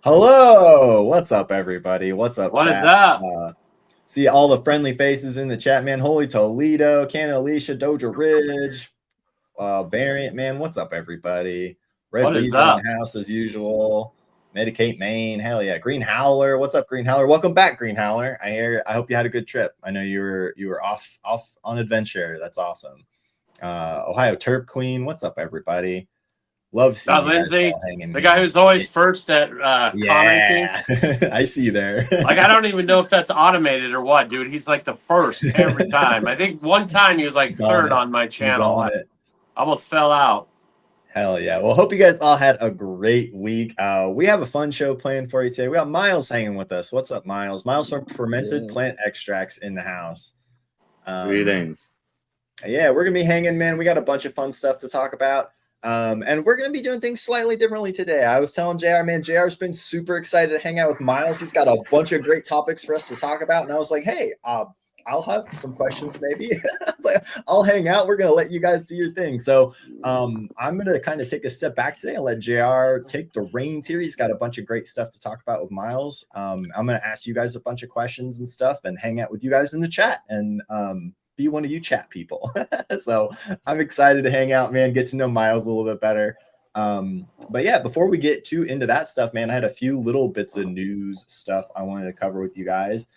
Hello, what's up, everybody? What's up, What chat? is up? See all the friendly faces in the chat, man. Holy Toledo, Canna Alicia, Doja Ridge, Variant, man. What's up, everybody? Red What is Weasel in up? the house as usual. Medicate Maine, hell yeah. Green Howler, what's up, Green Howler? Welcome back, Green Howler. I hope you had a good trip. I know you were off on adventure. That's awesome. Ohio Terp Queen, what's up, everybody? Love seeing you guys Lindsay, all hanging the here. guy who's always first at commenting. Yeah, I see there. Like, I don't even know if that's automated or what, dude. He's like the first every time. I think one time he was like third on my channel. I almost fell out. Hell yeah. Well, hope you guys all had a great week. We have a fun show planned for you today. We got Miles hanging with us. What's up, Miles? Miles from Fermented Plant Extracts in the house. Greetings. Yeah, we're going to be hanging, man. We got a bunch of fun stuff to talk about. And we're going to be doing things slightly differently today. I was telling JR, man, JR's been super excited to hang out with Miles. He's got a bunch of great topics for us to talk about. And I was like, hey, I'll have some questions maybe. I was like, I'll hang out. We're going to let you guys do your thing. So I'm going to kind of take a step back today and let JR take the reins here. He's got a bunch of great stuff to talk about with Miles. I'm going to ask you guys a bunch of questions and stuff and hang out with you guys in the chat and be one of you chat people. So I'm excited to hang out, man, get to know Miles a little bit better. But yeah, before we get too into that stuff, man, I had a few little bits of news stuff I wanted to cover with you guys.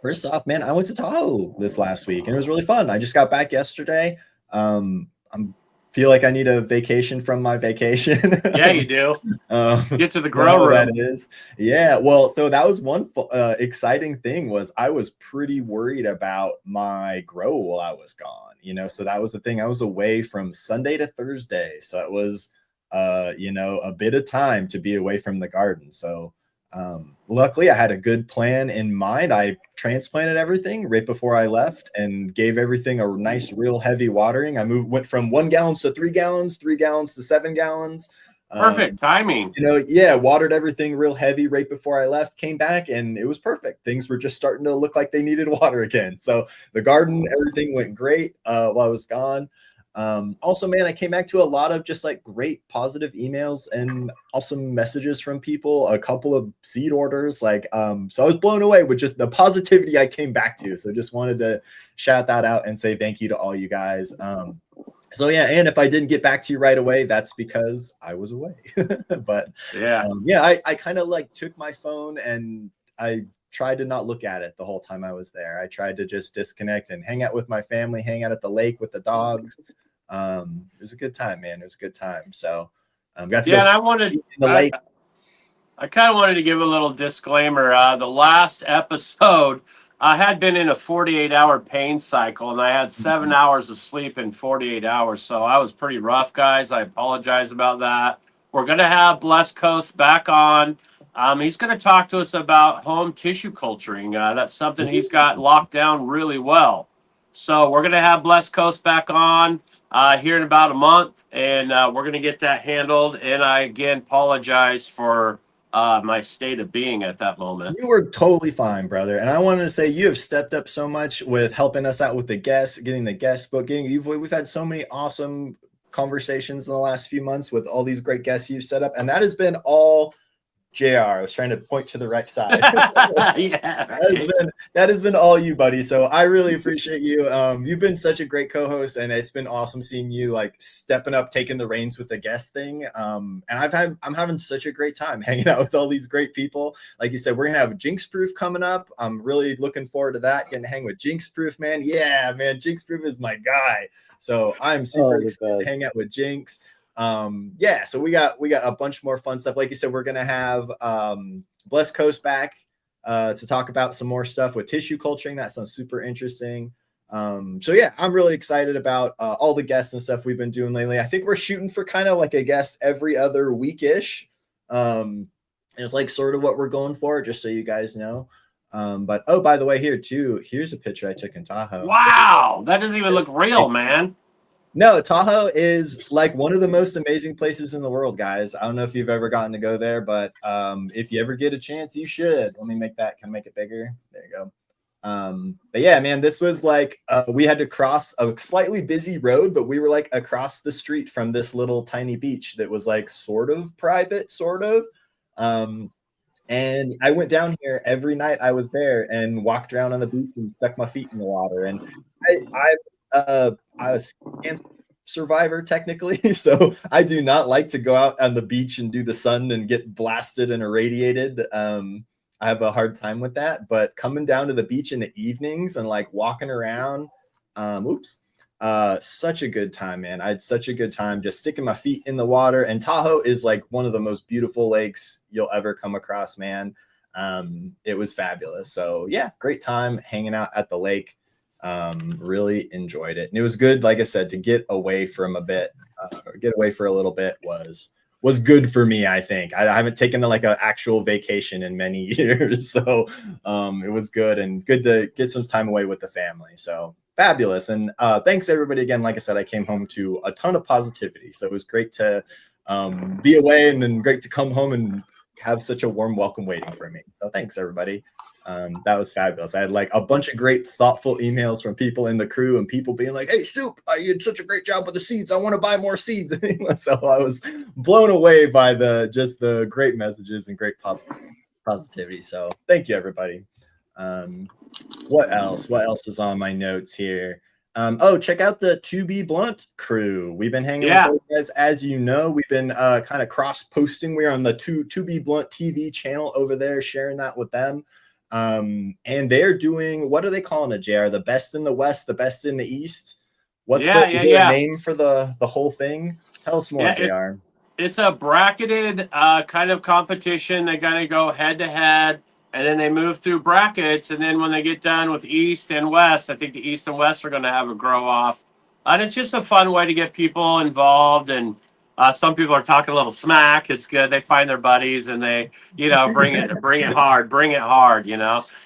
First off, man, I went to Tahoe this last week and it was really fun. I just got back yesterday. Feel like I need a vacation from my vacation. Yeah, you do. Get to the grow room. That is. Yeah. Well, so that was one exciting thing was I was pretty worried about my grow while I was gone, so that was the thing. I was away from Sunday to Thursday. So it was, a bit of time to be away from the garden. So luckily I had a good plan in mind. I transplanted everything right before I left and gave everything a nice, real heavy watering. I went from 1 gallon to 3 gallons, 3 gallons to 7 gallons. Perfect timing. Watered everything real heavy right before I left, came back and it was perfect. Things were just starting to look like they needed water again. So the garden, everything went great while I was gone. Also, man, I came back to a lot of just like great positive emails and awesome messages from people, a couple of seed orders. So I was blown away with just the positivity I came back to. So just wanted to shout that out and say thank you to all you guys. So yeah, and if I didn't get back to you right away, that's because I was away. But yeah, I kind of like took my phone and I tried to not look at it the whole time I was there. I tried to just disconnect and hang out with my family, hang out at the lake with the dogs. It was a good time, man. It was a good time. So got to go. And I kind of wanted to give a little disclaimer. The last episode, I had been in a 48-hour pain cycle, and I had 7 hours of sleep in 48 hours. So I was pretty rough, guys. I apologize about that. We're going to have Blessed Coast back on. He's going to talk to us about home tissue culturing. That's something he's got locked down really well. So we're going to have Blessed Coast back on here in about a month, and we're going to get that handled. And I, again, apologize for my state of being at that moment. You were totally fine, brother. And I wanted to say you have stepped up so much with helping us out with the guests, getting the guest book, we've had so many awesome conversations in the last few months with all these great guests you've set up. And that has been all JR. I was trying to point to the right side. Yeah, that has been all you, buddy. So I really appreciate you. You've been such a great co-host, and it's been awesome seeing you like stepping up, taking the reins with the guest thing. And I'm having such a great time hanging out with all these great people. Like you said, we're gonna have Jinx Proof coming up. I'm really looking forward to that. Getting to hang with Jinx Proof, man. Yeah, man, Jinx Proof is my guy. So I'm super excited to hang out with Jinx. So we got a bunch more fun stuff. Like you said, we're gonna have Blessed Coast back to talk about some more stuff with tissue culturing. That sounds super interesting. So yeah, I'm really excited about all the guests and stuff we've been doing lately. I think we're shooting for kind of like a guest every other week-ish. It's like sort of what we're going for, just so you guys know. But oh, by the way, here's a picture I took in Tahoe. Wow, that doesn't even look real, man. No, Tahoe is like one of the most amazing places in the world, guys. I don't know if you've ever gotten to go there, but if you ever get a chance, you should. Let me make that. Can I make it bigger? There you go. But yeah, man, this was like we had to cross a slightly busy road, but we were like across the street from this little tiny beach that was like sort of private, sort of. And I went down here every night I was there and walked around on the beach and stuck my feet in the water. And I was a cancer survivor technically, so I do not like to go out on the beach and do the sun and get blasted and irradiated. I have a hard time with that. But coming down to the beach in the evenings and like walking around, such a good time, man. I had such a good time just sticking my feet in the water. And Tahoe is like one of the most beautiful lakes you'll ever come across, man. It was fabulous. So yeah, great time hanging out at the lake. Really enjoyed it. And it was good, like I said, to get away from a bit, or get away for a little bit was good for me. I think I haven't taken like an actual vacation in many years. So it was good and good to get some time away with the family. So fabulous. And thanks everybody again. Like I said, I came home to a ton of positivity. So it was great to be away and then great to come home and have such a warm welcome waiting for me. So thanks everybody. That was fabulous. I had like a bunch of great thoughtful emails from people in the crew and people being like, hey Soup, you did such a great job with the seeds. I want to buy more seeds. So I was blown away by the great messages and great positivity. So thank you everybody. What else is on my notes here? Check out the To Be Blunt crew. We've been hanging with those guys. As you know, we've been kind of cross posting. We're on the To Be Blunt TV channel over there, sharing that with them. And they're doing, what are they calling it, JR? The best in the West, the best in the East. Is there a name for the whole thing? Tell us more, JR. It's a bracketed kind of competition. They got to go head to head, and then they move through brackets. And then when they get done with East and West, I think the East and West are going to have a grow off. And it's just a fun way to get people involved. And some people are talking a little smack. It's good. They find their buddies and they, bring it hard,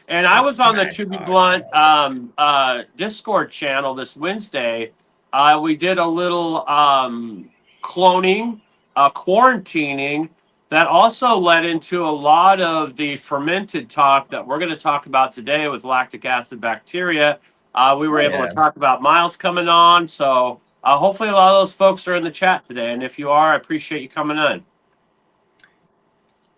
And I was on the To Be Blunt Discord channel this Wednesday. We did a little cloning, quarantining that also led into a lot of the fermented talk that we're going to talk about today with lactic acid bacteria. We were able to talk about Miles coming on. So hopefully a lot of those folks are in the chat today. And if you are, I appreciate you coming on.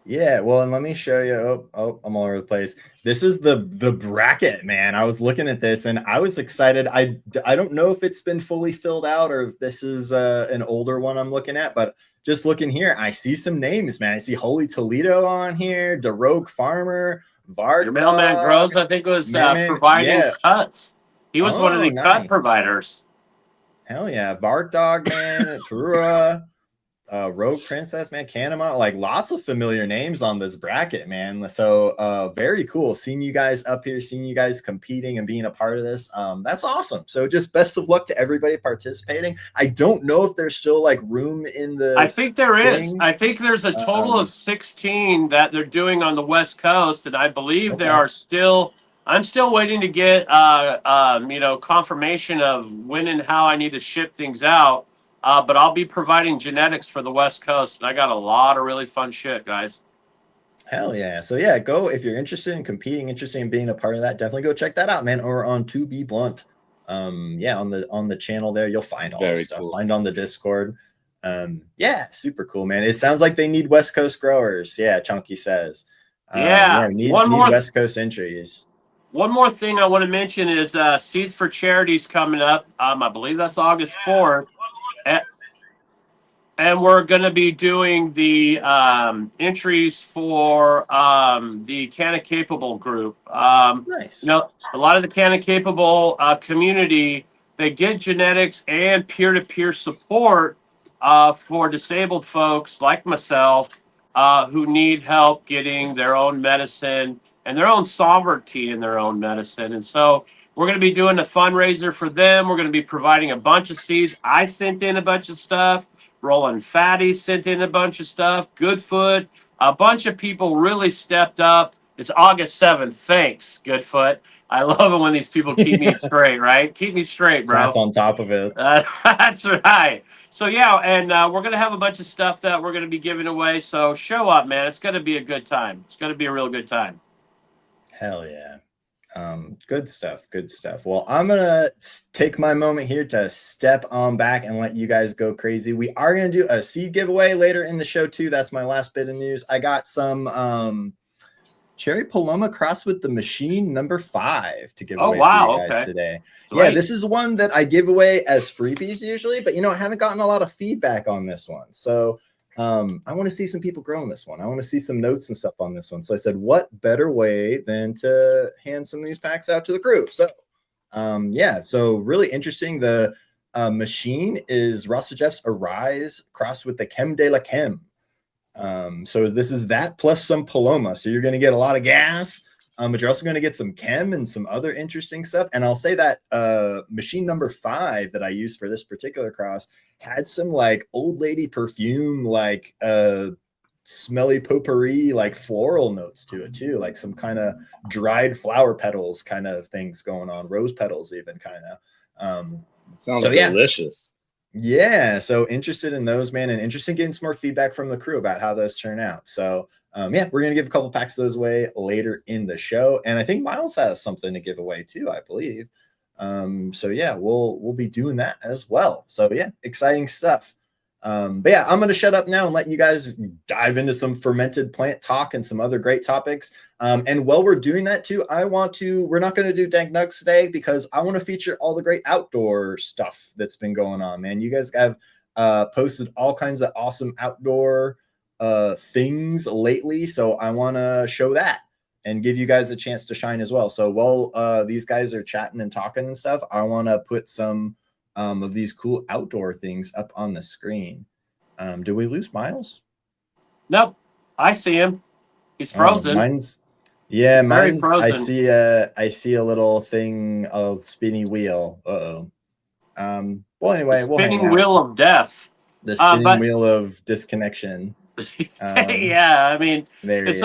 Yeah, well, and let me show you. Oh, I'm all over the place. This is the bracket, man. I was looking at this and I was excited. I don't know if it's been fully filled out or if this is an older one I'm looking at, but just looking here, I see some names, man. I see Holy Toledo on here, the Rogue Farmer, Vark. Your mailman Grows, I think, was providing cuts. He was one of the cut providers. Hell yeah, Vark Dog, man, Trua. Rogue Princess, man, Canema, like lots of familiar names on this bracket, man. So very cool seeing you guys up here, seeing you guys competing and being a part of this. That's awesome. So just best of luck to everybody participating. I don't know if there's still like room in the I think there is. I think there's a total of 16 that they're doing on the West Coast, and I believe there are still. I'm still waiting to get confirmation of when and how I need to ship things out. But I'll be providing genetics for the West Coast. And I got a lot of really fun shit, guys. Hell yeah. So yeah, go if you're interested in competing, interested in being a part of that, definitely go check that out, man. Or on To Be Blunt. On the channel there, you'll find all this stuff. Cool. Find on the Discord. Super cool, man. It sounds like they need West Coast growers. Yeah, Chunky says. Need West Coast entries. One more thing I want to mention is Seeds for Charities coming up. I believe that's August 4th. And we're going to be doing the entries for the Canna Capable group. Nice. A lot of the Canna Capable community, they get genetics and peer-to-peer support for disabled folks like myself who need help getting their own medicine and their own sovereignty in their own medicine. And so we're going to be doing a fundraiser for them. We're going to be providing a bunch of seeds. I sent in a bunch of stuff. Roland Fatty sent in a bunch of stuff. Goodfoot. A bunch of people really stepped up. It's August 7th. Thanks, Goodfoot. I love it when these people keep me straight, right? Keep me straight, bro. That's on top of it. That's right. So yeah, and we're gonna have a bunch of stuff that we're gonna be giving away. So show up, man. It's gonna be a good time. It's gonna be a real good time. Hell yeah. Good stuff. Good stuff. Well, I'm gonna take my moment here to step on back and let you guys go crazy. We are gonna do a seed giveaway later in the show too. That's my last bit of news. I got some Cherry Paloma crossed with the machine number 5 to give away for you guys today. Sweet. Yeah, this is one that I give away as freebies usually, but I haven't gotten a lot of feedback on this one. So I want to see some people growing this one. I want to see some notes and stuff on this one. So I said, what better way than to hand some of these packs out to the crew? So yeah, so really interesting. The machine is Russell Jeff's Arise crossed with the Chem de la Chem. So this is that plus some Paloma. So you're going to get a lot of gas, but you're also going to get some chem and some other interesting stuff. And I'll say that machine number 5 that I used for this particular cross had some like old lady perfume, like smelly potpourri, like floral notes to it too, like some kind of dried flower petals kind of things going on, rose petals even kind of. Sounds delicious. Yeah, so interested in those, man, and interested in getting some more feedback from the crew about how those turn out. So yeah, we're gonna give a couple packs of those away later in the show, and I think Miles has something to give away too, I believe. So yeah, we'll be doing that as well. So yeah, exciting stuff. But yeah, I'm going to shut up now and let you guys dive into some fermented plant talk and some other great topics. And while we're doing that too, we're not going to do Dank Nugs today because I want to feature all the great outdoor stuff that's been going on, man. You guys have posted all kinds of awesome outdoor things lately. So I want to show that and give you guys a chance to shine as well. So while these guys are chatting and talking and stuff, I want to put some of these cool outdoor things up on the screen. Do we lose Miles? Nope. I see him. He's frozen. Mine's frozen. I see a little thing of spinny wheel. Well anyway, the spinning wheel of death. The spinning wheel of disconnection. Yeah, I mean, it's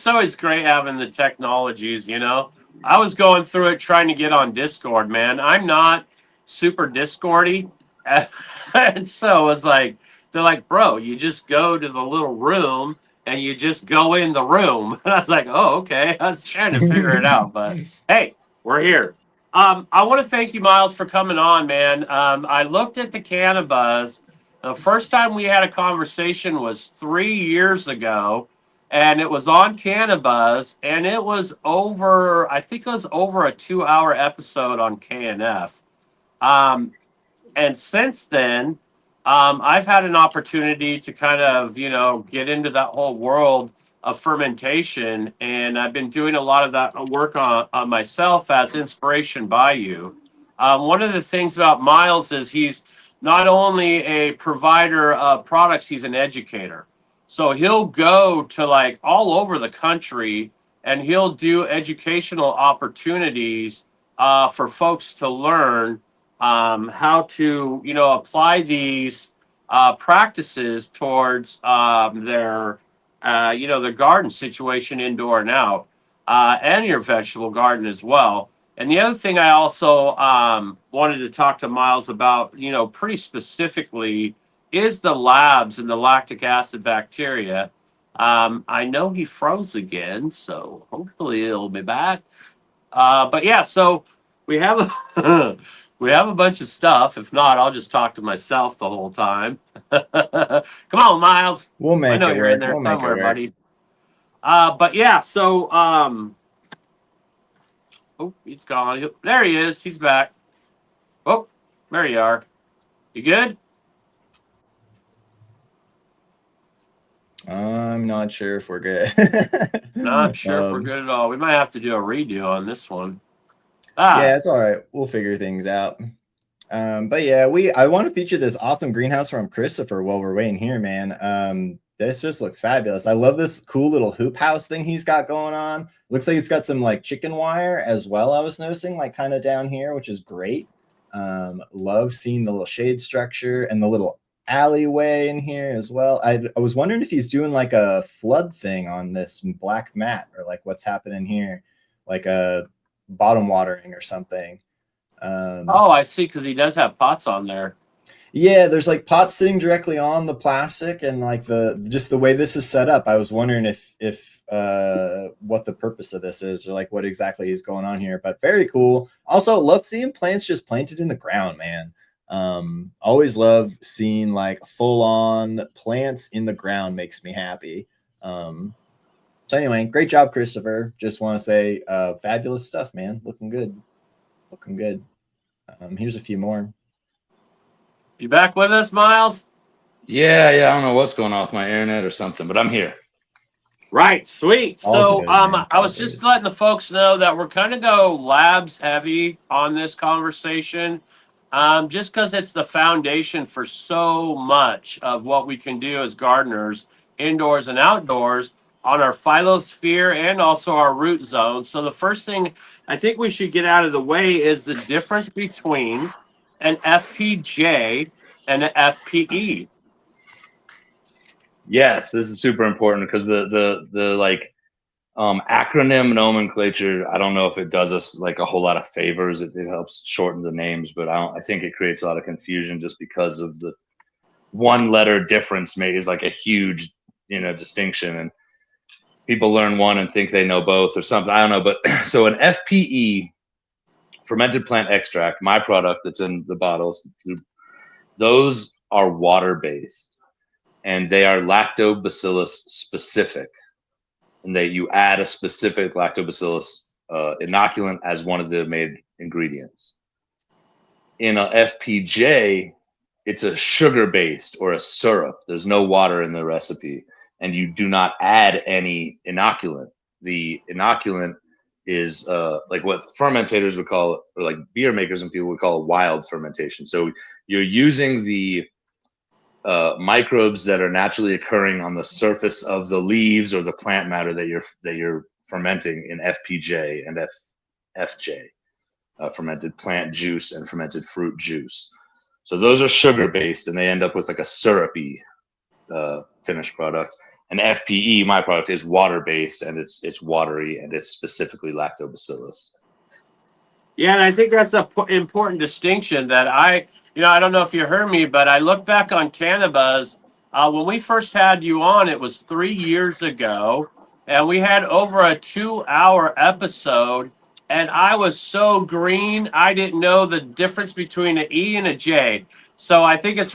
always great having the technologies, I was going through it trying to get on Discord, man. I'm not super Discordy. And so it's like, they're like, bro, you just go to the little room and you just go in the room. And I was like, oh, okay. I was trying to figure it out, but hey, we're here. I want to thank you, Miles, for coming on, man. I looked at the Cannabuzz. The first time we had a conversation was 3 years ago, and it was on Cannabuzz, and it was over a 2-hour episode on KNF. And since then, I've had an opportunity to kind of, get into that whole world of fermentation, and I've been doing a lot of that work on myself as inspiration by you. One of the things about Miles is he's not only a provider of products, he's an educator. So he'll go to like all over the country and he'll do educational opportunities for folks to learn how to, apply these practices towards their garden situation indoor and out, and your vegetable garden as well. And the other thing I also wanted to talk to Miles about, pretty specifically, is the labs and the lactic acid bacteria. I know he froze again, so hopefully he'll be back. But yeah, so we have we have a bunch of stuff. If not, I'll just talk to myself the whole time. Come on, Miles. We'll make it work. I know you're in there somewhere, buddy. But yeah, so oh, he's gone. There he is. He's back. Oh, there you are. You good? I'm not sure if we're good. Not sure if we're good at all. We might have to do a redo on this one. Yeah, it's all right. We'll figure things out. But yeah, I want to feature this awesome greenhouse from Christopher while we're waiting here, man. This just looks fabulous. I love this cool little hoop house thing he's got going on. Looks like it's got some like chicken wire as well. I was noticing like kind of down here, which is great. Love seeing the little shade structure and the little alleyway in here as well. I was wondering if he's doing like a flood thing on this black mat or like what's happening here, like a bottom watering or something. Oh, I see, because he does have pots on there. Yeah, there's like pots sitting directly on the plastic, and like just the way this is set up, I was wondering if what the purpose of this is, or like what exactly is going on here. But very cool. Also, love seeing plants just planted in the ground, man. Always love seeing like full on plants in the ground, makes me happy. So anyway, great job, Christopher. Just want to say fabulous stuff, man. Looking good. Here's a few more. You back with us, Miles? Yeah, I don't know what's going on with my internet or something, but I'm here. Right, sweet. All So good, man. I was just letting the folks know that we're kind of go labs heavy on this conversation, just because it's the foundation for so much of what we can do as gardeners, indoors and outdoors, on our phytosphere and also our root zone. So the first thing I think we should get out of the way is the difference between an FPJ and an FPE. Yes, this is super important because the like acronym nomenclature, I don't know if it does us like a whole lot of favors. It helps shorten the names, but I think it creates a lot of confusion just because of the one letter difference is like a huge, distinction, and people learn one and think they know both or something. I don't know, but so an FPE, fermented plant extract, my product that's in the bottles, those are water based. And they are lactobacillus specific, and that you add a specific lactobacillus inoculant as one of the main ingredients. In a FPJ, it's a sugar based or a syrup. There's no water in the recipe, and you do not add any inoculant. The inoculant is like what fermentators would call it, or like beer makers and people would call it wild fermentation. So you're using the microbes that are naturally occurring on the surface of the leaves or the plant matter that you're fermenting in FPJ and FJ, fermented plant juice and fermented fruit juice. So those are sugar based, and they end up with like a syrupy finished product. And FPE, my product, is water based, and it's watery, and it's specifically lactobacillus. Yeah, and I think that's an important distinction that I don't know if you heard me, but I look back on Cannabis. When we first had you on, it was 3 years ago, and we had over a 2-hour episode, and I was so green, I didn't know the difference between an E and a J. So I think that's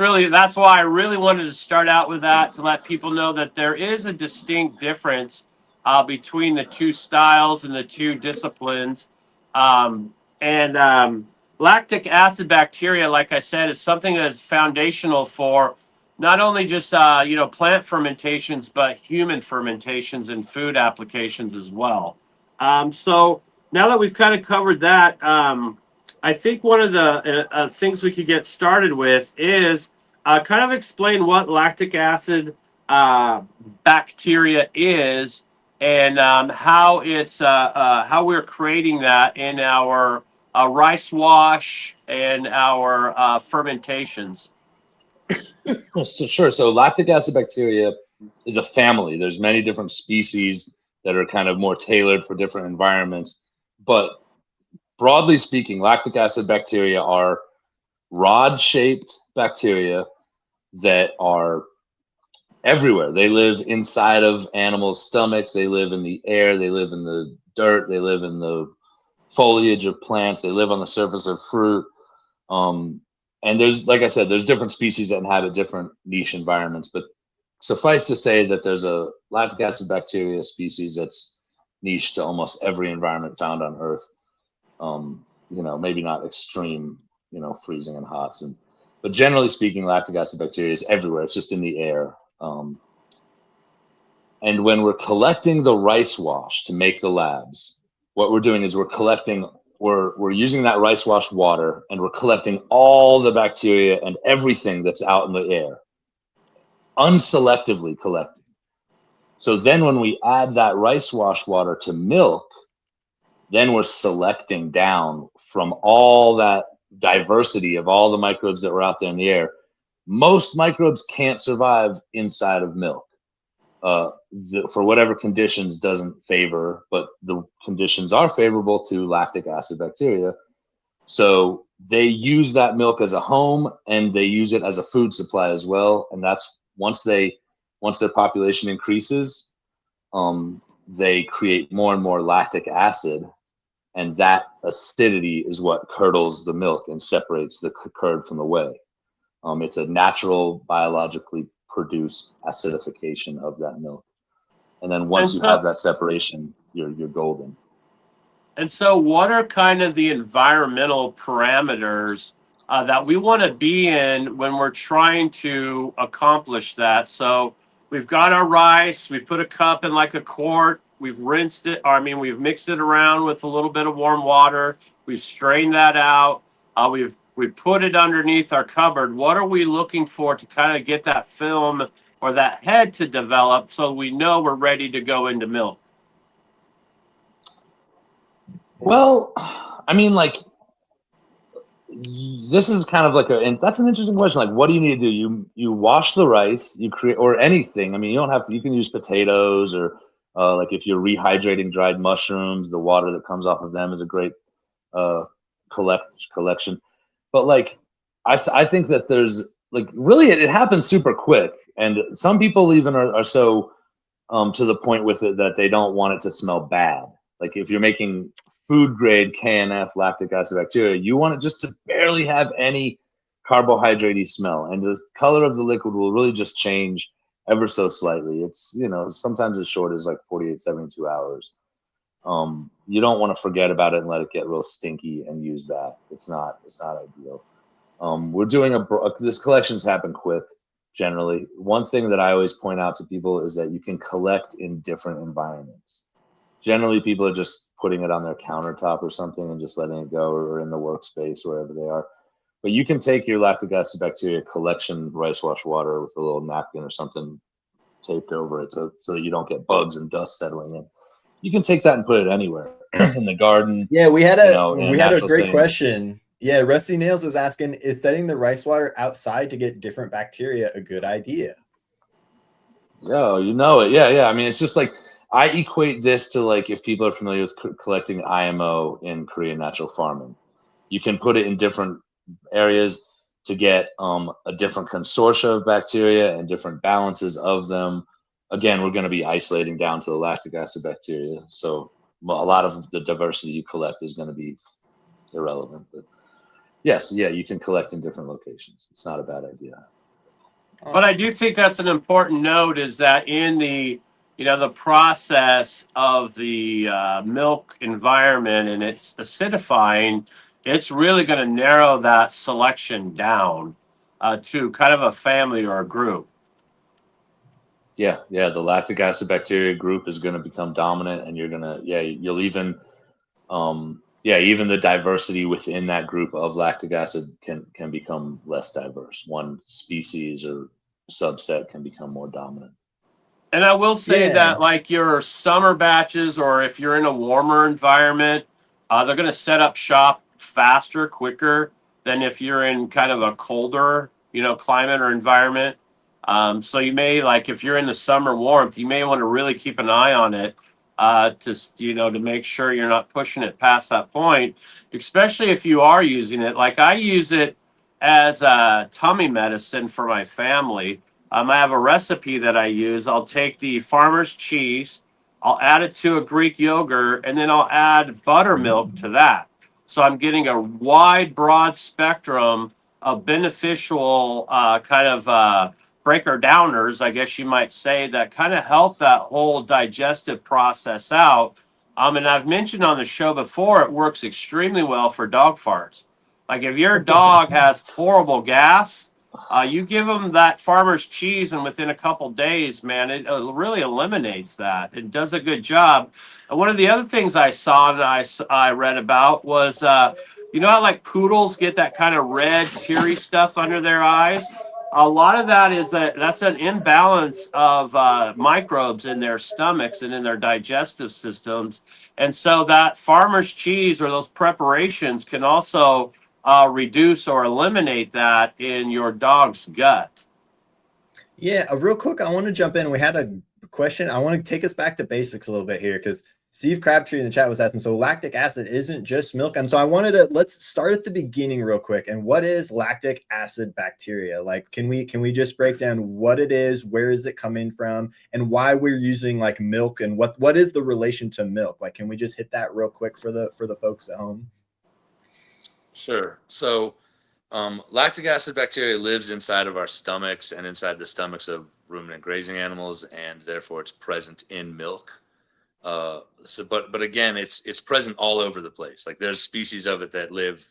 why I really wanted to start out with that, to let people know that there is a distinct difference between the two styles and the two disciplines. And lactic acid bacteria, like I said, is something that is foundational for not only just plant fermentations, but human fermentations and food applications as well. So now that we've kind of covered that, I think one of the things we could get started with is kind of explain what lactic acid bacteria is, and how we're creating that in our rice wash and our fermentations. So, sure. So lactic acid bacteria is a family. There's many different species that are kind of more tailored for different environments. But broadly speaking, lactic acid bacteria are rod-shaped bacteria that are everywhere. They live inside of animals' stomachs. They live in the air. They live in the dirt. They live in the foliage of plants. They live on the surface of fruit. And there's, like I said, there's different species that inhabit different niche environments. But suffice to say that there's a lactic acid bacteria species that's niche to almost every environment found on Earth. Maybe not extreme, freezing and hot. But generally speaking, lactic acid bacteria is everywhere. It's just in the air. And when we're collecting the rice wash to make the labs, what we're doing is we're using that rice wash water, and we're collecting all the bacteria and everything that's out in the air, unselectively collecting. So then when we add that rice wash water to milk, then we're selecting down from all that diversity of all the microbes that were out there in the air. Most microbes can't survive inside of milk. for whatever conditions doesn't favor, but the conditions are favorable to lactic acid bacteria. So they use that milk as a home, and they use it as a food supply as well. And that's once their population increases, they create more and more lactic acid, and that acidity is what curdles the milk and separates the curd from the whey. It's a natural, biologically produced acidification of that milk. And then once you have that separation, you're golden. And so what are kind of the environmental parameters that we want to be in when we're trying to accomplish that? So we've got our rice, we put a cup in like a quart, we've rinsed it, we've mixed it around with a little bit of warm water, we've strained that out, we put it underneath our cupboard. What are we looking for to kind of get that film or that head to develop so we know we're ready to go into milk? Well, I mean, like, this is kind of like and that's an interesting question. Like, what do you need to do? You wash the rice, you create, or anything. I mean, you don't have to, you can use potatoes, or like if you're rehydrating dried mushrooms, the water that comes off of them is a great collection. But like, I think that there's like, really, it happens super quick. And some people even are so to the point with it that they don't want it to smell bad. Like if you're making food grade KNF, lactic acid bacteria, you want it just to barely have any carbohydrate-y smell. And the color of the liquid will really just change ever so slightly. It's, sometimes as short as like 48, 72 hours. You don't want to forget about it and let it get real stinky and use that. It's not ideal. We're doing this collections happen quick generally. One thing that I always point out to people is that you can collect in different environments. Generally, people are just putting it on their countertop or something and just letting it go, or in the workspace, wherever they are. But you can take your lactic acid bacteria collection rice wash water with a little napkin or something taped over it so that you don't get bugs and dust settling in. You can take that and put it anywhere in the garden. Yeah, we had a great question. Yeah, Rusty Nails is asking, is setting the rice water outside to get different bacteria a good idea? Yeah, you know it. Yeah. I mean, it's just like, I equate this to like if people are familiar with collecting IMO in Korean natural farming. You can put it in different areas to get a different consortia of bacteria and different balances of them. Again, we're going to be isolating down to the lactic acid bacteria. So a lot of the diversity you collect is going to be irrelevant. But yes, you can collect in different locations. It's not a bad idea. But I do think that's an important note, is that in the process of the milk environment and it's acidifying, it's really going to narrow that selection down to kind of a family or a group. Yeah. The lactic acid bacteria group is going to become dominant, and you'll even, even the diversity within that group of lactic acid can become less diverse. One species or subset can become more dominant. And I will say that like your summer batches, or if you're in a warmer environment, they're going to set up shop faster, quicker than if you're in kind of a colder, climate or environment. So you may, like if you're in the summer warmth, you may want to really keep an eye on it to make sure you're not pushing it past that point, especially if you are using it. Like I use it as a tummy medicine for my family. I have a recipe that I use. I'll take the farmer's cheese, I'll add it to a Greek yogurt, and then I'll add buttermilk to that. So I'm getting a wide, broad spectrum of beneficial breaker downers, I guess you might say, that kind of help that whole digestive process out. And I've mentioned on the show before, it works extremely well for dog farts. Like if your dog has horrible gas, you give them that farmer's cheese, and within a couple days, man, it really eliminates that. It does a good job. And one of the other things I saw and I read about was, how like poodles get that kind of red, teary stuff under their eyes? A lot of that that's an imbalance of microbes in their stomachs and in their digestive systems. And so that farmer's cheese or those preparations can also reduce or eliminate that in your dog's gut. Yeah, real quick, I want to jump in. We had a question. I want to take us back to basics a little bit here because Steve Crabtree in the chat was asking, so lactic acid isn't just milk. And so let's start at the beginning real quick. And what is lactic acid bacteria? Like, can we just break down what it is, where is it coming from, and why we're using like milk, and what is the relation to milk? Like, can we just hit that real quick for the folks at home? Sure. So lactic acid bacteria lives inside of our stomachs and inside the stomachs of ruminant grazing animals, and therefore it's present in milk. But again, it's present all over the place. Like there's species of it that live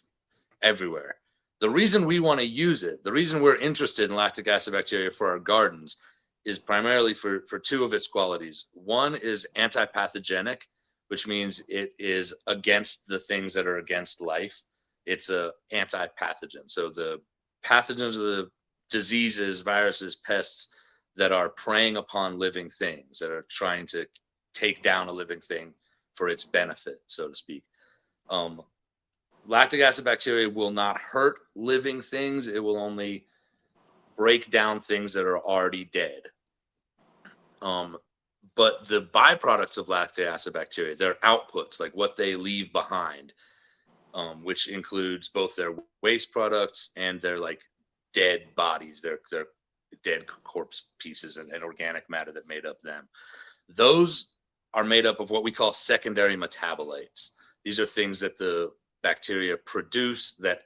everywhere. The reason we want to use it, the reason we're interested in lactic acid bacteria for our gardens, is primarily for two of its qualities. One is anti-pathogenic, which means it is against the things that are against life. It's a anti-pathogen. So the pathogens are the diseases, viruses, pests that are preying upon living things, that are trying to take down a living thing for its benefit, so to speak. Lactic acid bacteria will not hurt living things. It will only break down things that are already dead. But the byproducts of lactic acid bacteria, their outputs, like what they leave behind, which includes both their waste products and their like dead bodies, their dead corpse pieces and organic matter that made up them. Those are made up of what we call secondary metabolites. These are things that the bacteria produce that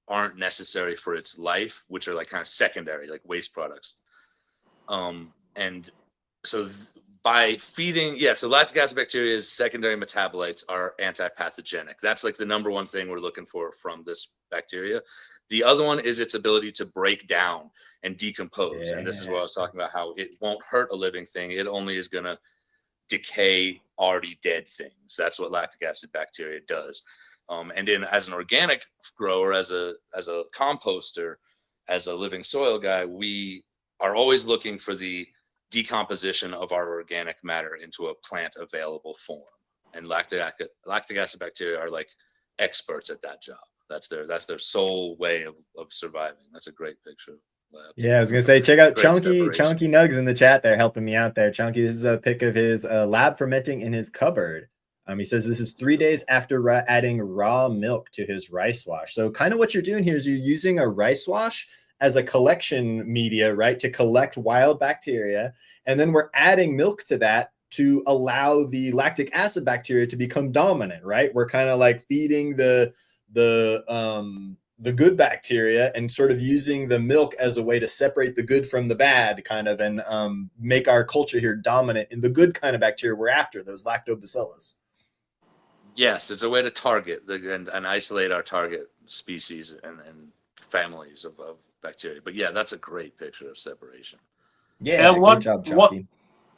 aren't necessary for its life, which are like kind of secondary, like waste products. And so by feeding, so lactic acid bacteria's secondary metabolites are anti-pathogenic. That's like the number one thing we're looking for from this bacteria. The other one is its ability to break down and decompose. And this is what I was talking about, how it won't hurt a living thing. It only is going to decay already dead things. That's what lactic acid bacteria does. And then as an organic grower, as a composter, as a living soil guy, we are always looking for the decomposition of our organic matter into a plant available form. And lactic acid bacteria are like experts at that job. That's their sole way of surviving. That's a great picture. Yeah, I was gonna say, check out Chunky separation. Nugs in the chat there helping me out there. Chunky, this is a pic of his lab fermenting in his cupboard. He says this is 3 days after adding raw milk to his rice wash. So kind of what you're doing here is you're using a rice wash as a collection media, right, to collect wild bacteria. And then we're adding milk to that to allow the lactic acid bacteria to become dominant, right? We're kind of like feeding the good bacteria and sort of using the milk as a way to separate the good from the bad, kind of, and make our culture here dominant in the good kind of bacteria we're after, those lactobacillus. Yes, it's a way to target and isolate our target species and families of bacteria. But yeah, that's a great picture of separation. Yeah, and good job, Chunky.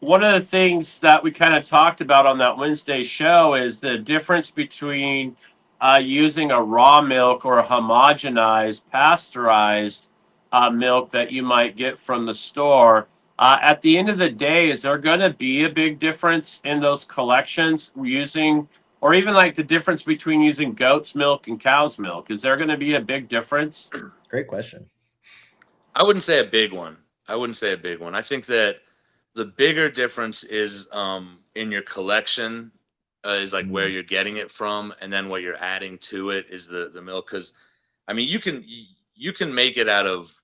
One of the things that we kind of talked about on that Wednesday show is the difference between using a raw milk or a homogenized, pasteurized milk that you might get from the store. At the end of the day, is there going to be a big difference in those collections using, or even like the difference between using goat's milk and cow's milk? Is there going to be a big difference? Great question. I wouldn't say a big one. I think that the bigger difference is in your collection, is like where you're getting it from, and then what you're adding to it is the milk. Because I mean, you can make it out of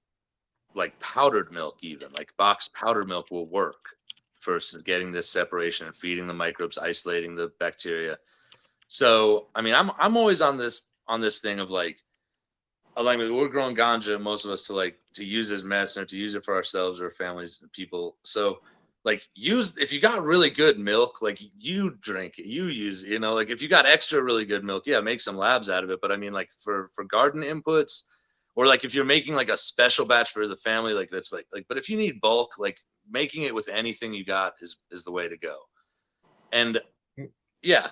like powdered milk, even like boxed powdered milk will work for getting this separation and feeding the microbes, isolating the bacteria. So I mean, I'm always on this thing of like we're growing ganja, most of us, to use as medicine or to use it for ourselves or families and people. So like if you got really good milk, like you drink it, you use, like if you got extra really good milk, make some labs out of it. But I mean, like for garden inputs, or like if you're making like a special batch for the family, like that's like, but if you need bulk, like making it with anything you got is the way to go. And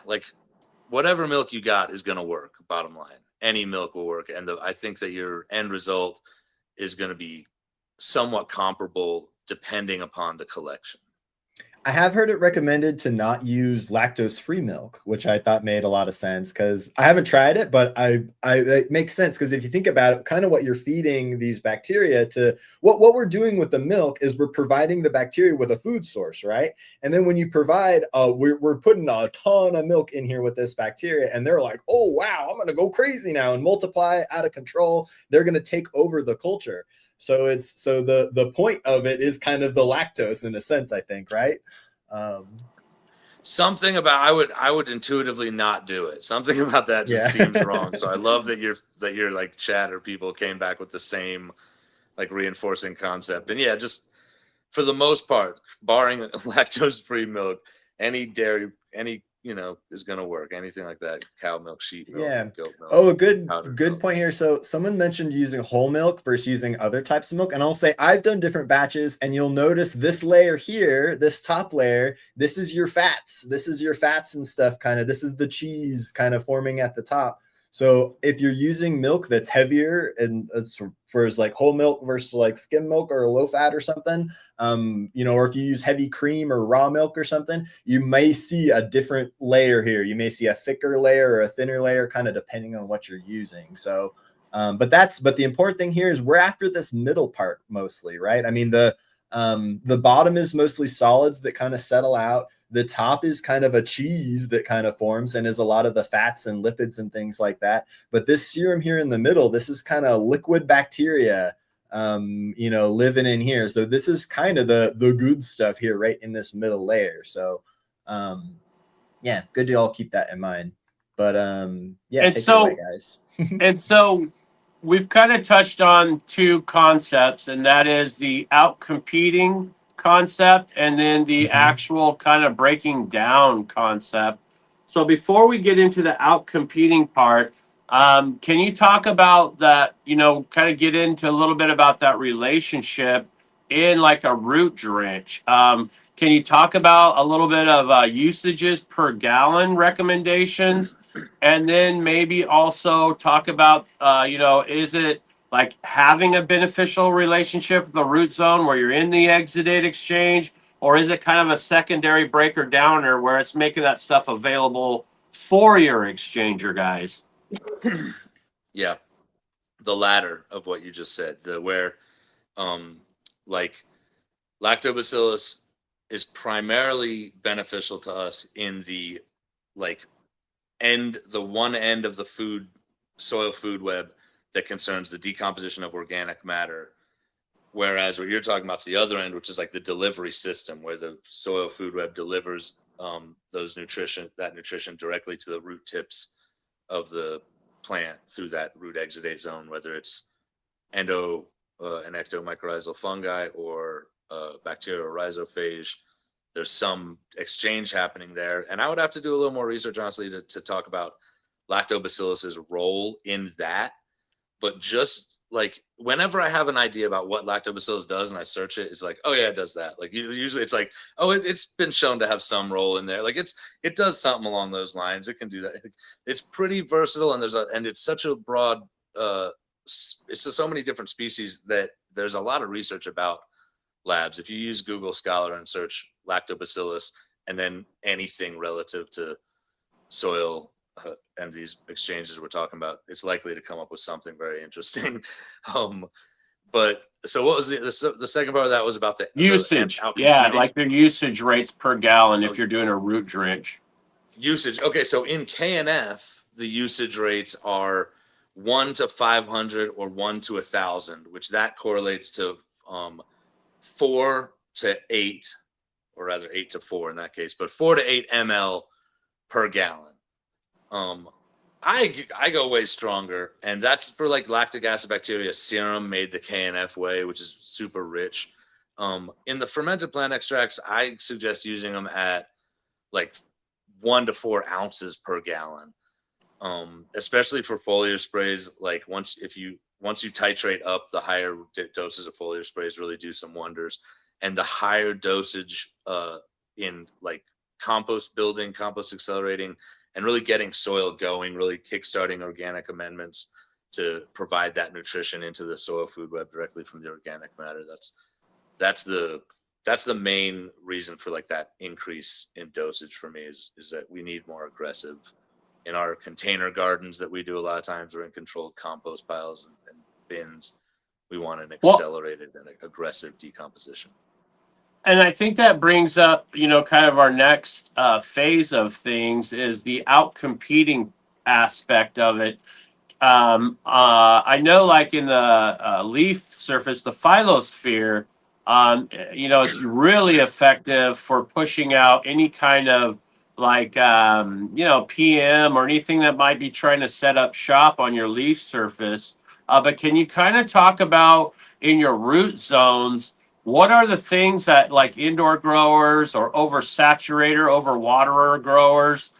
like whatever milk you got is going to work. Bottom line, any milk will work. And I think that your end result is going to be somewhat comparable depending upon the collection. I have heard it recommended to not use lactose-free milk, which I thought made a lot of sense because I haven't tried it, but it makes sense because if you think about it, kind of what you're feeding these bacteria to, what we're doing with the milk is we're providing the bacteria with a food source, right? And then when you provide, we're putting a ton of milk in here with this bacteria, and they're like, oh wow, I'm gonna go crazy now and multiply out of control. They're gonna take over the culture. So the point of it is kind of the lactose in a sense, I think, right? Something about I would intuitively not do it. Something about that just seems wrong. So I love that your like chat or people came back with the same like reinforcing concept. And yeah, just for the most part, barring lactose-free milk, any dairy, any is going to work. Anything like that, cow milk, sheep milk, goat milk. Oh, a good milk. point here. So someone mentioned using whole milk versus using other types of milk. And I'll say I've done different batches, and you'll notice this layer here, this top layer, this is your fats. This is your fats and stuff kind of. This is the cheese kind of forming at the top. So if you're using milk that's heavier and as like whole milk versus like skim milk or low fat or something, or if you use heavy cream or raw milk or something, you may see a different layer here. You may see a thicker layer or a thinner layer, kind of depending on what you're using. So, but the important thing here is we're after this middle part mostly, right? I mean, the bottom is mostly solids that kind of settle out. The top is kind of a cheese that kind of forms and is a lot of the fats and lipids and things like that. But this serum here in the middle, this is kind of liquid bacteria, living in here. So this is kind of the good stuff here, right in this middle layer. So, yeah, good to all keep that in mind. But yeah, take it away, guys. And so we've kind of touched on two concepts, and that is the out-competing concept and then the actual kind of breaking down concept. So before we get into the out-competing part, can you talk about that, kind of get into a little bit about that relationship in like a root drench? Can you talk about a little bit of usages per gallon recommendations? And then maybe also talk about, is it like having a beneficial relationship with the root zone where you're in the exudate exchange, or is it kind of a secondary breaker downer where it's making that stuff available for your exchanger guys? Yeah, the latter of what you just said, where like lactobacillus is primarily beneficial to us in the like the one end of the soil food web that concerns the decomposition of organic matter, whereas what you're talking about is the other end, which is like the delivery system where the soil food web delivers that nutrition directly to the root tips of the plant through that root exudate zone, whether it's and ectomycorrhizal fungi or bacterial or rhizophage. There's some exchange happening there. And I would have to do a little more research, honestly, to talk about lactobacillus's role in that. But just like whenever I have an idea about what lactobacillus does and I search it, it's like, oh yeah, it does that. Like usually it's like, oh, it's been shown to have some role in there. Like it does something along those lines. It can do that. It's pretty versatile, and it's such a broad, it's just so many different species that there's a lot of research about labs. If you use Google Scholar and search lactobacillus and then anything relative to soil and these exchanges we're talking about, it's likely to come up with something very interesting. But so what was the second part of that was about the usage? Yeah, like their usage rates per gallon if you're doing a root drench. Usage. Okay, so in KNF, the usage rates are 1 to 500 or 1 to 1,000, which that correlates to 4 to 8, or rather 8 to 4 in that case, but 4 to 8 ml per gallon. I go way stronger, and that's for like lactic acid bacteria serum made the KNF way, which is super rich. In the fermented plant extracts, I suggest using them at like 1 to 4 ounces per gallon. Especially for foliar sprays, like once you titrate up, the higher doses of foliar sprays really do some wonders. And the higher dosage in like compost building, compost accelerating, and really getting soil going, really kickstarting organic amendments to provide that nutrition into the soil food web directly from the organic matter. That's the that's the main reason for like that increase in dosage for me is that we need more aggressive in our container gardens that we do a lot of times, or in controlled compost piles and bins. We want an accelerated and aggressive decomposition. And I think that brings up, kind of our next phase of things is the out-competing aspect of it. I know, like in the leaf surface, the phylosphere, it's really effective for pushing out any kind of like, PM or anything that might be trying to set up shop on your leaf surface. But can you kind of talk about in your root zones, what are the things that like indoor growers or oversaturator, overwaterer growers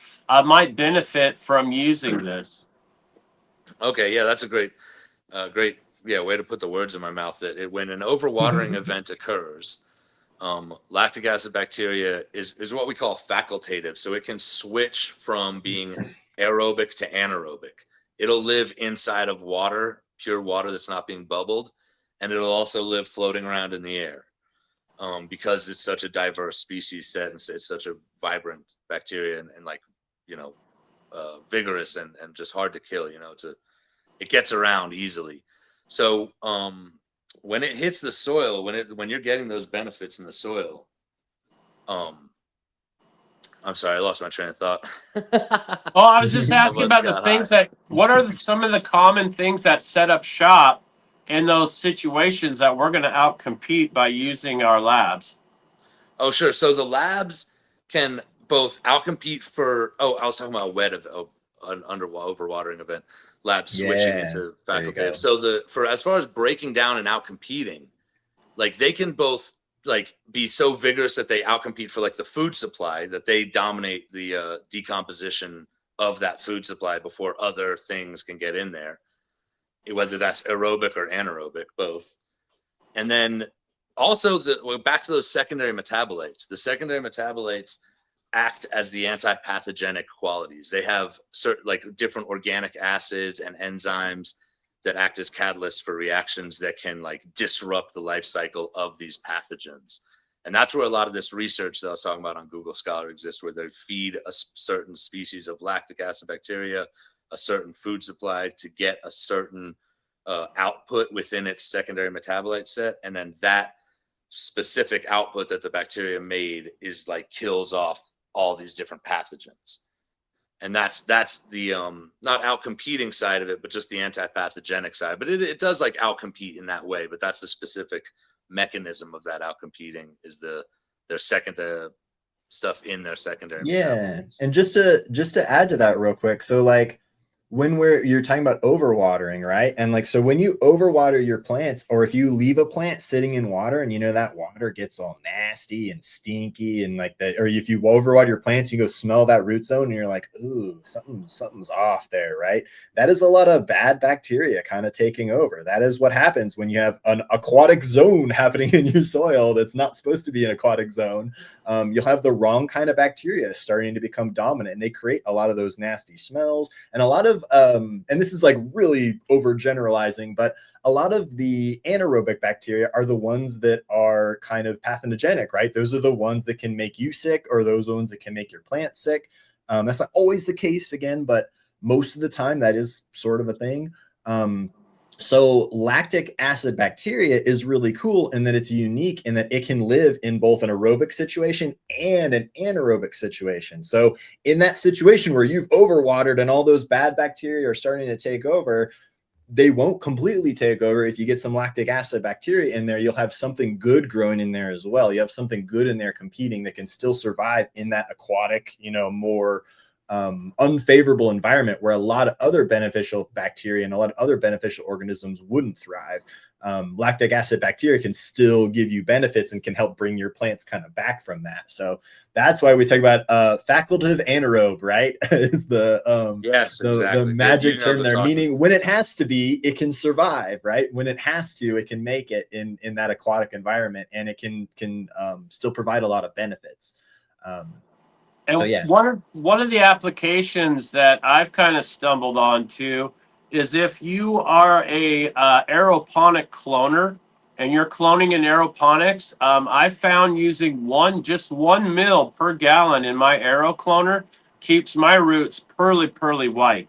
might benefit from using this? Okay, yeah, that's a great way to put the words in my mouth. That when an overwatering event occurs, lactic acid bacteria is what we call facultative. So it can switch from being aerobic to anaerobic. It'll live inside of water, pure water that's not being bubbled, and it'll also live floating around in the air, because it's such a diverse species set, and it's such a vibrant bacteria, and like, vigorous and just hard to kill. It gets around easily. So when it hits the soil, when you're getting those benefits in the soil, I'm sorry, I lost my train of thought. Well, I was just asking about the things what are some of the common things that set up shop in those situations that we're going to outcompete by using our labs? Oh, sure. So the labs can both outcompete for, I was talking about an overwatering event, labs switching into facultative. So as far as breaking down and outcompeting, like they can both like be so vigorous that they outcompete for like the food supply, that they dominate the decomposition of that food supply before other things can get in there, whether that's aerobic or anaerobic, both. And then also back to those secondary metabolites. The secondary metabolites act as the anti-pathogenic qualities. They have certain like different organic acids and enzymes that act as catalysts for reactions that can like disrupt the life cycle of these pathogens. And that's where a lot of this research that I was talking about on Google Scholar exists, where they feed a certain species of lactic acid bacteria a certain food supply to get a certain output within its secondary metabolite set. And then that specific output that the bacteria made is like kills off all these different pathogens. And that's the not outcompeting side of it, but just the anti-pathogenic side. But it does like outcompete in that way. But that's the specific mechanism of that outcompeting, is their stuff in their secondary metabolites. And just to add to that real quick, so like when you're talking about overwatering, right? And like, so when you overwater your plants, or if you leave a plant sitting in water and that water gets all nasty and stinky and like that, or if you overwater your plants, you go smell that root zone and you're like, ooh, something's off there, right? That is a lot of bad bacteria kind of taking over. That is what happens when you have an aquatic zone happening in your soil that's not supposed to be an aquatic zone. You'll have the wrong kind of bacteria starting to become dominant, and they create a lot of those nasty smells and a lot of and this is like really overgeneralizing, but a lot of the anaerobic bacteria are the ones that are kind of pathogenic, right? Those are the ones that can make you sick, or those ones that can make your plant sick. That's not always the case again, but most of the time that is sort of a thing. So lactic acid bacteria is really cool in that it's unique in that it can live in both an aerobic situation and an anaerobic situation. So in that situation where you've overwatered and all those bad bacteria are starting to take over, they won't completely take over. If you get some lactic acid bacteria in there, you'll have something good growing in there as well. You have something good in there competing that can still survive in that aquatic, more unfavorable environment where a lot of other beneficial bacteria and a lot of other beneficial organisms wouldn't thrive. Lactic acid bacteria can still give you benefits and can help bring your plants kind of back from that. So that's why we talk about facultative anaerobe, right? The magic term there, meaning when it has to be, it can survive, right? When it has to, it can make it in that aquatic environment, and it can still provide a lot of benefits. And one of the applications that I've kind of stumbled onto is if you are a aeroponic cloner, and you're cloning in aeroponics, I found using just 1 mil per gallon in my aero cloner keeps my roots pearly white.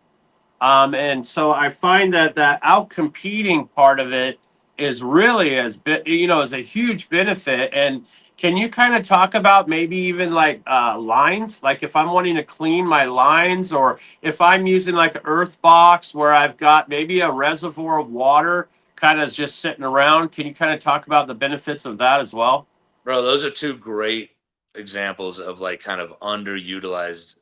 And so I find that out competing part of it is really is a huge benefit. And can you kind of talk about maybe even like lines? Like if I'm wanting to clean my lines, or if I'm using like an earth box where I've got maybe a reservoir of water kind of just sitting around, can you kind of talk about the benefits of that as well? Bro, those are two great examples of like kind of underutilized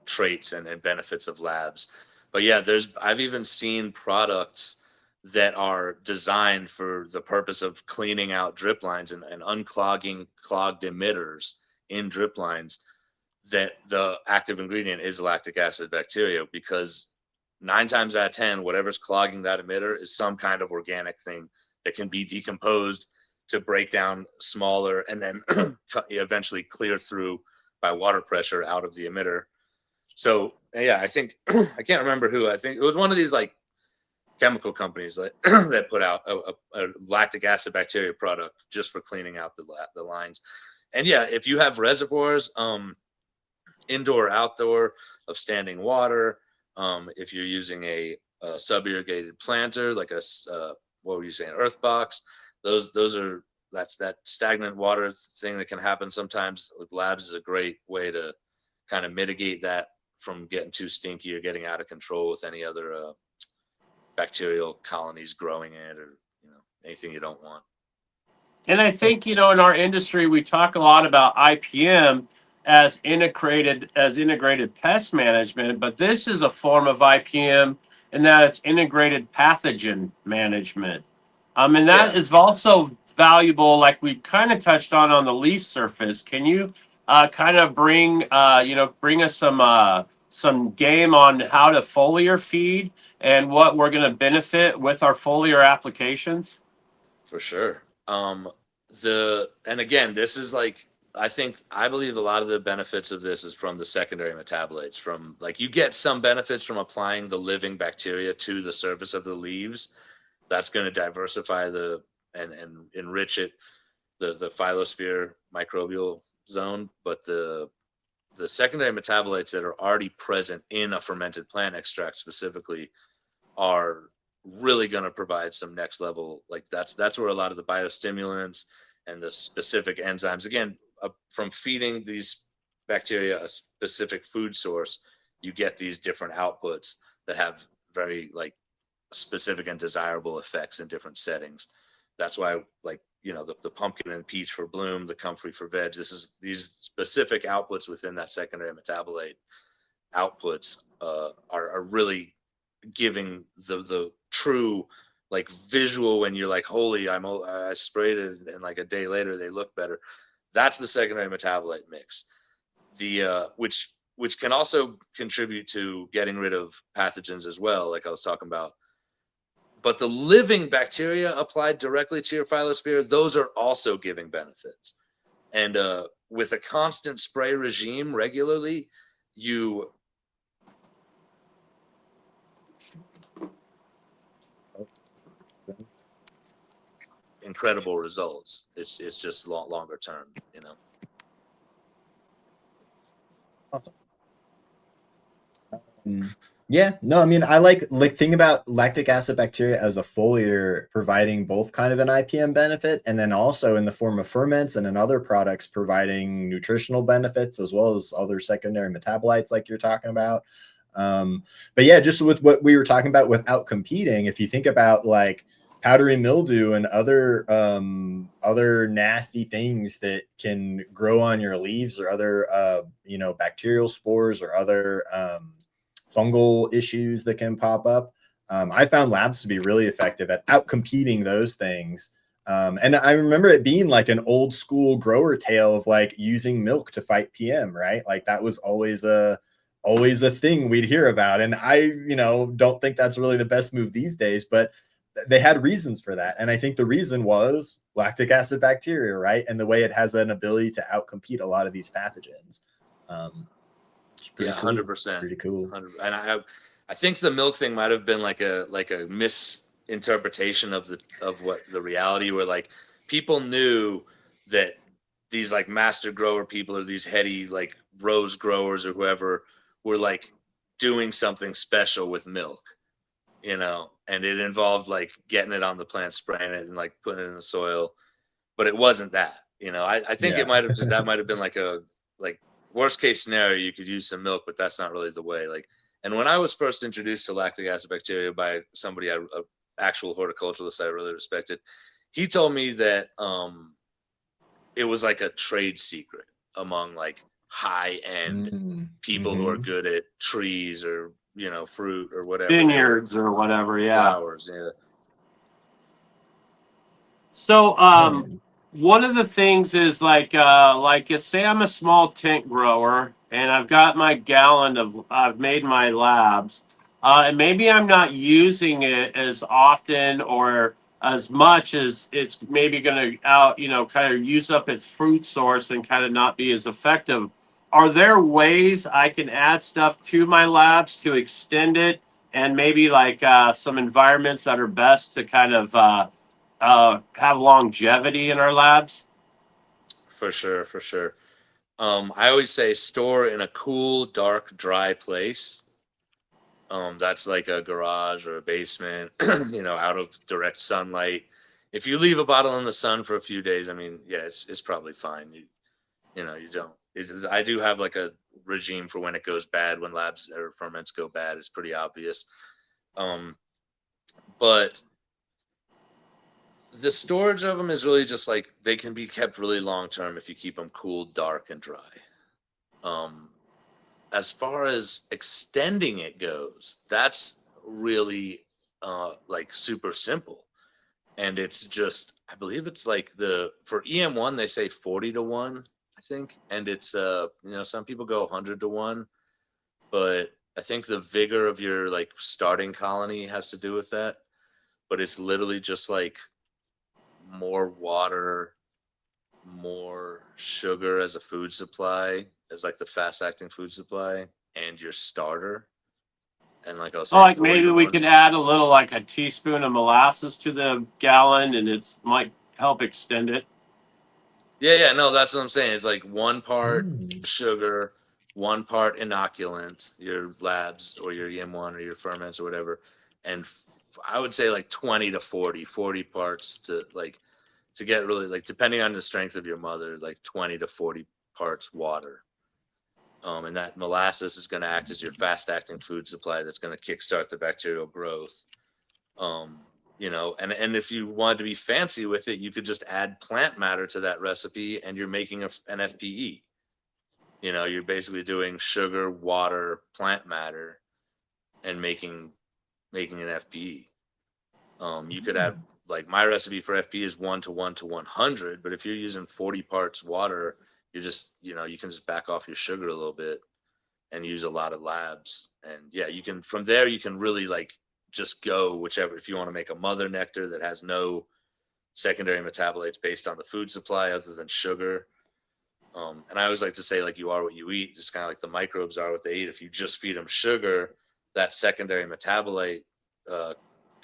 traits and benefits of labs. But yeah, I've even seen products that are designed for the purpose of cleaning out drip lines and unclogging clogged emitters in drip lines, that the active ingredient is lactic acid bacteria, because 9 times out of 10, whatever's clogging that emitter is some kind of organic thing that can be decomposed to break down smaller and then eventually clear through by water pressure out of the emitter. So yeah, I think I can't remember who. I think it was one of these like chemical companies that that put out a lactic acid bacteria product just for cleaning out the lines. And yeah, if you have reservoirs, indoor or outdoor, of standing water, if you're using a sub-irrigated planter like a what were you saying, earth box, that's that stagnant water thing that can happen sometimes with labs is a great way to kind of mitigate that from getting too stinky or getting out of control with any other bacterial colonies growing in it, or anything you don't want. And I think, in our industry, we talk a lot about IPM as integrated pest management, but this is a form of IPM in that it's integrated pathogen management. And that is also valuable, like we kind of touched on the leaf surface. Can you kind of bring us some game on how to foliar feed and what we're going to benefit with our foliar applications? For sure. And again, this is like, I believe a lot of the benefits of this is from the secondary metabolites. From like, you get some benefits from applying the living bacteria to the surface of the leaves. That's going to diversify and enrich the phyllosphere microbial zone. But the secondary metabolites that are already present in a fermented plant extract specifically are really going to provide some next level. Like that's where a lot of the biostimulants and the specific enzymes, again, from feeding these bacteria a specific food source, you get these different outputs that have very like specific and desirable effects in different settings. That's why, like, the pumpkin and peach for bloom, the comfrey for veg, these specific outputs within that secondary metabolite outputs are really giving the true like visual, when you're like, holy, I sprayed it and like a day later they look better. That's the secondary metabolite mix, which can also contribute to getting rid of pathogens as well, like I was talking about. But the living bacteria applied directly to your phyllosphere, those are also giving benefits. And with a constant spray regime regularly, you incredible results. It's just longer term, Awesome. Yeah, no, I mean, I like think about lactic acid bacteria as a foliar, providing both kind of an IPM benefit, and then also in the form of ferments and in other products providing nutritional benefits as well as other secondary metabolites like you're talking about. But yeah, just with what we were talking about without competing, if you think about like powdery mildew and other nasty things that can grow on your leaves, or other bacterial spores, or other fungal issues that can pop up, I found labs to be really effective at out competing those things. And I remember it being like an old school grower tale of like using milk to fight PM, right? Like that was always a thing we'd hear about. And I, don't think that's really the best move these days, but they had reasons for that. And I think the reason was lactic acid bacteria, right? And the way it has an ability to outcompete a lot of these pathogens. Yeah, 100%. Pretty cool. And I think the milk thing might have been like a interpretation of what the reality, where like people knew that these like master grower people or these heady like rose growers or whoever were like doing something special with milk, you know, and it involved like getting it on the plant, spraying it, and like putting it in the soil. But it wasn't that, you know. I think it might have just, that might have been like a like worst case scenario, you could use some milk, but that's not really the way. Like, and when I was first introduced to lactic acid bacteria by somebody, a actual horticulturalist I really respected, he told me that it was like a trade secret among like high end people who are good at trees or, you know, fruit or whatever, vineyards or whatever. Yeah. Flowers. Yeah. So, one of the things is like say I'm a small tent grower and I've got my gallon of, I've made my labs, and maybe I'm not using it as often or as much as it's maybe going to kind of use up its fruit source and kind of not be as effective. Are there ways I can add stuff to my labs to extend it, and maybe like some environments that are best to kind of have longevity in our labs? For sure, for sure. I always say store in a cool, dark, dry place. That's like a garage or a basement, you know, out of direct sunlight. If you leave a bottle in the sun for a few days, I mean, yeah, it's probably fine. You know, you don't. I do have like a regime for when it goes bad, when labs or ferments go bad. It's pretty obvious. But the storage of them is really just like they can be kept really long term if you keep them cool, dark, and dry. As far as extending it goes, that's really like super simple. And it's just, I believe it's like for EM1 they say 40-1, I think, and it's you know, some people go 100-1, but I think the vigor of your like starting colony has to do with that. But it's literally just like more water, more sugar as a food supply, as like the fast acting food supply, and your starter. And like I was saying, Like maybe we could add a little, like a teaspoon of molasses to the gallon, and it's might help extend it. Yeah, no, that's what I'm saying. It's like 1 part sugar, 1 part inoculant, your labs or your EM1 or your ferments or whatever, and I would say like 20 to 40 parts to like, to get really like, depending on the strength of your mother, like 20 to 40 parts water. And that molasses is going to act as your fast acting food supply that's going to kickstart the bacterial growth. You know, and if you wanted to be fancy with it, you could just add plant matter to that recipe and you're making an FPE. You know, you're basically doing sugar, water, plant matter, and making an FPE. You could add, like my recipe for FPE is 1:1 to 100, but if you're using 40 parts water, you're just, you know, you can just back off your sugar a little bit and use a lot of labs. And yeah, you can, from there, you can really like just go whichever, if you want to make a mother nectar that has no secondary metabolites based on the food supply other than sugar. And I always like to say, like, you are what you eat, just kind of like the microbes are what they eat. If you just feed them sugar, that secondary metabolite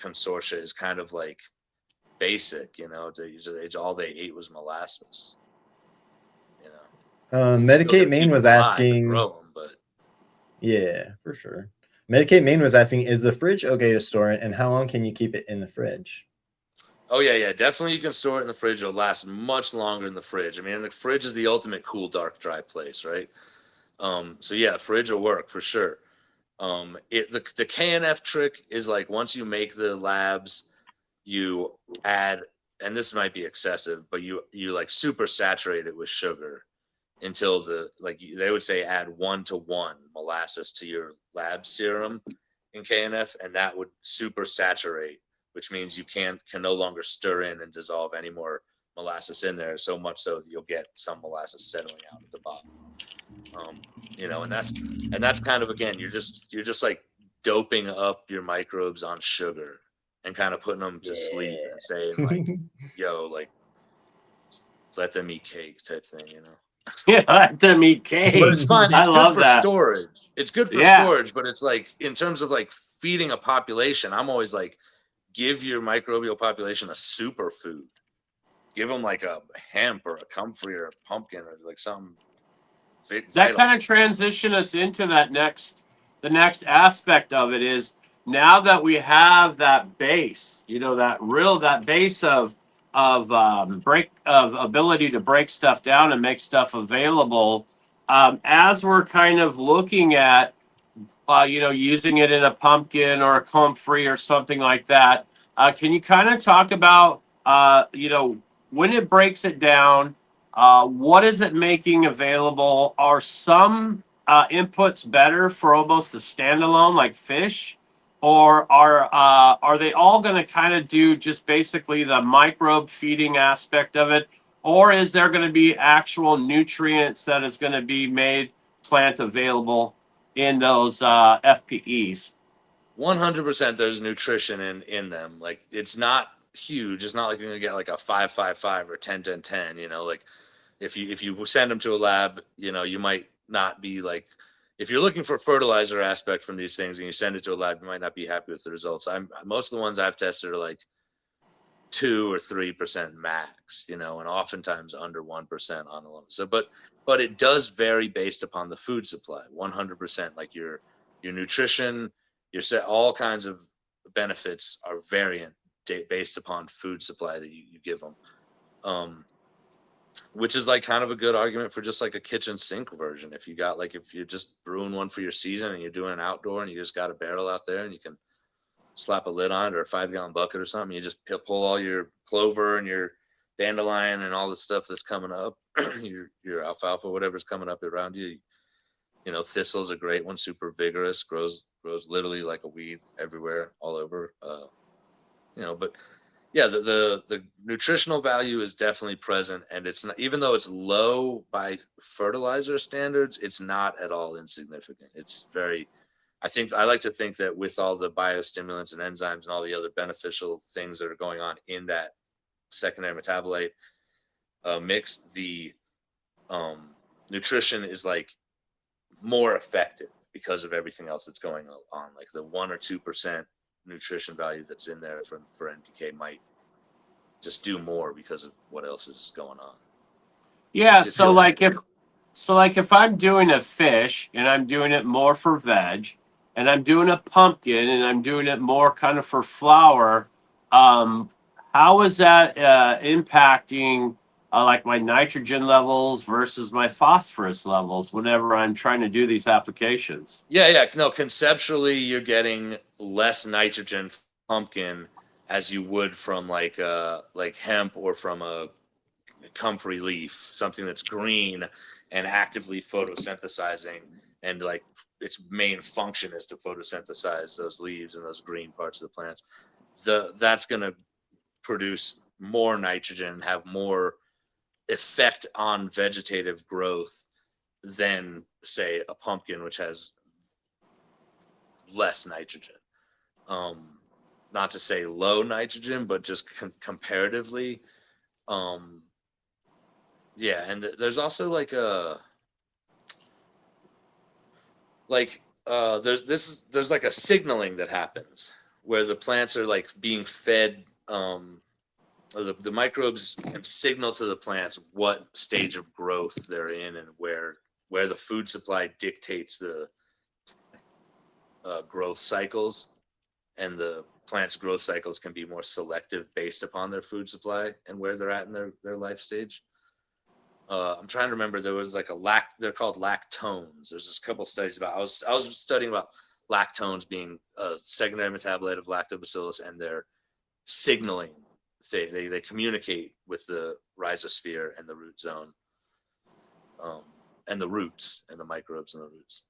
consortia is kind of like basic, you know, all they ate was molasses. You know, Medicate Main was asking, but yeah, for sure. Medicate Main was asking, is the fridge okay to store it, and how long can you keep it in the fridge? Oh yeah, definitely you can store it in the fridge. It'll last much longer in the fridge. I mean, the fridge is the ultimate cool, dark, dry place, right? So yeah, fridge will work for sure. The KNF trick is like, once you make the labs, you add, and this might be excessive, but you like super saturate it with sugar until they would say add 1:1 molasses to your lab serum in KNF, and that would super saturate, which means you can no longer stir in and dissolve any more molasses in there, so much so that you'll get some molasses settling out at the bottom. You know, and that's kind of, again, you're just like doping up your microbes on sugar and kind of putting them to sleep and saying like, yo, like, let them eat cake type thing, you know. Yeah, let them eat cake. But it's fine. It's good for that. storage. It's good for storage, but it's like, in terms of like feeding a population, I'm always like, give your microbial population a superfood. Give them like a hemp or a comfrey or a pumpkin or like something That vital. kind of transition us into the next aspect of it is, now that we have that base, that base of ability to break stuff down and make stuff available. As we're kind of looking at using it in a pumpkin or a comfrey or something like that. Can you kind of talk about, when it breaks it down, what is it making available? Are some inputs better for almost a standalone like fish? Or are they all going to kind of do just basically the microbe feeding aspect of it? Or is there going to be actual nutrients that is going to be made plant available in those FPEs? 100% there's nutrition in them. Like, it's not huge. It's not like you're gonna get like a 5-5-5 or 10-10-10. Like if you send them to a lab, you might not be like, if you're looking for fertilizer aspect from these things and you send it to a lab, you might not be happy with the results. Most of the ones I've tested are like 2 or 3% max, and oftentimes under 1% on the low. So, but it does vary based upon the food supply. 100%, like your nutrition, all kinds of benefits are variant based upon food supply that you give them. Which is like kind of a good argument for just like a kitchen sink version. If you're just brewing one for your season and you're doing an outdoor and you just got a barrel out there and you can slap a lid on it or a 5-gallon bucket or something, you just pull all your clover and your dandelion and all the stuff that's coming up, your alfalfa, whatever's coming up around you. Thistle's a great one, super vigorous, grows literally like a weed everywhere, all over. But yeah, the nutritional value is definitely present, and it's not, even though it's low by fertilizer standards, it's not at all insignificant. It's very, I like to think that with all the biostimulants and enzymes and all the other beneficial things that are going on in that secondary metabolite mix, the nutrition is like more effective because of everything else that's going on. Like the 1 or 2% nutrition value that's in there for NPK might just do more because of what else is going on. Yeah, so if I'm doing a fish and I'm doing it more for veg, and I'm doing a pumpkin and I'm doing it more kind of for flour, how is that impacting like my nitrogen levels versus my phosphorus levels whenever I'm trying to do these applications? Yeah. No, conceptually, you're getting less nitrogen from pumpkin as you would from like hemp or from a comfrey leaf, something that's green and actively photosynthesizing, and like its main function is to photosynthesize those leaves and those green parts of the plants. That's going to produce more nitrogen and have more effect on vegetative growth than, say, a pumpkin, which has less nitrogen. Not to say low nitrogen, but just comparatively. Yeah, and there's also like there's like a signaling that happens where the plants are like being fed. The microbes can signal to the plants what stage of growth they're in, and where the food supply dictates the growth cycles, and the plants' growth cycles can be more selective based upon their food supply and where they're at in their life stage. I'm trying to remember, there was like they're called lactones. There's just a couple studies about, I was studying about lactones being a secondary metabolite of lactobacillus, and their signaling. They communicate with the rhizosphere and the root zone, and the roots and the microbes and the roots.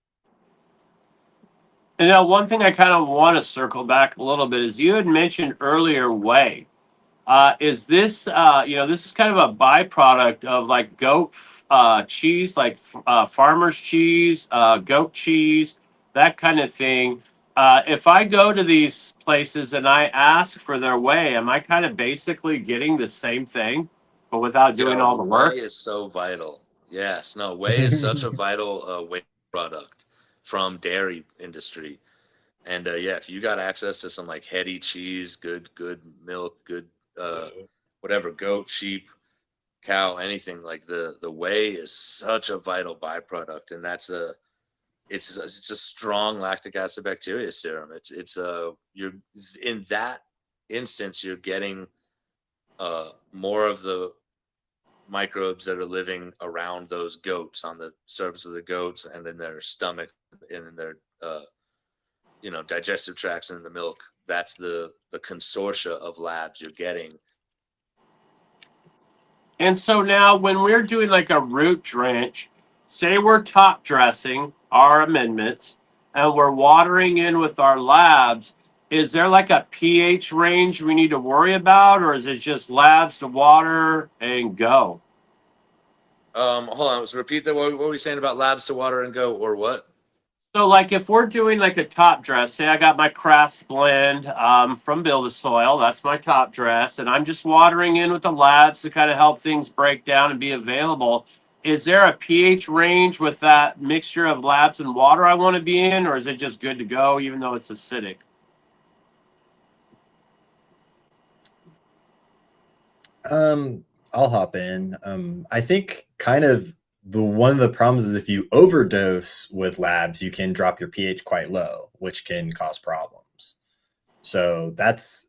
And now, one thing I kind of want to circle back a little bit is, you had mentioned earlier whey. Is this, this is kind of a byproduct of like goat cheese, like farmer's cheese, goat cheese, that kind of thing. If I go to these places and I ask for their whey, am I kind of basically getting the same thing, but without doing all the work? Whey is so vital. Yes, no, whey is such a vital whey product from dairy industry. And yeah, if you got access to some like heady cheese, good milk, good whatever, goat, sheep, cow, anything, like the whey is such a vital byproduct, and it's a strong lactic acid bacteria serum. It's you're in that instance you're getting more of the microbes that are living around those goats, on the surface of the goats and in their stomach and in their digestive tracts and in the milk. That's the consortia of labs you're getting. And so now when we're doing like a root drench, say we're top dressing our amendments and we're watering in with our labs, is there like a pH range we need to worry about, or is it just labs to water and go? Hold on, let's repeat that. What were we saying about labs to water and go, or what? So like if we're doing like a top dress, say I got my Crafts blend from Build a Soil, that's my top dress, and I'm just watering in with the labs to kind of help things break down and be available. Is there a pH range with that mixture of labs and water I want to be in, or is it just good to go even though it's acidic? I'll hop in. I think kind of one of the problems is if you overdose with labs, you can drop your pH quite low, which can cause problems. So that's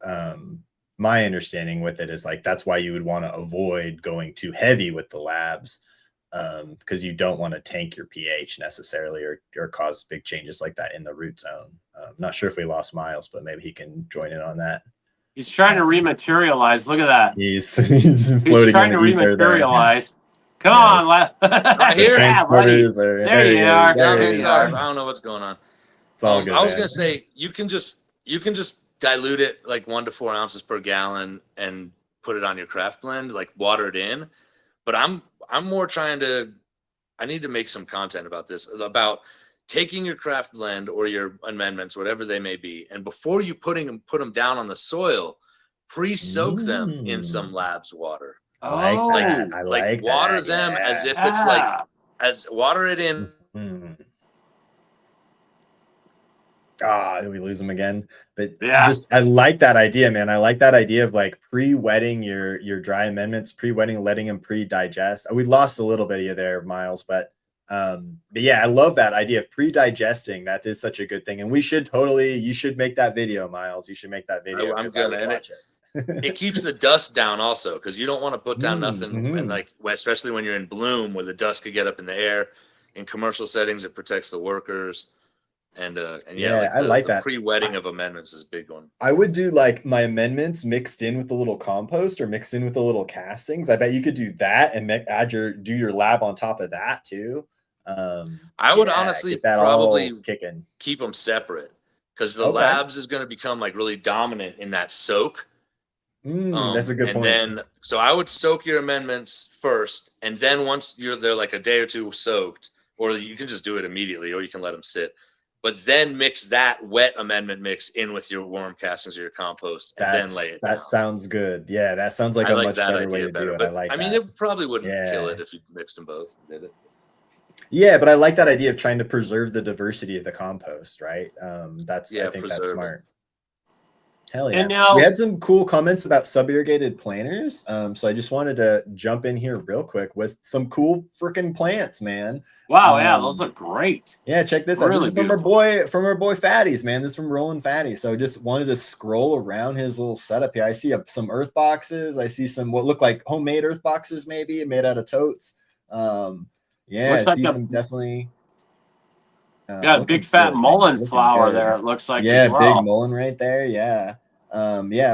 my understanding with it is like that's why you would want to avoid going too heavy with the labs, because you don't want to tank your pH necessarily or cause big changes like that in the root zone. Not sure if we lost Miles, but maybe he can join in on that. He's trying to rematerialize. Look at that. He's He's trying to rematerialize. Come on, right here. Transporters there you are. Sorry, I don't know what's going on. It's all good. I was gonna say you can just dilute it like 1 to 4 ounces per gallon and put it on your craft blend, like water it in. But I'm more trying to. I need to make some content about this, about taking your craft blend or your amendments, whatever they may be, and before you put them down on the soil, pre-soak them in some labs water. I like water that. them as if it's like as water it in. Did we lose them again? But just I like that idea, man. I like that idea of like pre-wetting your dry amendments, pre-wetting, letting them pre-digest. We lost a little bit of you there, Miles, but yeah, I love that idea of pre-digesting. That is such a good thing, and you should make that video, Miles. You should make that video. I'm gonna watch it. It keeps the dust down also, because you don't want to put down nothing, and like especially when you're in bloom where the dust could get up in the air. In commercial settings, it protects the workers. And yeah, I like that. Pre-wetting of amendments is a big one. I would do like my amendments mixed in with the little compost or mixed in with the little castings. I bet you could do that and do your lab on top of that too. I would honestly probably keep them separate, because the labs is going to become like really dominant in that soak. That's a good point. And then, so I would soak your amendments first, and then once they're like a day or two soaked, or you can just do it immediately, or you can let them sit. But then mix that wet amendment mix in with your worm castings or your compost, and then lay it down. That sounds good. Yeah, that sounds like a much better way to do it. But, I mean, it probably wouldn't kill it if you mixed them both. Did it? Yeah, but I like that idea of trying to preserve the diversity of the compost, right? I think that's smart. Hell yeah. And now, we had some cool comments about sub-irrigated planters. So I just wanted to jump in here real quick with some cool freaking plants, man. Wow, yeah, those look great. Yeah, check this out. This is from our boy Fatties, man. This is from Rolling Fatty. So I just wanted to scroll around his little setup here. I see some earth boxes. I see some what look like homemade earth boxes, maybe made out of totes. Yeah, I see some definitely. Got a big fat mullein flower there. It looks like big mullein right there. Yeah.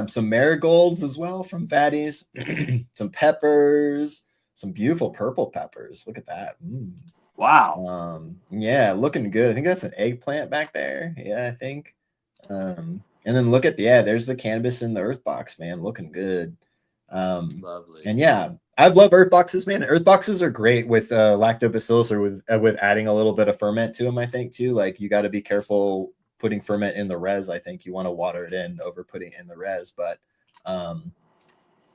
Some marigolds as well from Fatties. Some peppers, some beautiful purple peppers. Look at that. Wow. Yeah, looking good. I think that's an eggplant back there. Yeah, I think. And then look at there's the cannabis in the earth box, man. Looking good. Lovely. And yeah, I love earth boxes, man. Earth boxes are great with lactobacillus or with adding a little bit of ferment to them, I think too. Like you got to be careful putting ferment in the res. I think you want to water it in over putting it in the res, but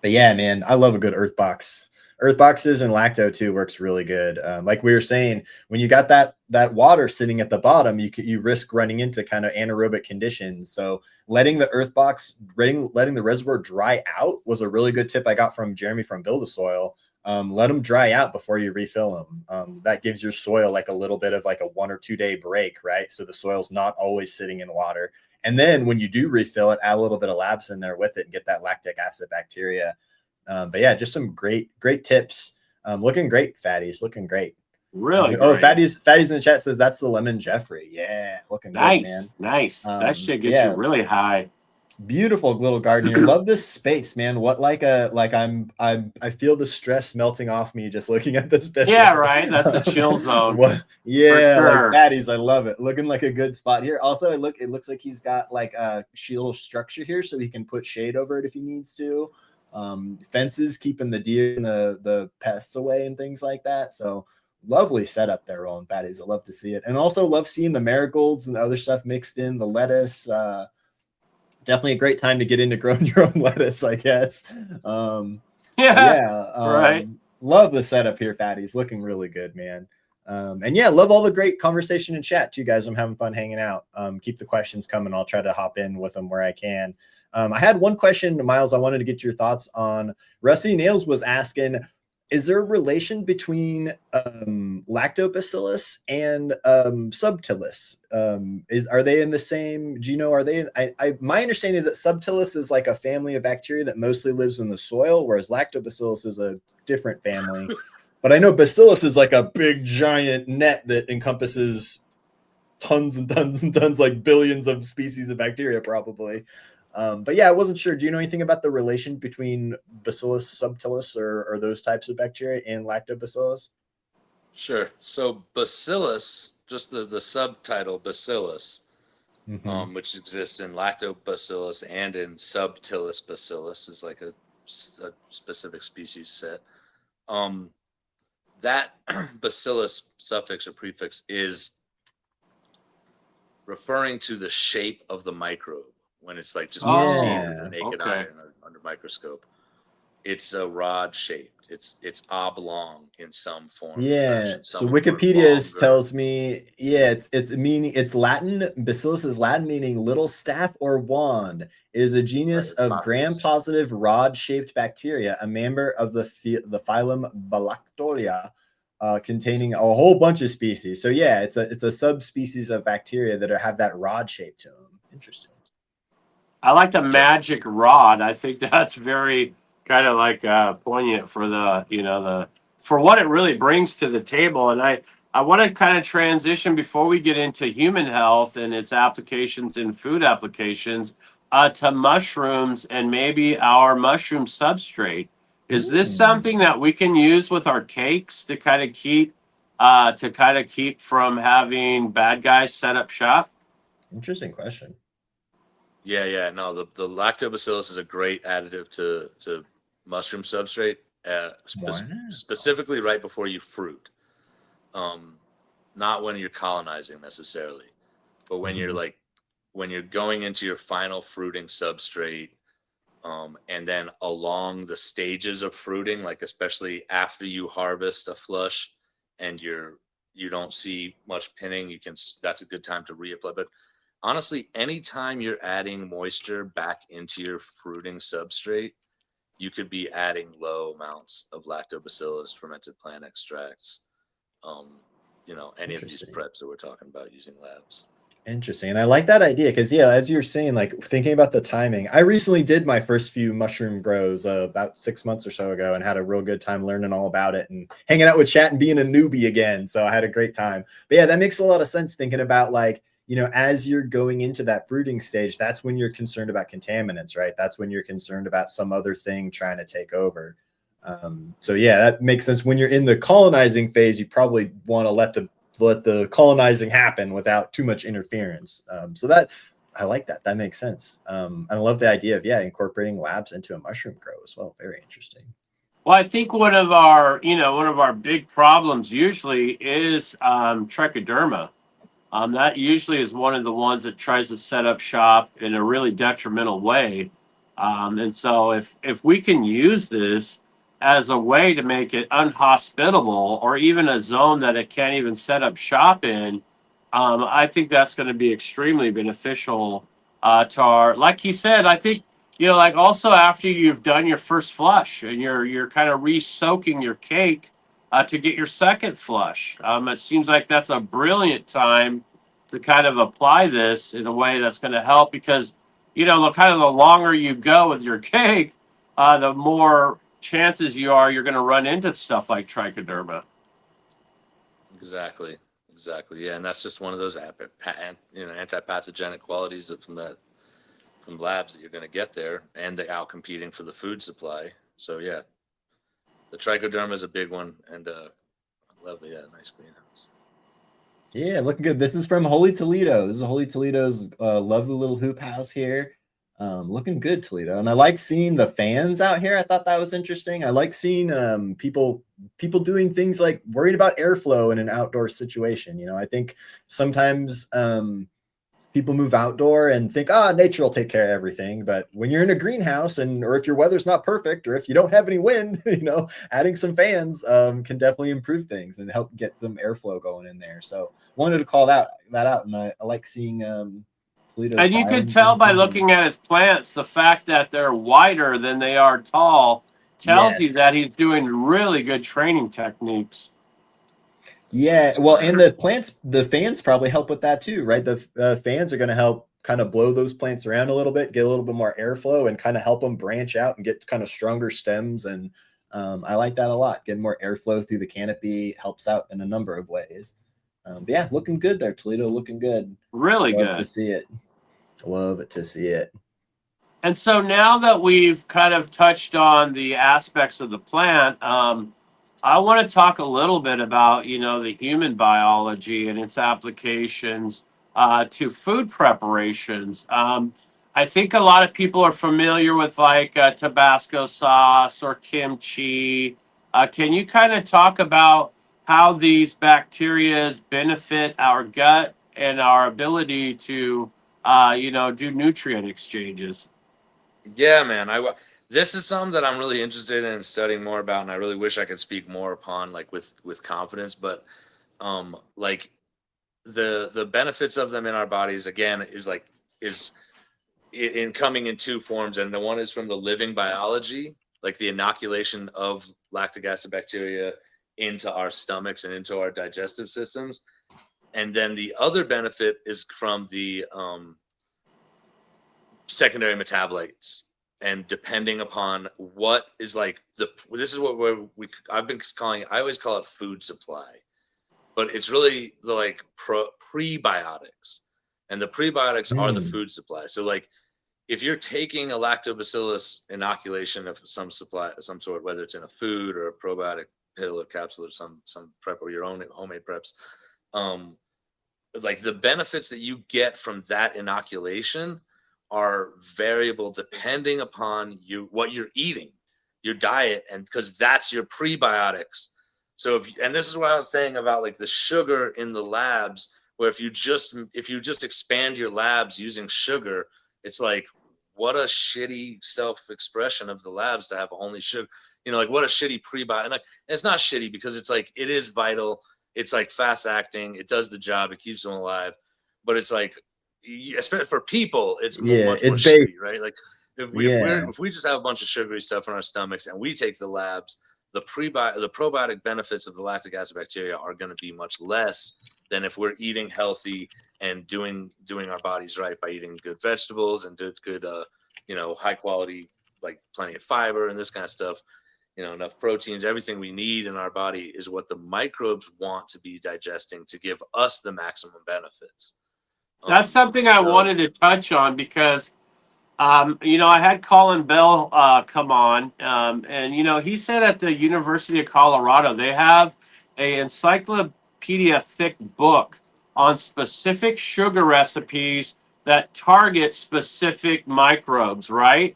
yeah, man, I love a good earth box Earth boxes and lacto too works really good. Like we were saying, when you got that water sitting at the bottom, you risk running into kind of anaerobic conditions. So letting the earth box, letting the reservoir dry out was a really good tip I got from Jeremy from Build a Soil. Let them dry out before you refill them. That gives your soil like a little bit of like a 1 or 2 day break, right? So the soil's not always sitting in water. And then when you do refill it, add a little bit of labs in there with it and get that lactic acid bacteria. But yeah, just some great tips. Looking great, Fatties. Looking great. Really Oh, great. Fatties in the chat says that's the lemon Jeffrey. Yeah, looking Nice, good, man. nice. That shit gets you really high. Beautiful little garden here. Love this space, man. What I feel the stress melting off me just looking at this picture. Yeah, right. That's the chill zone. What? Yeah, sure. like Fatties. I love it. Looking like a good spot here. Also, it looks like he's got like a little structure here, so he can put shade over it if he needs to. Fences keeping the deer and the pests away and things like that. So lovely setup there, Roland. Fatties. I love to see it, and also love seeing the marigolds and the other stuff mixed in. The lettuce. Definitely a great time to get into growing your own lettuce, I guess. Right. Love the setup here, Fatties. Looking really good, man. And yeah, love all the great conversation and chat too, guys. I'm having fun hanging out. Keep the questions coming. I'll try to hop in with them where I can. I had one question, Miles, I wanted to get your thoughts on. Rusty Nails was asking, is there a relation between lactobacillus and subtilis? Are they in the same? Do you know? Are they? My understanding is that subtilis is like a family of bacteria that mostly lives in the soil, whereas lactobacillus is a different family. But I know bacillus is like a big giant net that encompasses tons and tons and tons, like billions of species of bacteria, probably. But yeah, I wasn't sure. Do you know anything about the relation between Bacillus subtilis or those types of bacteria and lactobacillus? Sure. So Bacillus, just the subtitle Bacillus, which exists in Lactobacillus and in Subtilis bacillus, is like a specific species set. That Bacillus suffix or prefix is referring to the shape of the microbe. When it's like just seen with the naked eye under microscope, it's a rod shaped. It's oblong in some form. Yeah. So Wikipedia tells me, it's Latin. Bacillus is Latin, meaning little staff or wand. It is a genus of gram-positive rod-shaped bacteria, a member of the phylum Balactoria, containing a whole bunch of species. So yeah, it's a subspecies of bacteria that have that rod shape to them. Interesting. I like the magic rod. I think that's very kind of like poignant for for what it really brings to the table. And I want to kind of transition before we get into human health and its applications in food applications to mushrooms and maybe our mushroom substrate. Is this something that we can use with our cakes to kind of keep from having bad guys set up shop? Interesting question. Yeah. No, the lactobacillus is a great additive to mushroom substrate, specifically right before you fruit. Not when you're colonizing necessarily, but when you're going into your final fruiting substrate, and then along the stages of fruiting, like especially after you harvest a flush and you don't see much pinning, that's a good time to reapply. But honestly, anytime you're adding moisture back into your fruiting substrate, you could be adding low amounts of lactobacillus, fermented plant extracts, any of these preps that we're talking about using labs. Interesting. And I like that idea because, yeah, as you're saying, like thinking about the timing, I recently did my first few mushroom grows about 6 months or so ago and had a real good time learning all about it and hanging out with chat and being a newbie again. So I had a great time. But yeah, that makes a lot of sense thinking about like, as you're going into that fruiting stage, that's when you're concerned about contaminants, right? That's when you're concerned about some other thing trying to take over. So yeah, that makes sense. When you're in the colonizing phase, you probably want to let the colonizing happen without too much interference. So that I like that. That makes sense. And I love the idea of incorporating labs into a mushroom grow as well. Very interesting. Well, I think one of our big problems usually is trichoderma. That usually is one of the ones that tries to set up shop in a really detrimental way. And so if we can use this as a way to make it unhospitable or even a zone that it can't even set up shop in, I think that's going to be extremely beneficial to our, like he said, I think, like also after you've done your first flush and you're kind of re-soaking your cake to get your second flush. It seems like that's a brilliant time to kind of apply this in a way that's going to help because, the longer you go with your cake, the more chances you're going to run into stuff like trichoderma. Exactly. Yeah, and that's just one of those anti-pathogenic qualities from labs that you're going to get there, and the out competing for the food supply. So yeah, the trichoderma is a big one, and lovely, yeah, nice greenhouse. Yeah, looking good. This is from Holy Toledo. This is Holy Toledo's lovely little hoop house here. Looking good, Toledo. And I like seeing the fans out here. I thought that was interesting. I like seeing people doing things like worried about airflow in an outdoor situation. I think sometimes people move outdoor and think, nature will take care of everything. But when you're in a greenhouse or if your weather's not perfect, or if you don't have any wind, adding some fans can definitely improve things and help get some airflow going in there. So wanted to call that out. And I like seeing Toledo's. And you can tell by looking at his plants, the fact that they're wider than they are tall tells you that he's doing really good training techniques. Yeah, well, and the fans probably help with that too, right? The fans are going to help kind of blow those plants around a little bit, get a little bit more airflow, and kind of help them branch out and get kind of stronger stems. And I like that a lot. Getting more airflow through the canopy helps out in a number of ways. But yeah, looking good there, Toledo. Looking good. Really good. Love to see it. Love to see it. And so now that we've kind of touched on the aspects of the plant, I want to talk a little bit about, the human biology and its applications to food preparations. I think a lot of people are familiar with like Tabasco sauce or kimchi. Can you kind of talk about how these bacteria benefit our gut and our ability to, do nutrient exchanges? Yeah, man. This is something that I'm really interested in studying more about, and I really wish I could speak more upon, like with confidence. But like the benefits of them in our bodies again is in coming in two forms, and the one is from the living biology, like the inoculation of lactic acid bacteria into our stomachs and into our digestive systems, and then the other benefit is from the secondary metabolites. And depending upon what is like this is what I've been calling it, I always call it food supply, but it's really the like prebiotics, and the prebiotics are the food supply. So like if you're taking a lactobacillus inoculation of some sort, whether it's in a food or a probiotic pill or capsule or some prep or your own homemade preps, like the benefits that you get from that inoculation are variable depending upon what you're eating, your diet, and because that's your prebiotics. So and this is what I was saying about like the sugar in the labs, where if you just expand your labs using sugar, it's like what a shitty self-expression of the labs to have only sugar. Like what a shitty prebiotic. And like it's not shitty because it's like it is vital. It's like fast acting. It does the job. It keeps them alive. But it's like, especially for people, it's much more shitty, right? Like if we just have a bunch of sugary stuff in our stomachs and we take the labs, the probiotic benefits of the lactic acid bacteria are going to be much less than if we're eating healthy and doing our bodies right by eating good vegetables and good high quality, like plenty of fiber and this kind of stuff, enough proteins. Everything we need in our body is what the microbes want to be digesting to give us the maximum benefits. That's something I wanted to touch on because, I had Colin Bell come on, and, he said at the University of Colorado, they have a encyclopedia thick book on specific sugar recipes that target specific microbes, right?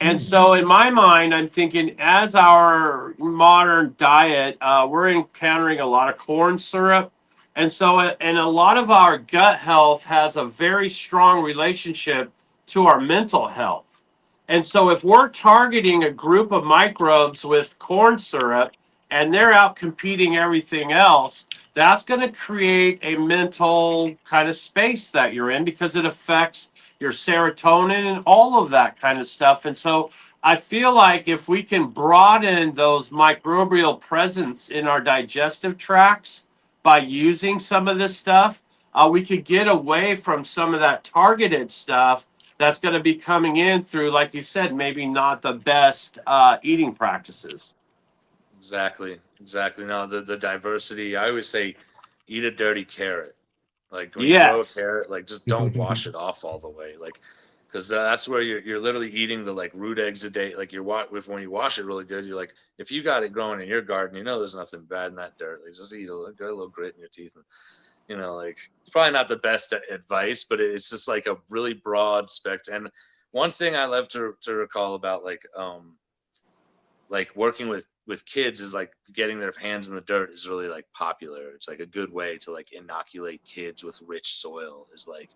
And so in my mind, I'm thinking as our modern diet, we're encountering a lot of corn syrup. And so, and a lot of our gut health has a very strong relationship to our mental health. And so if we're targeting a group of microbes with corn syrup and they're out competing everything else, that's going to create a mental kind of space that you're in because it affects your serotonin and all of that kind of stuff. And so I feel like if we can broaden those microbial presence in our digestive tracts by using some of this stuff, we could get away from some of that targeted stuff that's going to be coming in through, like you said, maybe not the best eating practices. Exactly. No, the diversity. I always say, eat a dirty carrot. Like when you grow a Yes. carrot, like just don't wash it off all the way. Like, because that's where you're literally eating the like root exudate. Like when you wash it really good, you're like, if you got it growing in your garden, you know there's nothing bad in that dirt. Like just eat get a little grit in your teeth, and like it's probably not the best advice, but it's just like a really broad spectrum. And one thing I love to recall about like working with kids is like getting their hands in the dirt is really like popular. It's like a good way to like inoculate kids with rich soil is like,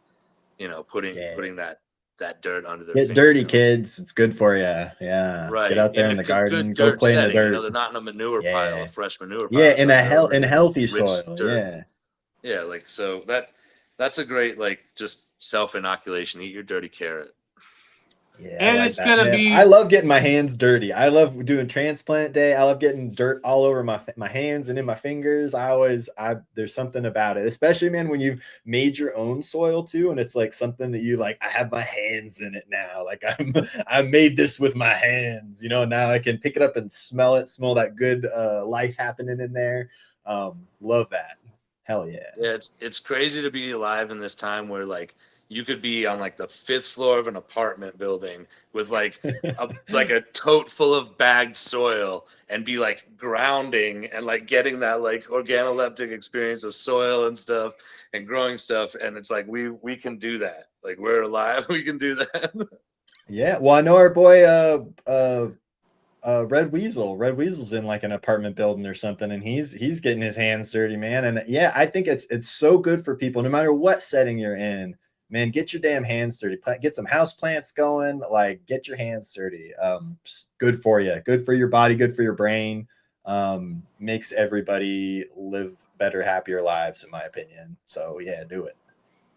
putting that dirt under their Get dirty, fingernails. kids. It's good for you. Yeah. Right. Get out there In in a the good garden. Go dirt play in the setting, dirt. they're not in a manure pile, a fresh manure pile. Yeah, So in a healthy rich soil. dirt. Yeah. Yeah, like so that's a great like just self-inoculation. Eat your dirty carrot. Yeah, I And like it's that, going to man. be, I love getting my hands dirty. I love doing transplant day. I love getting dirt all over my hands and in my fingers. There's something about it, especially, man, when you've made your own soil too, and it's like something that you like. I have my hands in it now. Like I made this with my hands. Now I can pick it up and smell it. Smell that good life happening in there. Love that. Hell yeah. Yeah, it's crazy to be alive in this time where like you could be on like the 5th floor of an apartment building with like a tote full of bagged soil and be like grounding and like getting that like organoleptic experience of soil and stuff and growing stuff, and it's like we can do that. Like we're alive, we can do that. Yeah. Well, I know our boy Red Weasel. Red Weasel's in like an apartment building or something, and he's getting his hands dirty, man. And yeah, I think it's so good for people, no matter what setting you're in. Man, get your damn hands dirty. Get some house plants going. Like, get your hands dirty. Good for you. Good for your body. Good for your brain. Makes everybody live better, happier lives, in my opinion. So yeah, do it.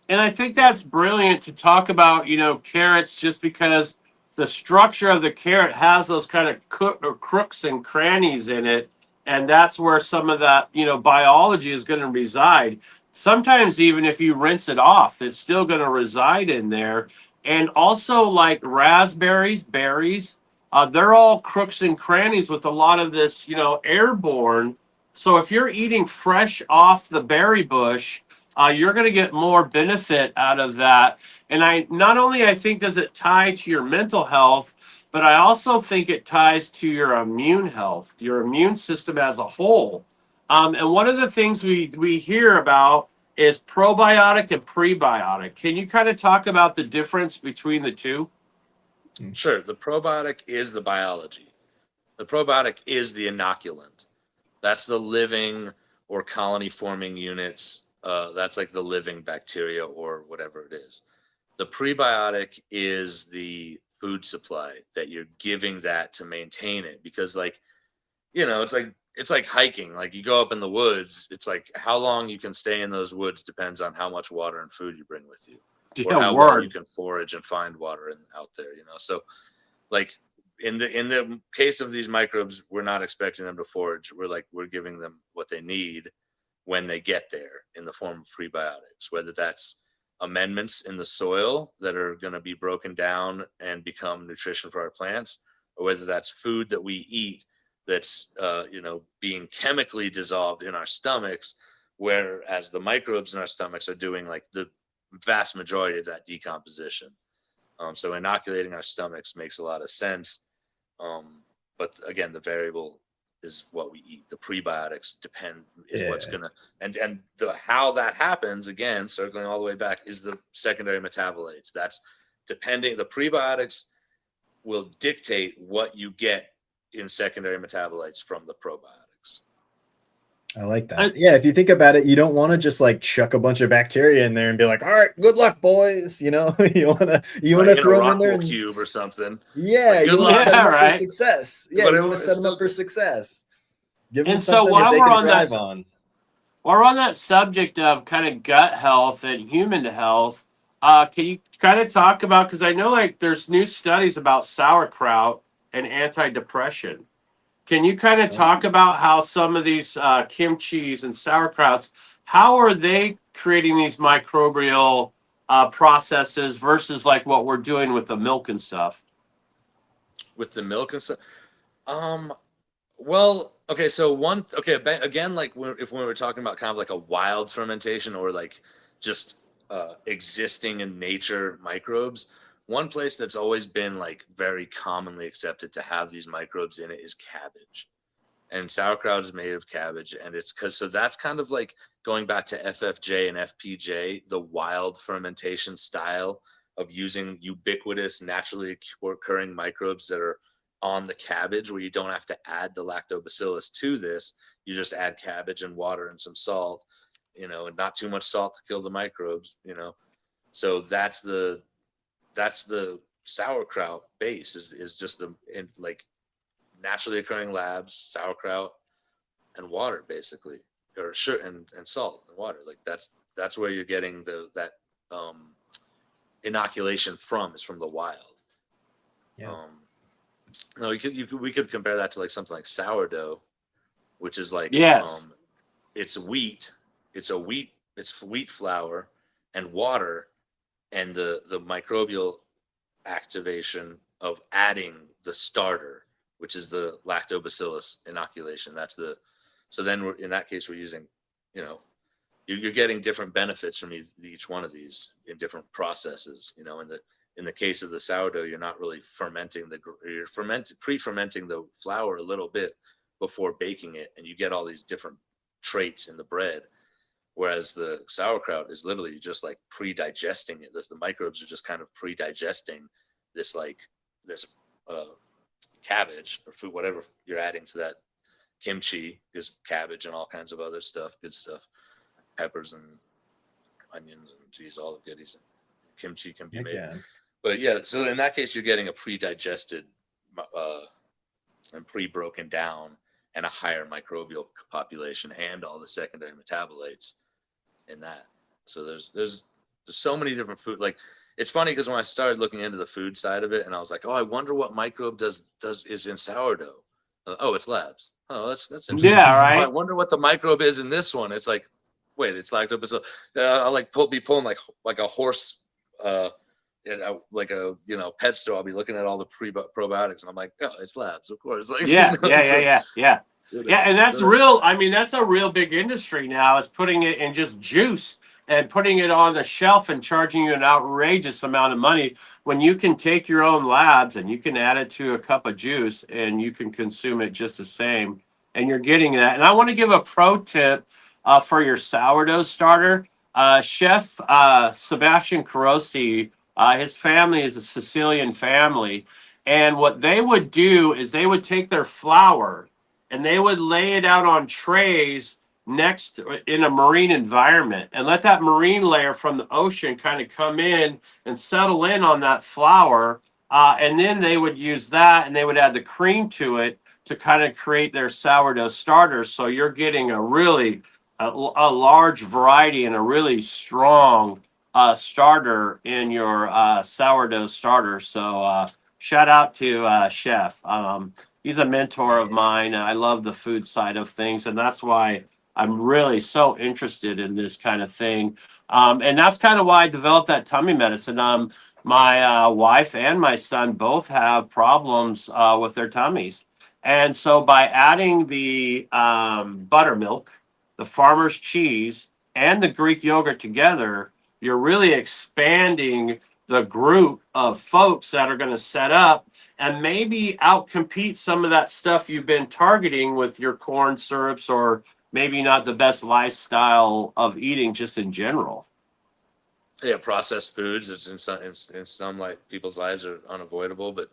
and I think that's brilliant to talk about, carrots, just because the structure of the carrot has those kind of crooks and crannies in it. And that's where some of that, biology is going to reside. Sometimes even if you rinse it off, it's still going to reside in there. And also like raspberries, berries, they're all crooks and crannies with a lot of this, airborne. So if you're eating fresh off the berry bush, you're going to get more benefit out of that. And I think does it tie to your mental health, but I also think it ties to your immune health, your immune system as a whole. And one of the things we hear about is probiotic and prebiotic. Can you kind of talk about the difference between the two? Sure, the probiotic is the biology. The probiotic is the inoculant. That's the living or colony forming units. That's like the living bacteria or whatever it is. The prebiotic is the food supply that you're giving that to maintain it, because like, it's like hiking. Like you go up in the woods, it's like how long you can stay in those woods depends on how much water and food you bring with you, or Yeah, how well you word. can forage and find water out there, so like in the case of these microbes, we're not expecting them to forage. We're giving them what they need when they get there in the form of prebiotics, whether that's amendments in the soil that are going to be broken down and become nutrition for our plants, or whether that's food that we eat that's being chemically dissolved in our stomachs, whereas the microbes in our stomachs are doing like the vast majority of that decomposition. So inoculating our stomachs makes a lot of sense. But again, the variable is what we eat. The prebiotics is what's gonna, and how that happens, again, circling all the way back, is the secondary metabolites. That's depending. The prebiotics will dictate what you get in secondary metabolites from the probiotics. I like that. Yeah, if you think about it, you don't want to just like chuck a bunch of bacteria in there and be like, "All right, good luck, boys." You know, you want to In a throw them in there Rockwell and cube or something. yeah, Like, you good want to luck. set them Yeah, up for right. success. Yeah, But you want to it's set them still up for good. success. Give them And so something that while they we're can on that thrive on. while we're on that subject of kind of gut health and human health, can you kind of talk about, because I know like there's new studies about sauerkraut and antidepressant. Can you kind of talk about how some of these kimchis and sauerkrauts, how are they creating these microbial processes versus like what we're doing with the milk and stuff? With the milk and stuff. Um, well, okay, so again, like if we were talking about kind of like a wild fermentation or like just existing in nature microbes, one place that's always been like very commonly accepted to have these microbes in it is cabbage. And sauerkraut is made of cabbage, and it's because so that's kind of like going back to FFJ and FPJ, the wild fermentation style of using ubiquitous, naturally occurring microbes that are on the cabbage, where you don't have to add the lactobacillus to this. You just add cabbage and water and some salt, and not too much salt to kill the microbes. So that's the sauerkraut base is just like naturally occurring labs, sauerkraut, and water, basically, or sugar and salt and water. Like that's where you're getting that um, inoculation from, is from the wild. Yeah. No, we could compare that to like something like sourdough, which is like Yes. it's wheat, it's wheat flour and water, and the microbial activation of adding the starter, which is the lactobacillus inoculation. So then in that case we're using, you know, you're getting different benefits from each one of these in different processes. In the case of the sourdough, you're not really pre-fermenting the flour a little bit before baking it, and you get all these different traits in the bread. Whereas the sauerkraut is literally just like pre-digesting it. The microbes are just kind of pre-digesting this uh, cabbage or food, whatever you're adding to that. Kimchi is cabbage and all kinds of other stuff, good stuff, peppers and onions and geez, all the goodies. Kimchi can be made, Yeah. but yeah. So in that case, you're getting a pre-digested uh, and pre-broken down and a higher microbial population and all the secondary metabolites in that. So there's so many different food. Like, it's funny because when I started looking into the food side of it, and I was like, oh, I wonder what microbe is in sourdough. Oh, it's labs. Oh, that's interesting. Yeah, Oh, I right. wonder what the microbe is in this one. It's like, wait, it's lactobacillus. I'll like be pulling like a horse, like a pet store. I'll be looking at all the probiotics, and I'm like, oh, it's labs, of course. Like, Yeah, yeah, yeah, so, yeah, yeah. Yeah, and that's so real. I mean, that's a real big industry now, is putting it in just juice and putting it on the shelf and charging you an outrageous amount of money when you can take your own labs and you can add it to a cup of juice and you can consume it just the same. And you're getting that. And I want to give a pro tip for your sourdough starter. Chef Sebastian Carosi, his family is a Sicilian family. And what they would do is they would take their flour and they would lay it out on trays next in a marine environment and let that marine layer from the ocean kind of come in and settle in on that flour. And then they would use that and they would add the cream to it to kind of create their sourdough starters. So you're getting a large variety and a really strong starter in your sourdough starter. So shout out to Chef. He's a mentor of mine. I love the food side of things, and that's why I'm really so interested in this kind of thing. And that's kind of why I developed that tummy medicine. My wife and my son both have problems with their tummies. And so by adding the buttermilk, the farmer's cheese, and the Greek yogurt together, you're really expanding the group of folks that are going to set up and maybe outcompete some of that stuff you've been targeting with your corn syrups, or maybe not the best lifestyle of eating just in general. yeah, processed foods, it's in some like people's lives are unavoidable, but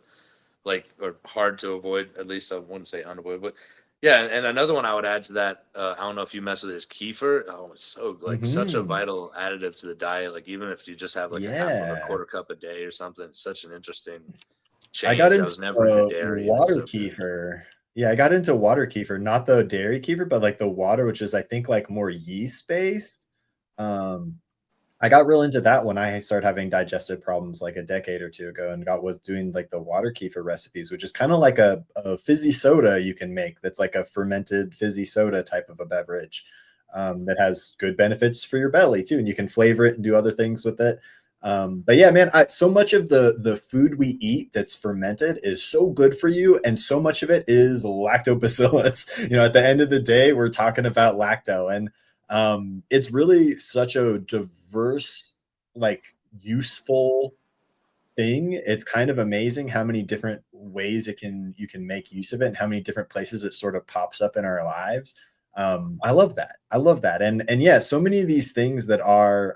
like, or hard to avoid. At least I wouldn't say unavoidable, but Yeah, and another one I would add to that, I don't know if you mess with it, is kefir. Oh, it's so like such a vital additive to the diet. Like even if you just have like a half of a Yeah. quarter cup a day or something, it's such an interesting I got change. I into was never into dairy, and it's water so good. kefir. Yeah, I got into water kefir, not the dairy kefir, but like the water, which is I think like more yeast based. I got real into that when I started having digestive problems like a decade or two ago, and was doing like the water kefir recipes, which is kind of like a fizzy soda you can make. That's like a fermented fizzy soda type of a beverage that has good benefits for your belly too, and you can flavor it and do other things with it. But yeah, man, so much of the food we eat that's fermented is so good for you, and so much of it is lactobacillus. At the end of the day, we're talking about lacto, and it's really such a diverse, like useful thing. It's kind of amazing how many different ways you can make use of it, and how many different places it sort of pops up in our lives. I love that. I love that. And yeah, so many of these things that are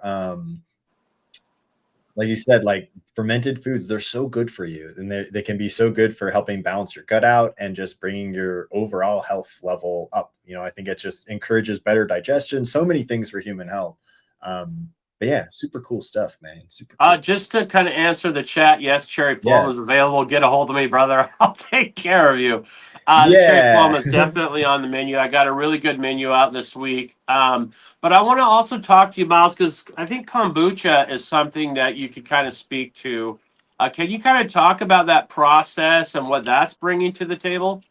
like you said, like fermented foods, they're so good for you, and they can be so good for helping balance your gut out and just bringing your overall health level up. I think it just encourages better digestion, so many things for human health. But yeah, super cool stuff, man. Super cool. Just to kind of answer the chat, yes, cherry plum Yeah. is available. Get a hold of me, brother. I'll take care of you. The cherry plum Yeah. is definitely on the menu. I got a really good menu out this week. But I want to also talk to you, Miles, because I think kombucha is something that you could kind of speak to. Can you kind of talk about that process and what that's bringing to the table?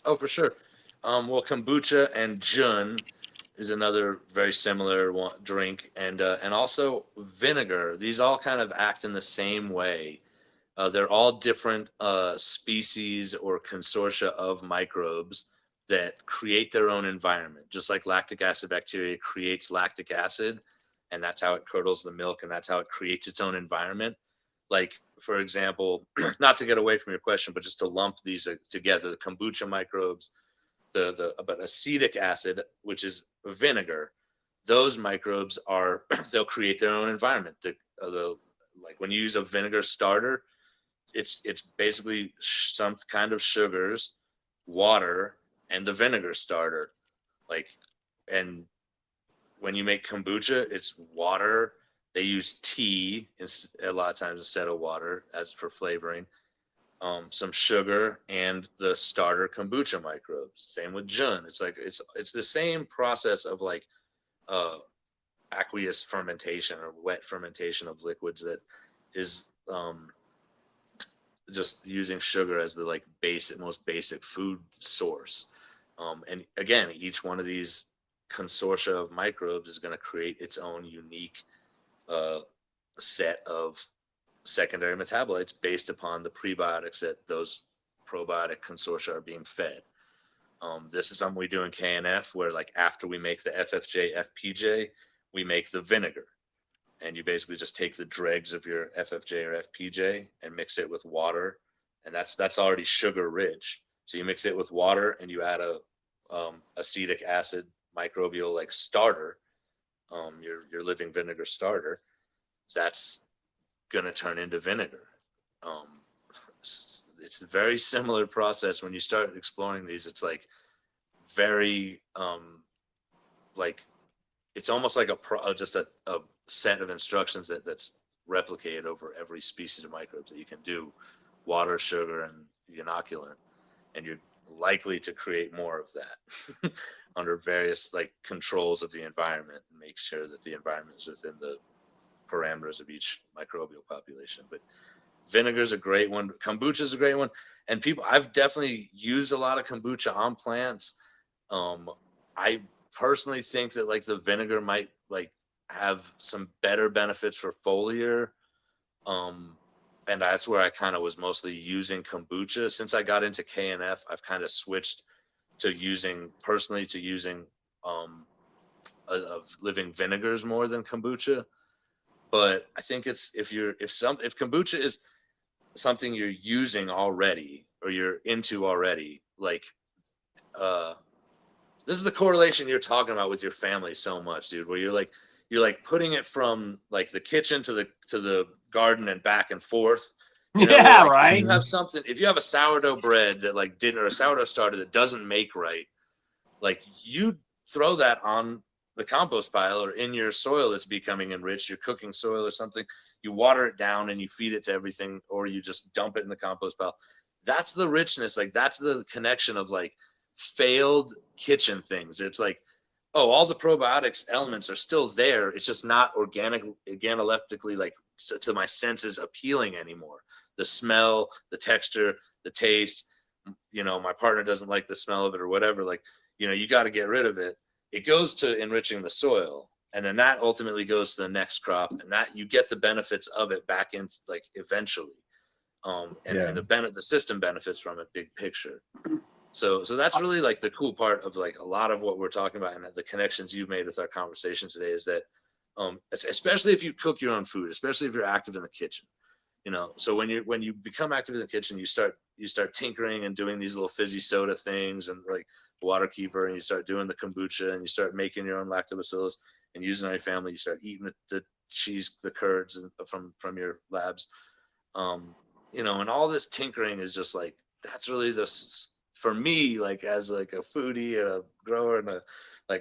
Oh, for sure. Well, kombucha and jun is another very similar drink, and also vinegar. These all kind of act in the same way. They're all different species or consortia of microbes that create their own environment. Just like lactic acid bacteria creates lactic acid, and that's how it curdles the milk, and that's how it creates its own environment. Like, for example, not to get away from your question, but just to lump these together, the kombucha microbes, but acetic acid, which is vinegar, those microbes they'll create their own environment. Like when you use a vinegar starter, it's basically some kind of sugars, water, and the vinegar starter. Like, and when you make kombucha, it's water. They use tea a lot of times instead of water as for flavoring. Some sugar and the starter kombucha microbes. Same with jun. It's like it's the same process of like aqueous fermentation or wet fermentation of liquids that is just using sugar as the like most basic food source. And again, each one of these consortia of microbes is going to create its own unique set of secondary metabolites based upon the prebiotics that those probiotic consortia are being fed. This is something we do in KNF, where like after we make the FFJ, FPJ, we make the vinegar. And you basically just take the dregs of your FFJ or FPJ and mix it with water, and that's already sugar rich. So you mix it with water and you add a acetic acid microbial like starter, your living vinegar starter. That's gonna turn into vinegar. It's a very similar process when you start exploring these. It's like very like it's almost like just a set of instructions that's replicated over every species of microbes that you can do, water, sugar, and the inoculant, and you're likely to create more of that under various like controls of the environment and make sure that the environment is within the parameters of each microbial population. But vinegar is a great one. Kombucha is a great one. And I've definitely used a lot of kombucha on plants. I personally think that like the vinegar might like have some better benefits for foliar. And that's where I kind of was mostly using kombucha. Since I got into KNF, I've kind of switched to using of living vinegars more than kombucha. But I think if kombucha is something you're using already or you're into already, like this is the correlation you're talking about with your family so much, dude, where you're like putting it from like the kitchen to the garden and back and forth, You know, Yeah, like right. if you have a sourdough bread that like didn't, or a sourdough starter that doesn't make right, like you throw that on the compost pile or in your soil that's becoming enriched, your cooking soil or something, you water it down and you feed it to everything, or you just dump it in the compost pile. That's the richness. Like that's the connection of like failed kitchen things. It's like, oh, all the probiotics elements are still there. It's just not organoleptically like to my senses appealing anymore. The smell, the texture, the taste, you know, my partner doesn't like the smell of it or whatever. Like, you know, you got to get rid of it. It goes to enriching the soil. And then that ultimately goes to the next crop, and that you get the benefits of it back in like eventually. And the system benefits from it, big picture. So that's really like the cool part of like a lot of what we're talking about, and the connections you've made with our conversation today is that, especially if you cook your own food, especially if you're active in the kitchen, you know. So when you become active in the kitchen, you start tinkering and doing these little fizzy soda things and like water keeper, and you start doing the kombucha, and you start making your own lactobacillus and using on your family. You start eating the cheese, the curds from your labs, you know, and all this tinkering is just like, that's really for me, like as like a foodie and a grower and a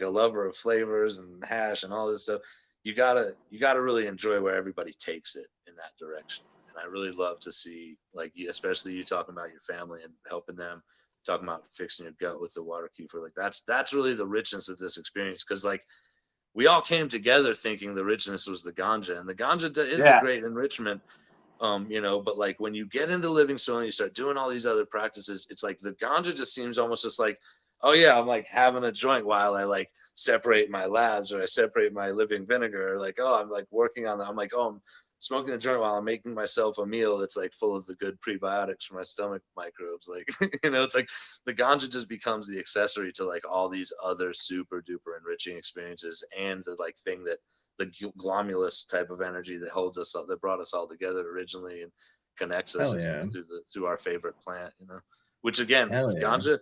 lover of flavors and hash and all this stuff, you gotta really enjoy where everybody takes it in that direction. And I really love to see, like, especially you talking about your family and helping them, talking about fixing your gut with the water keeper. Like that's really the richness of this experience, because like we all came together thinking the richness was the ganja, and the ganja is the great enrichment. You know, but like when you get into living soil and you start doing all these other practices, it's like the ganja just seems almost just like, oh yeah, I'm like having a joint while I like separate my labs, or I separate my living vinegar, or like, oh, I'm like working on that. I'm like, oh, I'm smoking a joint while I'm making myself a meal that's like full of the good prebiotics for my stomach microbes. Like, you know, it's like the ganja just becomes the accessory to like all these other super duper enriching experiences, and the like thing that the glomulus type of energy that holds us up, that brought us all together originally and connects us through our favorite plant, you know, which again, ganja,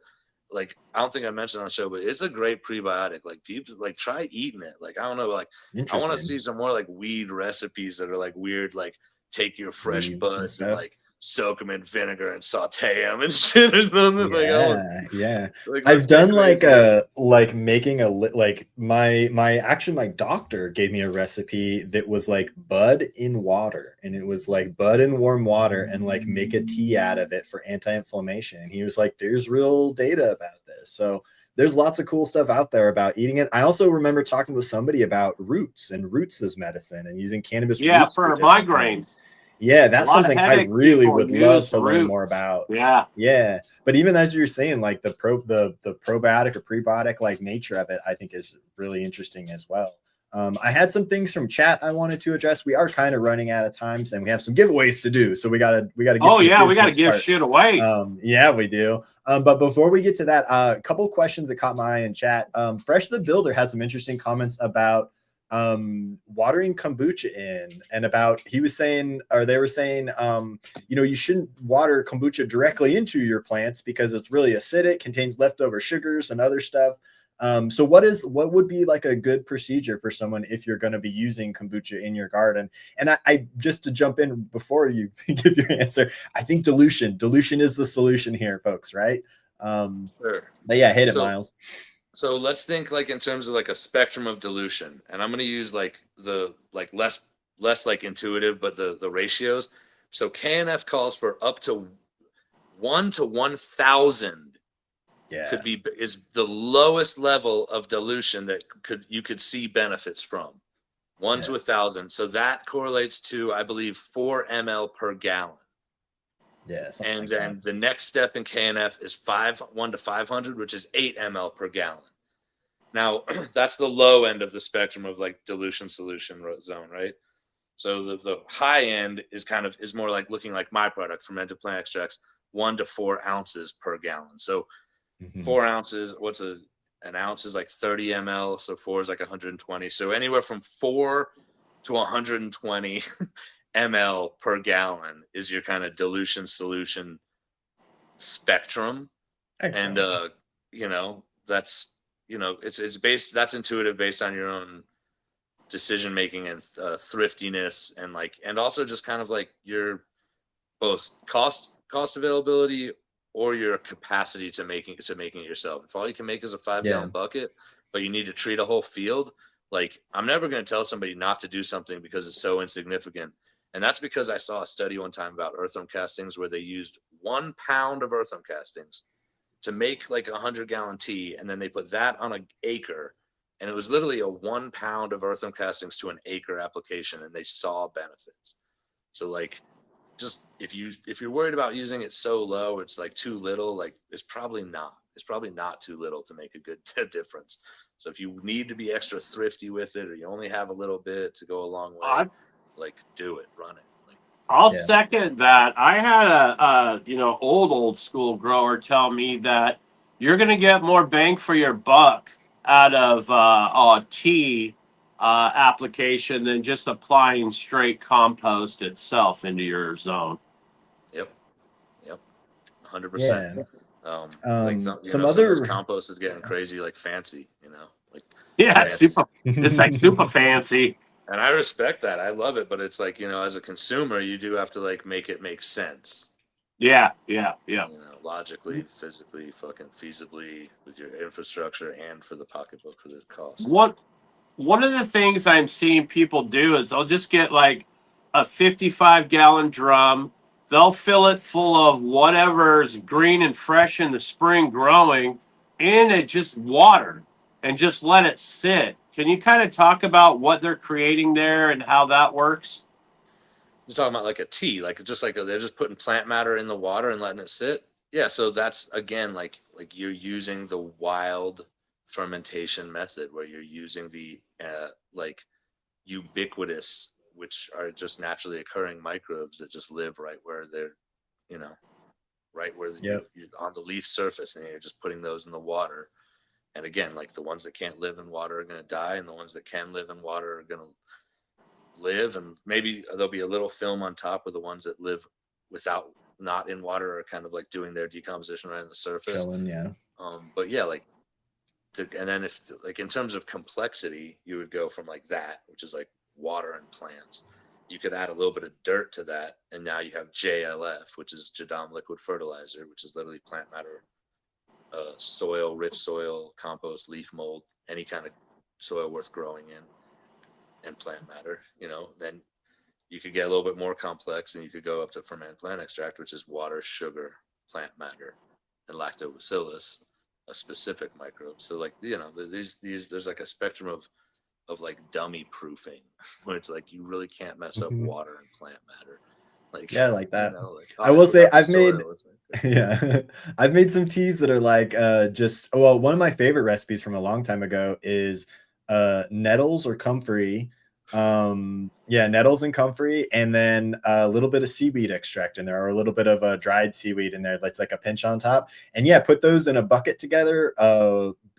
like, I don't think I mentioned on the show, but it's a great prebiotic. Like people like try eating it. Like, I don't know, like I want to see some more like weed recipes that are like weird, like take your fresh buds and like soak them in vinegar and saute them and shit or something. Like, I've done like making like my doctor gave me a recipe that was like bud in water, and it was like bud in warm water and like make a tea out of it for anti-inflammation. And he was like, there's real data about this. So there's lots of cool stuff out there about eating it. I also remember talking with somebody about roots and roots as medicine and using cannabis roots for migraines. Yeah, that's something I really would love to learn more about. Yeah. But even as you're saying, like the probiotic or prebiotic like nature of it, I think is really interesting as well. I had some things from chat I wanted to address. We are kind of running out of times, and we have some giveaways to do. So we gotta get. Oh yeah, we gotta give shit away. Yeah, we do. But before we get to that, a couple questions that caught my eye in chat. Fresh the Builder had some interesting comments about watering kombucha in, and about they were saying you know, you shouldn't water kombucha directly into your plants because it's really acidic, contains leftover sugars and other stuff. So what would be like a good procedure for someone if you're going to be using kombucha in your garden? And I just to jump in before you give your answer, I think dilution is the solution here, folks, right? Sure. But yeah, hit it, Miles. So let's think like in terms of like a spectrum of dilution, and I'm going to use like the like less like intuitive, but the ratios. So KNF calls for up to 1 to 1,000. Yeah, is the lowest level of dilution that you could see benefits from. 1 to 1,000. So that correlates to, I believe, 4 ml per gallon. Yeah, and then the next step in KNF is 1 to 500, which is 8 ml per gallon. Now, that's the low end of the spectrum of like dilution solution zone, right? So the high end is more like looking like my product, fermented plant extracts, 1 to 4 ounces per gallon. So 4 ounces, an ounce is like 30 ml, so 4 is like 120. So anywhere from 4 to 120 ml per gallon is your kind of dilution solution spectrum. Excellent. And you know, that's, you know, that's intuitive, based on your own decision making and thriftiness, and like, and also just kind of like your both cost availability or your capacity to making it yourself. If all you can make is a 5-gallon bucket, but you need to treat a whole field, like I'm never going to tell somebody not to do something because it's so insignificant. And that's because I saw a study one time about earthworm castings where they used 1 pound of earthworm castings to make like 100-gallon tea, and then they put that on an acre, and it was literally a 1 pound of earthworm castings to an acre application, and they saw benefits. So like, just if you're worried about using it so low, it's like too little, like it's probably not too little to make a good difference. So if you need to be extra thrifty with it, or you only have a little bit to go a long way, like do it, run it. Like, I'll second that. I had a old school grower tell me that you're going to get more bang for your buck out of a tea application than just applying straight compost itself into your zone. Yep, 100%. Like some of other this compost is getting crazy, like fancy, like it's like super fancy. And I respect that. I love it, but it's like, as a consumer, you do have to like make it make sense. Yeah. Logically, physically, fucking feasibly, with your infrastructure and for the pocketbook for the cost. One of the things I'm seeing people do is they'll just get like a 55-gallon drum. They'll fill it full of whatever's green and fresh in the spring growing, and it just water and just let it sit. Can you kind of talk about what they're creating there and how that works? You're talking about like a tea, like just like they're just putting plant matter in the water and letting it sit. Yeah, so that's again like you're using the wild fermentation method where you're using the like ubiquitous, which are just naturally occurring microbes that just live right where they're, right where you're on the leaf surface, and you're just putting those in the water. And again, like the ones that can't live in water are going to die, and the ones that can live in water are going to live. And maybe there'll be a little film on top of the ones that live not in water, are kind of like doing their decomposition right on the surface. Chilling, but yeah, like, and then if like in terms of complexity, you would go from like that, which is like water and plants. You could add a little bit of dirt to that, and now you have JLF, which is JADAM liquid fertilizer, which is literally plant matter, soil, rich soil, compost, leaf mold, any kind of soil worth growing in, and plant matter. Then you could get a little bit more complex, and you could go up to fermented plant extract, which is water, sugar, plant matter, and lactobacillus, a specific microbe. So like, these there's like a spectrum of like dummy proofing, where it's like you really can't mess up water and plant matter. Like, I like that. Like, I will say I've made some teas that are like one of my favorite recipes from a long time ago is nettles or comfrey. Nettles and comfrey, and then a little bit of seaweed extract in there, or a little bit of dried seaweed in there that's like a pinch on top. And put those in a bucket together,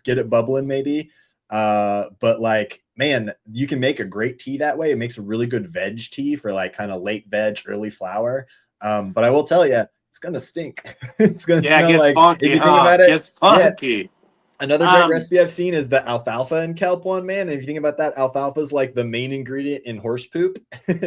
get it bubbling maybe. But like, man, you can make a great tea that way. It makes a really good veg tea for like kind of late veg, early flower. But I will tell you, it's gonna stink. It's gonna smell like funky, if you think about it. It's funky. Another great recipe I've seen is the alfalfa and kelp one, man. And if you think about that, alfalfa is like the main ingredient in horse poop.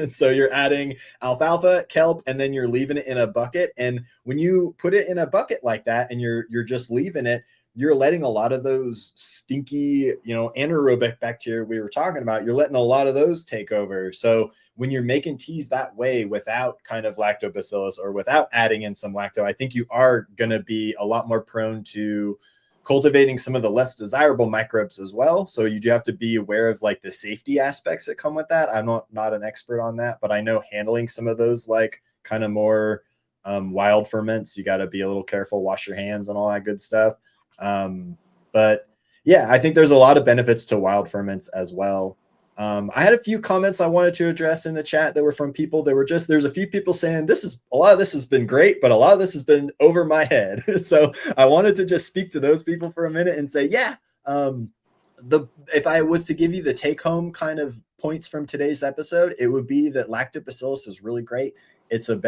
So you're adding alfalfa, kelp, and then you're leaving it in a bucket. And when you put it in a bucket like that, and you're just leaving it, you're letting a lot of those stinky, anaerobic bacteria we were talking about, you're letting a lot of those take over. So when you're making teas that way without kind of lactobacillus or without adding in some lacto, I think you are going to be a lot more prone to cultivating some of the less desirable microbes as well. So you do have to be aware of like the safety aspects that come with that. I'm not an expert on that, but I know handling some of those like kind of more wild ferments, you got to be a little careful, wash your hands and all that good stuff. But yeah, I think there's a lot of benefits to wild ferments as well. I had a few comments I wanted to address in the chat that were from people that were there's a few people saying a lot of this has been great, but a lot of this has been over my head. So I wanted to just speak to those people for a minute and say, if I was to give you the take home kind of points from today's episode, it would be that lactobacillus is really great. It's a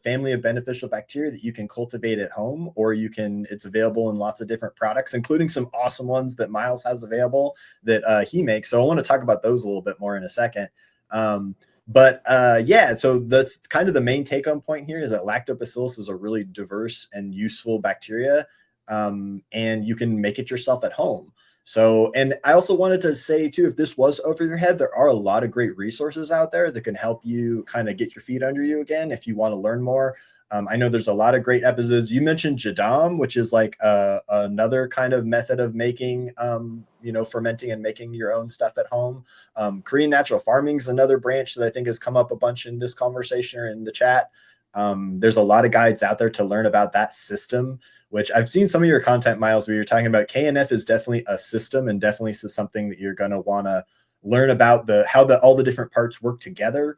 family of beneficial bacteria that you can cultivate at home, or it's available in lots of different products, including some awesome ones that Miles has available that he makes. So I want to talk about those a little bit more in a second. But yeah, so that's kind of the main take home point here is that lactobacillus is a really diverse and useful bacteria, and you can make it yourself at home. So, and I also wanted to say too, if this was over your head, there are a lot of great resources out there that can help you kind of get your feet under you again if you want to learn more. I know there's a lot of great episodes. You mentioned JADAM, which is like another kind of method of making, fermenting and making your own stuff at home. Korean natural farming is another branch that I think has come up a bunch in this conversation or in the chat. There's a lot of guides out there to learn about that system, which I've seen some of your content, Miles, where you're talking about KNF is definitely a system and definitely something that you're going to want to learn about how all the different parts work together.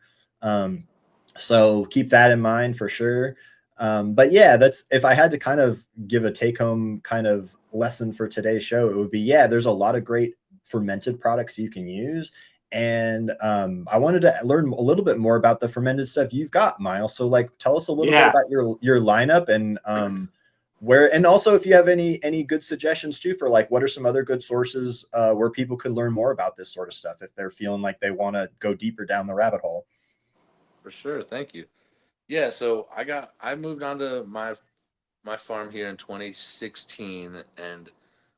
So keep that in mind for sure. But yeah, that's, if I had to kind of give a take home kind of lesson for today's show, it would be, yeah, there's a lot of great fermented products you can use. And I wanted to learn a little bit more about the fermented stuff you've got, Miles. So like, tell us a little bit about your lineup and where, and also if you have any good suggestions too for like, what are some other good sources where people could learn more about this sort of stuff if they're feeling like they want to go deeper down the rabbit hole. For sure. Thank you. Yeah. So I moved on to my farm here in 2016 and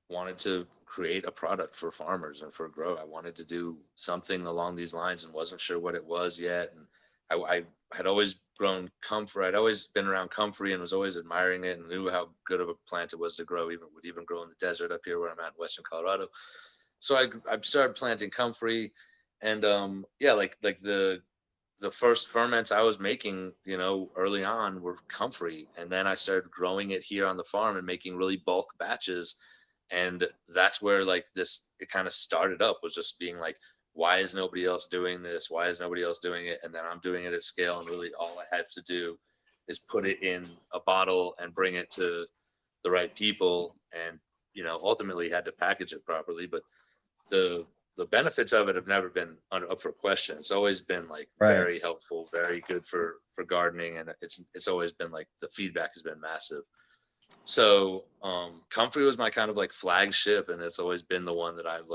wanted to create a product for farmers and for grow. I wanted to do something along these lines and wasn't sure what it was yet. And I had always grown comfrey. I'd always been around comfrey and was always admiring it and knew how good of a plant it was to grow, would even grow in the desert up here where I'm at in Western Colorado. So I started planting comfrey and yeah, like the first ferments I was making, early on were comfrey. And then I started growing it here on the farm and making really bulk batches. And that's where it kind of started up, was just being like, why is nobody else doing this? Why is nobody else doing it? And then I'm doing it at scale. And really all I had to do is put it in a bottle and bring it to the right people. And, ultimately had to package it properly. But the benefits of it have never been up for question. It's always been very helpful, very good for gardening, and it's always been the feedback has been massive. So comfrey was my kind of flagship, and it's always been the one that I've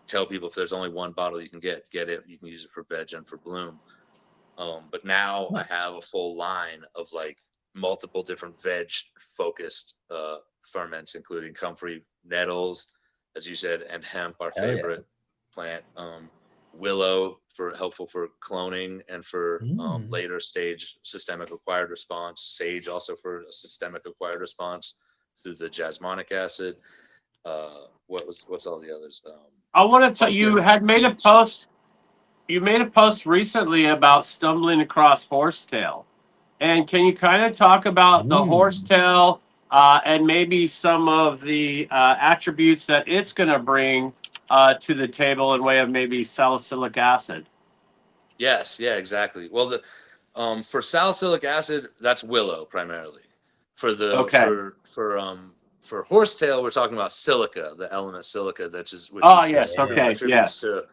tell people, if there's only one bottle you can get it. You can use it for veg and for bloom. But now nice. I have a full line of multiple different veg focused ferments, including comfrey, nettles, as you said, and hemp, our favorite plant. Willow, helpful for cloning and for later stage systemic acquired response. Sage also for a systemic acquired response through the jasmonic acid. What's all the others? I want to tell you, had made a post. You made a post recently about stumbling across horsetail, and can you kind of talk about the horsetail and maybe some of the attributes that it's going to bring to the table in way of maybe salicylic acid? Yes, yeah, exactly. Well, for salicylic acid, that's willow primarily. For the for horsetail, we're talking about silica, the element silica, which attributes to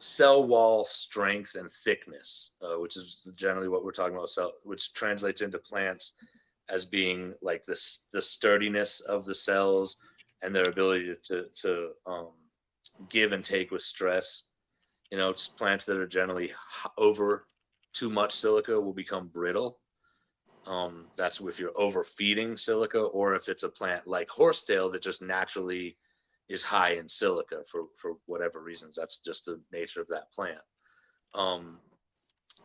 cell wall strength and thickness, which is generally what we're talking about. Which translates into plants as being the sturdiness of the cells and their ability to give and take with stress. It's plants that are generally over too much silica will become brittle. That's if you're overfeeding silica, or if it's a plant like horsetail that just naturally is high in silica for whatever reasons. That's just the nature of that plant.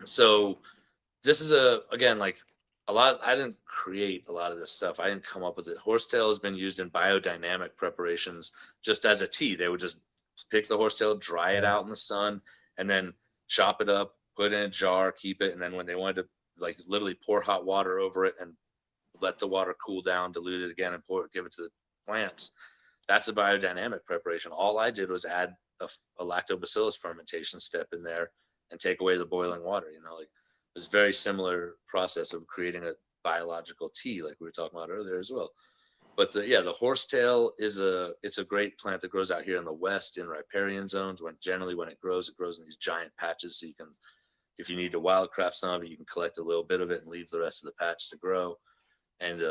So this is again, a lot. I didn't create a lot of this stuff. I didn't come up with it. Horsetail has been used in biodynamic preparations just as a tea. They would just pick the horsetail, dry it out in the sun, and then chop it up, put it in a jar, keep it. And then when they wanted to literally pour hot water over it and let the water cool down, dilute it again, and give it to the plants. That's a biodynamic preparation. All I did was add a lactobacillus fermentation step in there and take away the boiling water. It was a very similar process of creating a biological tea, like we were talking about earlier as well. But the horsetail it's a great plant that grows out here in the West in riparian zones. When it grows in these giant patches. So you can, if you need to wildcraft some of it, you can collect a little bit of it and leave the rest of the patch to grow. And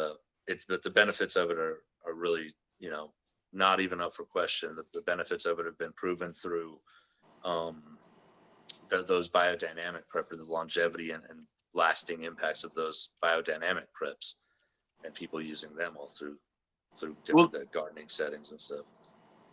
but the benefits of it are really, not even up for question. The benefits of it have been proven through those biodynamic prep, or the longevity and lasting impacts of those biodynamic preps, and people using them all through different gardening settings and stuff.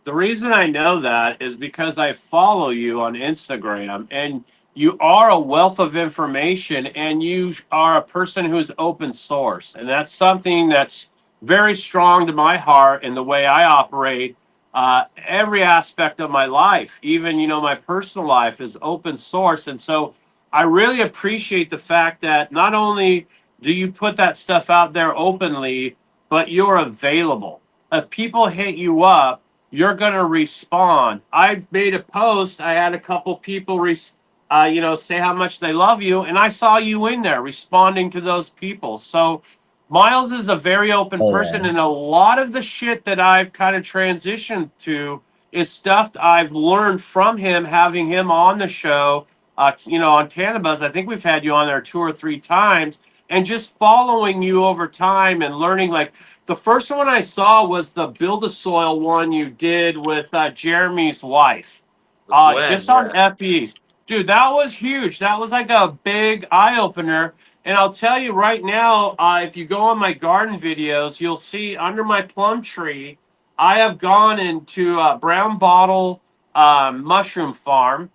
The reason I know that is because I follow you on Instagram, and you are a wealth of information, and you are a person who's open source. And that's something that's very strong to my heart in the way I operate. Every aspect of my life, even, my personal life, is open source. And so I really appreciate the fact that not only do you put that stuff out there openly, but you're available. If people hit you up, you're going to respond. I made a post. I had a couple people, say how much they love you. And I saw you in there responding to those people. So Miles is a very open person. And a lot of the shit that I've kind of transitioned to is stuff that I've learned from him, having him on the show, on Cannabis. I think we've had you on there 2 or 3 times, and just following you over time and learning. Like, the first one I saw was the Build a Soil one you did with Jeremy's wife, just on FBs. Dude, that was huge. That was like a big eye opener. And I'll tell you right now, if you go on my garden videos, you'll see under my plum tree, I have gone into a brown bottle mushroom farm.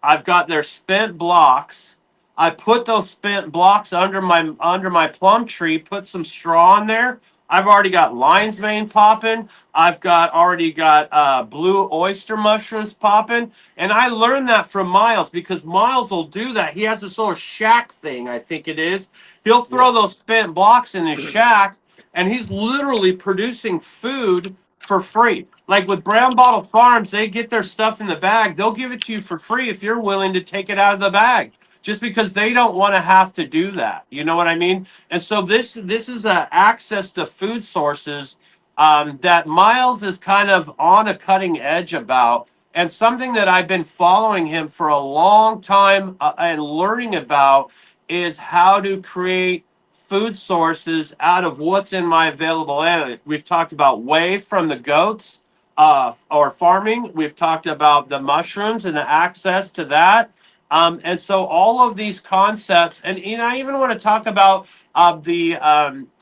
I've got their spent blocks. I put those spent blocks under my plum tree, put some straw in there. I've already got lion's mane popping. I've already got blue oyster mushrooms popping. And I learned that from Miles, because Miles will do that. He has this little shack thing, I think it is. He'll throw those spent blocks in his shack, and he's literally producing food for free. Like with Brown Bottle Farms, they get their stuff in the bag. They'll give it to you for free if you're willing to take it out of the bag, just because they don't want to have to do that. You know what I mean? And so this is access to food sources that Miles is kind of on a cutting edge about, and something that I've been following him for a long time and learning about is how to create food sources out of what's in my available area. We've talked about whey from the goats or farming. We've talked about the mushrooms and the access to that. And so all of these concepts, and I even want to talk about the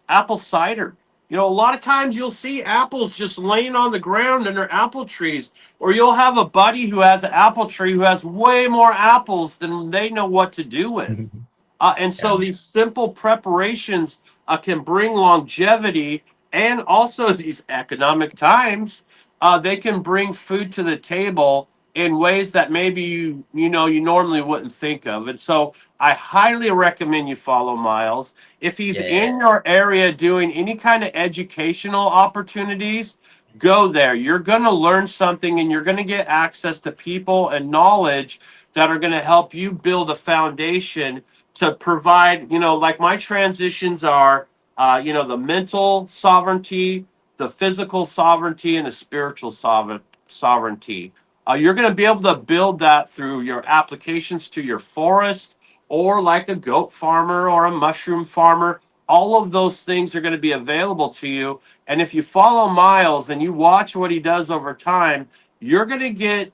apple cider. A lot of times you'll see apples just laying on the ground under apple trees, or you'll have a buddy who has an apple tree who has way more apples than they know what to do with. And so these simple preparations can bring longevity, and also these economic times, they can bring food to the table in ways that maybe you normally wouldn't think of. And so I highly recommend you follow Miles. If he's in your area doing any kind of educational opportunities, go there. You're going to learn something, and you're going to get access to people and knowledge that are going to help you build a foundation to provide, like my transitions are, the mental sovereignty, the physical sovereignty, and the spiritual sovereignty. You're going to be able to build that through your applications to your forest, or like a goat farmer or a mushroom farmer. All of those things are going to be available to you. And if you follow Miles and you watch what he does over time, you're going to get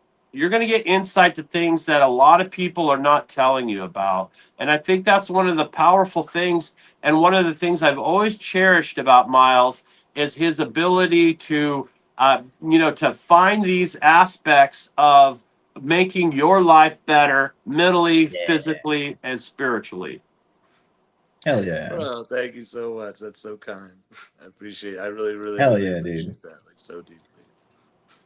insight to things that a lot of people are not telling you about. And I think that's one of the powerful things. And one of the things I've always cherished about Miles is his ability to, to find these aspects of making your life better mentally, physically, and spiritually. Hell yeah. Bro, thank you so much. That's so kind. I appreciate it. I really, really, Hell really yeah, appreciate dude. that, like, so deeply.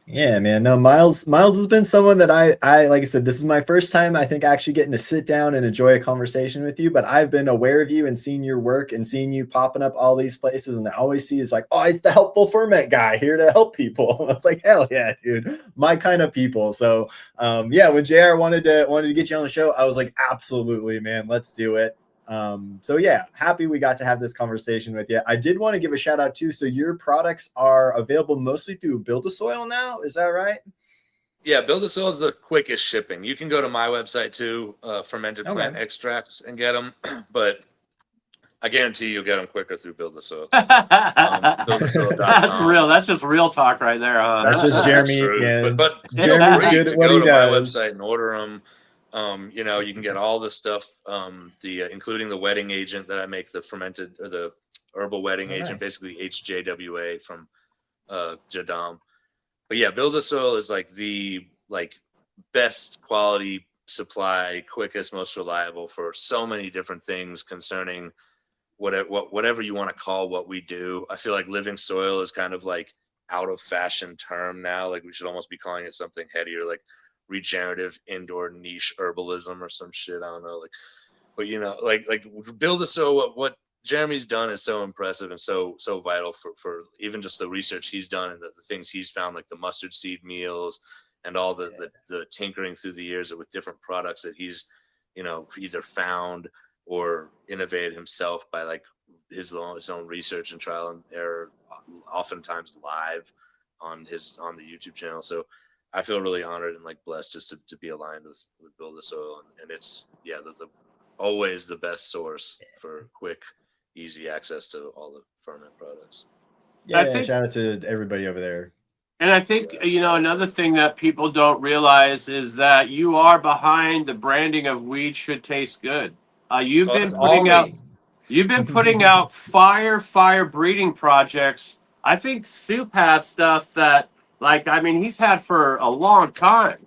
Yeah, man. No, Miles has been someone that I like I said, this is my first time, I think, actually getting to sit down and enjoy a conversation with you, but I've been aware of you and seen your work and seeing you popping up all these places, and I always see is like, oh, I'm the helpful ferment guy here to help people. I was like, hell yeah, dude, my kind of people. So yeah, when JR wanted to get you on the show, I was like, absolutely, man, let's do it. So yeah, happy we got to have this conversation with you. I did want to give a shout out too. So your products are available mostly through Build a Soil now, is that right? Yeah, Build a Soil is the quickest shipping. You can go to my website too, fermented plant extracts, and get them, but I guarantee you'll get them quicker through Build a Soil. BuildASoil.com. That's real. That's just real talk right there. That's just Jeremy. Yeah. But Jeremy's feel free good to at what go he to does. my website and order them. You know, you can get all the stuff, including the wetting agent that I make, the fermented or the herbal wetting agent, basically HJWA from JADAM. But yeah, Build a Soil is like the best quality supply, quickest, most reliable for so many different things concerning whatever you want to call what we do. I feel like living soil is kind of like out of fashion term now. Like we should almost be calling it something headier, like regenerative indoor niche herbalism or some shit. I don't know. Like, but you know, like Build a Soil. What Jeremy's done is so impressive and so vital for even just the research he's done and the things he's found, like the mustard seed meals and all the tinkering through the years with different products that he's, you know, either found or innovated himself by like his own research and trial and error, oftentimes live on the YouTube channel. So I feel really honored and like blessed just to be aligned with Build a Soil, and it's the always the best source for quick, easy access to all the ferment products. Yeah, shout out to everybody over there. And I think, you know, another thing that people don't realize is that you are behind the branding of Weed Should Taste Good. You've been putting out fire breeding projects. I think Soup has stuff that, like, I mean, he's had for a long time.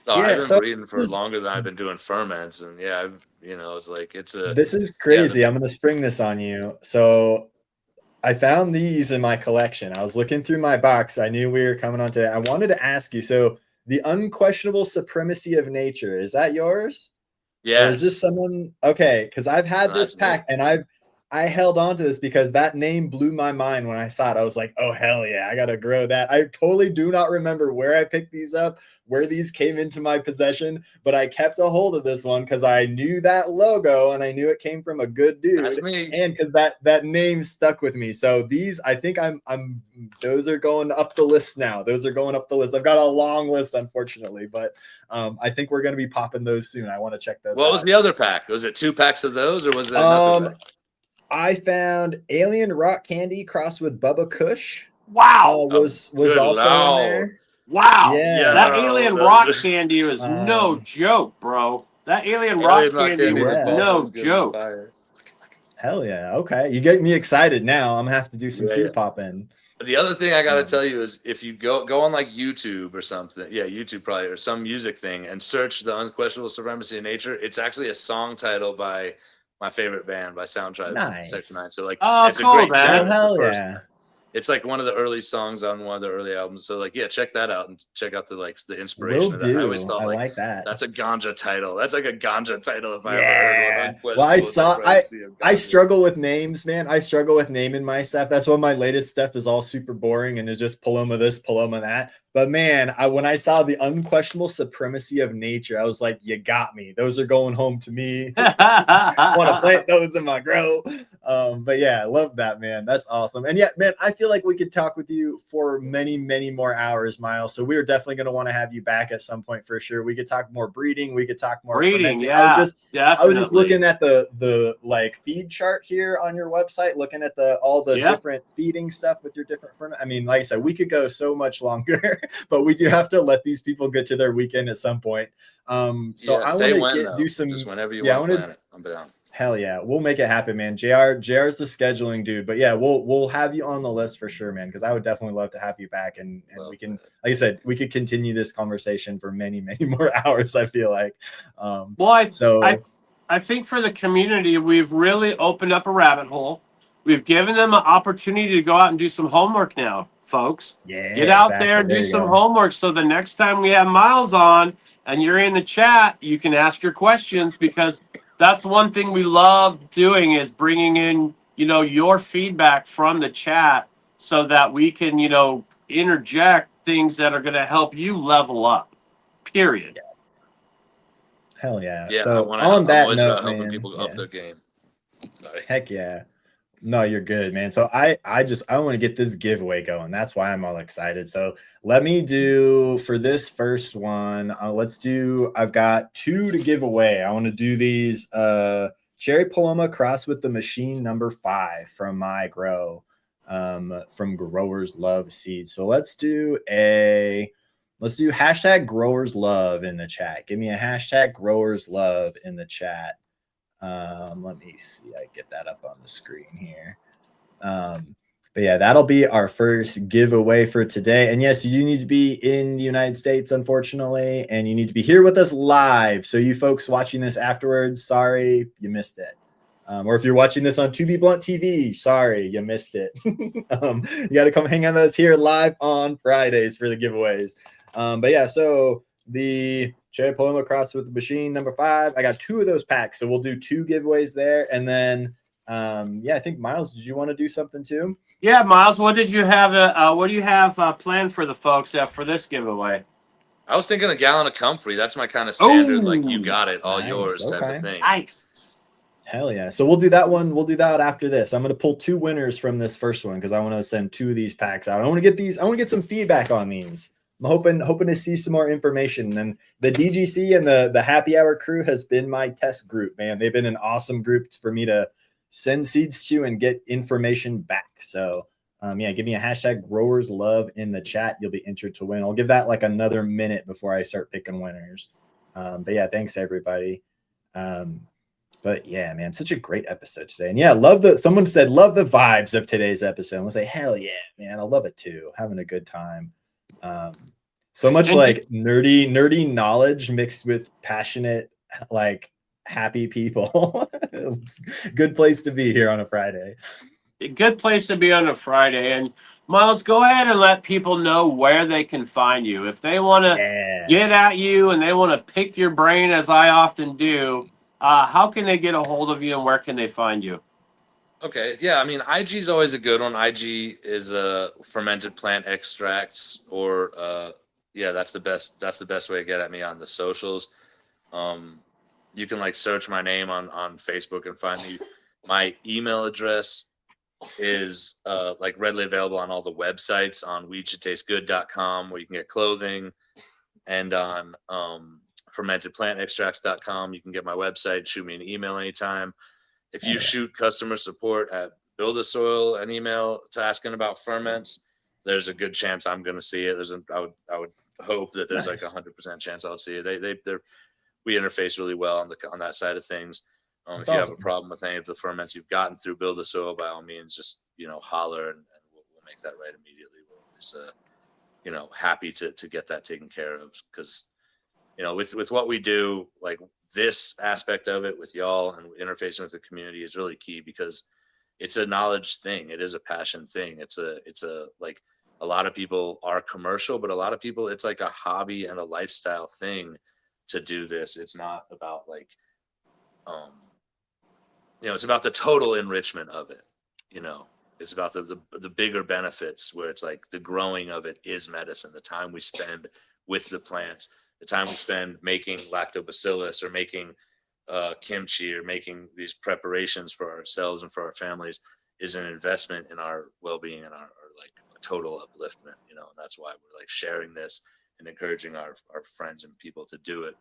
Oh, yeah, I've been breeding for longer than I've been doing ferments, and yeah, you know, it's like this is crazy. I'm gonna spring this on you. So I found these in my collection. I was looking through my box. I knew we were coming on today. I wanted to ask you. So the unquestionable supremacy of nature, is that yours? Yeah. Is this someone? Okay, because I've had this pack and I held on to this because that name blew my mind when I saw it. I was like, oh hell yeah, I gotta grow that. I totally do not remember where I picked these up, where these came into my possession, but I kept a hold of this one because I knew that logo and I knew it came from a good dude, and because that name stuck with me. So these, I think those are going up the list now. Those are going up the list. I've got a long list, unfortunately, but I think we're gonna be popping those soon. I want to check those out. What was the other pack? Was it 2 packs of those, or was it nothing? I found Alien Rock Candy crossed with Bubba Kush. Wow, was also in there. Wow, yeah, that Alien Rock Candy was no joke, bro. That Alien Rock Candy was no joke. Hell yeah. Okay, you get me excited now. I'm gonna have to do some soup popping. The other thing I gotta tell you is if you go on like YouTube or something, YouTube probably, or some music thing, and search The Unquestionable Supremacy of Nature, it's actually a song title by my favorite band, by Soundtribe, Section 9. So like, it's cool, a great man. Hell yeah. It's like one of the early songs on one of the early albums. So like, yeah, check that out and check out the inspiration of that. I always thought like that. That's a ganja title. That's like a ganja title if I ever heard one. Well, I struggle with names, man. I struggle with naming my stuff. That's why my latest stuff is all super boring and is just Paloma this, Paloma that. But man, when I saw The Unquestionable Supremacy of Nature, I was like, you got me. Those are going home to me. I want to plant those in my grow. But yeah, I love that, man. That's awesome. And yeah, man, I feel like we could talk with you for many, many more hours, Miles. So we're definitely going to want to have you back at some point for sure. We could talk more breeding. We could talk more breeding. Fermenting. Yeah, I was just looking at the like feed chart here on your website, looking at all the different feeding stuff with your different ferment. I mean, like I said, we could go so much longer, but we do have to let these people get to their weekend at some point. So I want to do some, just whenever you want to plan it. I'm down. Hell yeah, we'll make it happen, man. JR's the scheduling dude, but yeah, we'll have you on the list for sure, man. Because I would definitely love to have you back, and we can, like I said, we could continue this conversation for many, many more hours. I feel like. I think for the community, we've really opened up a rabbit hole. We've given them an opportunity to go out and do some homework now, folks. Yeah, get out there and do some homework. So the next time we have Miles on and you're in the chat, you can ask your questions, because that's one thing we love doing, is bringing in, your feedback from the chat so that we can, interject things that are going to help you level up, period. Hell yeah. Yeah. So on that note, man, helping people up their game. Sorry. Heck yeah. No, you're good, man. So I want to get this giveaway going. That's why I'm all excited. So let me do, for this first one, I've got 2 to give away. I want to do these Cherry Paloma crossed with the Machine number 5 from my grow, from Growers Love Seeds. So let's do let's do hashtag growers love in the chat. Give me a hashtag growers love in the chat. Let me see. I get that up on the screen here. But yeah, that'll be our first giveaway for today. And yes, you need to be in the United States, unfortunately, and you need to be here with us live. So you folks watching this afterwards, sorry, you missed it. Or if you're watching this on 2B Blunt TV, sorry, you missed it. You got to come hang out with us here live on Fridays for the giveaways. But yeah, so the Cherry Paloma Cross with the Machine number 5, I got 2 of those packs. So we'll do 2 giveaways there. And then, yeah, I think Miles, did you want to do something too? Yeah, Miles, what did you have? What do you have planned for the folks for this giveaway? I was thinking a gallon of comfrey. That's my kind of standard, like you got it, all nice, yours type okay. of thing. Nice. Hell yeah. So we'll do that one. We'll do that after this. I'm going to pull 2 winners from this first one because I want to send 2 of these packs out. I want to get these. I want to get some feedback on these. I'm hoping to see some more information. And the DGC and the Happy Hour crew has been my test group, man. They've been an awesome group for me to send seeds to and get information back. So yeah, give me a hashtag growers love in the chat. You'll be entered to win. I'll give that like another minute before I start picking winners. But yeah, thanks everybody. But yeah, man, such a great episode today. And yeah, someone said, love the vibes of today's episode. I'll say, hell yeah, man. I love it too. Having a good time. So much like nerdy knowledge mixed with passionate, like happy people. Good place to be here on a Friday. A good place to be on a Friday. And Miles, go ahead and let people know where they can find you. If they want to get at you and they want to pick your brain, as I often do, how can they get a hold of you and where can they find you? Okay, yeah, I mean, IG is always a good one. IG is fermented plant extracts, or yeah, that's the best way to get at me on the socials. You can like search my name on Facebook and find me. My email address is like readily available on all the websites, on weedshouldtastegood.com, where you can get clothing, and on fermentedplantextracts.com. You can get my website, shoot me an email anytime. If you shoot customer support at Build a Soil an email to asking about ferments, there's a good chance I'm going to see it. I would hope that there's like 100% chance I'll see it. We interface really well on that side of things. If you have a problem with any of the ferments you've gotten through Build a Soil, by all means, just holler and we'll make that right immediately. We're always happy to get that taken care of, because with what we do, like this aspect of it with y'all and interfacing with the community is really key, because it's a knowledge thing. It is a passion thing. It's a like, a lot of people are commercial, but a lot of people, it's like a hobby and a lifestyle thing to do this. It's not about like, it's about the total enrichment of it. It's about the bigger benefits, where it's like the growing of it is medicine. The time we spend with the plants, the time we spend making lactobacillus or making kimchi or making these preparations for ourselves and for our families is an investment in our well-being and our like total upliftment, and that's why we're like sharing this and encouraging our friends and people to do it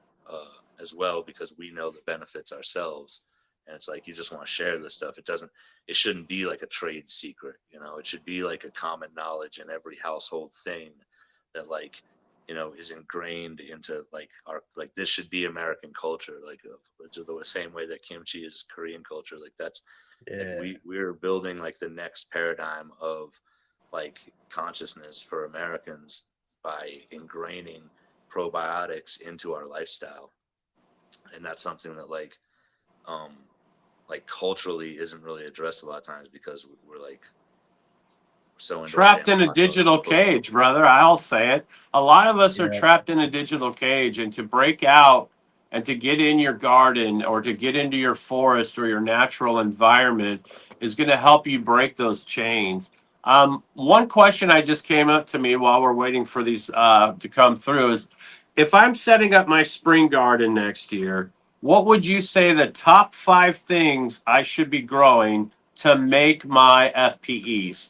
as well, because we know the benefits ourselves. And it's like, you just want to share this stuff. It shouldn't be like a trade secret, it should be like a common knowledge in every household thing that like, is ingrained into like this should be American culture, like the same way that kimchi is Korean culture. Like that's, like we're building like the next paradigm of like consciousness for Americans by ingraining probiotics into our lifestyle. And that's something that like culturally isn't really addressed a lot of times, because we're like so trapped in a digital cage, brother. I'll say it. A lot of us are trapped in a digital cage, and to break out and to get in your garden or to get into your forest or your natural environment is going to help you break those chains. One question I just came up to me while we're waiting for these to come through is, if I'm setting up my spring garden next year, what would you say the top 5 things I should be growing to make my FPEs?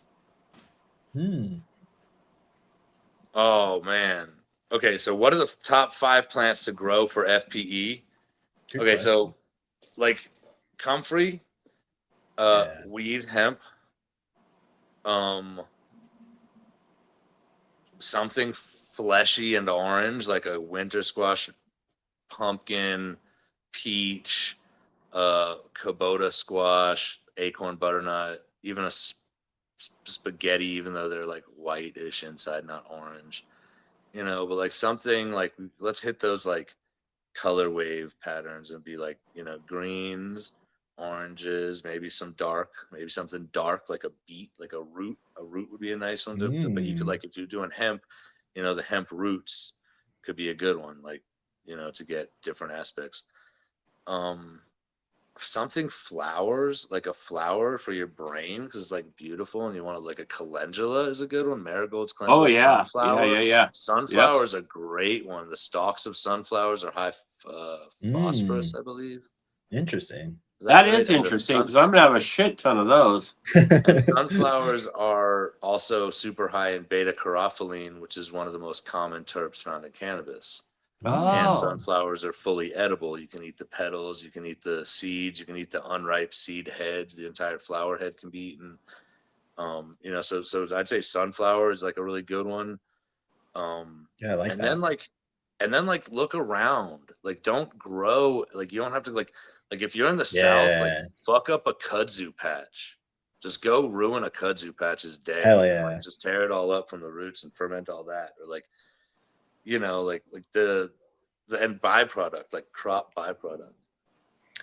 Oh man. Okay, so what are the top 5 plants to grow for FPE? Good question. So like comfrey, weed, hemp, something fleshy and orange, like a winter squash, pumpkin, peach, Kubota squash, acorn butternut, even a spaghetti, even though they're like whitish inside, not orange, but like something like, let's hit those like color wave patterns and be like, greens, oranges, maybe something dark, like a beet, like a root. A root would be a nice one but you could, like, if you're doing hemp, the hemp roots could be a good one, like, to get different aspects. Something flowers, like a flower for your brain, because it's like beautiful, and you want to, like, a calendula is a good one. Marigolds, calendula. Oh yeah, Sunflower. yeah. Sunflower is a great one. The stalks of sunflowers are high phosphorus, I believe. Interesting. That right? is And interesting, because I'm gonna have a shit ton of those. and sunflowers are also super high in beta carotene, which is one of the most common terps found in cannabis. And Oh, sunflowers are fully edible. You can eat the petals, you can eat the seeds, you can eat the unripe seed heads. The entire flower head can be eaten. So I'd say sunflower is like a really good one. Yeah, I like and that. then like look around. Like, don't grow, like, you don't have to like if you're in the South, like, fuck up a kudzu patch. Just go ruin a kudzu patch's day. Hell yeah. Like, just tear it all up from the roots and ferment all that. Or like, like the end byproduct, like crop byproduct.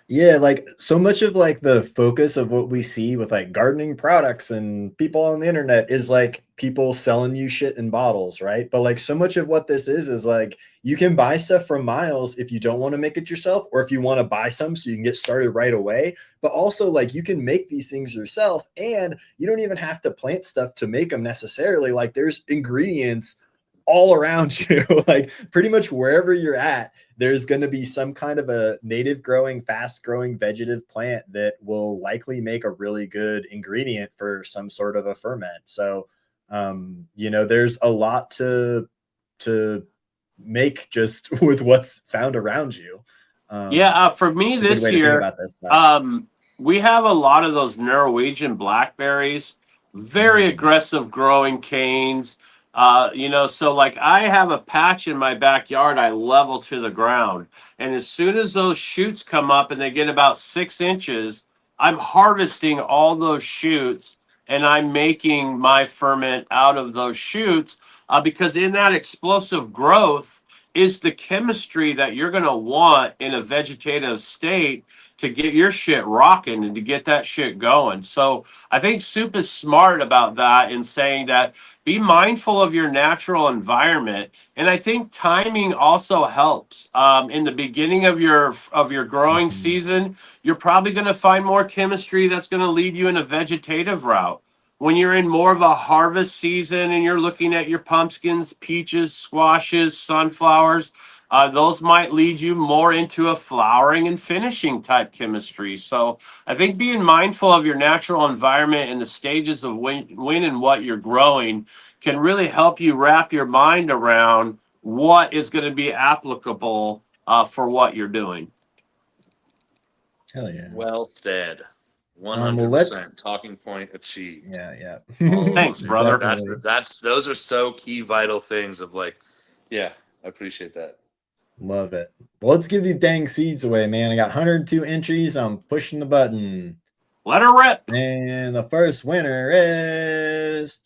Yeah, like so much of like the focus of what we see with like gardening products and people on the internet is like people selling you shit in bottles, right? But like so much of what this is like you can buy stuff from Miles if you don't want to make it yourself, or if you want to buy some so you can get started right away. But also, like, you can make these things yourself, and you don't even have to plant stuff to make them necessarily. Like, there's ingredients all around you. Like, pretty much wherever you're at, there's going to be some kind of a native growing, fast growing vegetative plant that will likely make a really good ingredient for some sort of a ferment. So, there's a lot to make just with what's found around you. For me this year, we have a lot of those Norwegian blackberries, very aggressive growing canes. So like I have a patch in my backyard I level to the ground. And as soon as those shoots come up and they get about 6 inches, I'm harvesting all those shoots and I'm making my ferment out of those shoots because in that explosive growth is the chemistry that you're going to want in a vegetative state to get your shit rocking and to get that shit going. So I think Soup is smart about that in saying that be mindful of your natural environment. And I think timing also helps. In the beginning of your growing season, you're probably going to find more chemistry that's going to lead you in a vegetative route. When you're in more of a harvest season and you're looking at your pumpkins, peaches, squashes, sunflowers, those might lead you more into a flowering and finishing type chemistry. So I think being mindful of your natural environment and the stages of when and what you're growing can really help you wrap your mind around what is going to be applicable for what you're doing. Hell yeah. Well said. 100% talking point achieved. Yeah. Thanks, brother. Those are so key, vital things of like, yeah, I appreciate that. Love it. Well, let's give these dang seeds away, man. I got 102 entries. I'm pushing the button. Let her rip. And the first winner is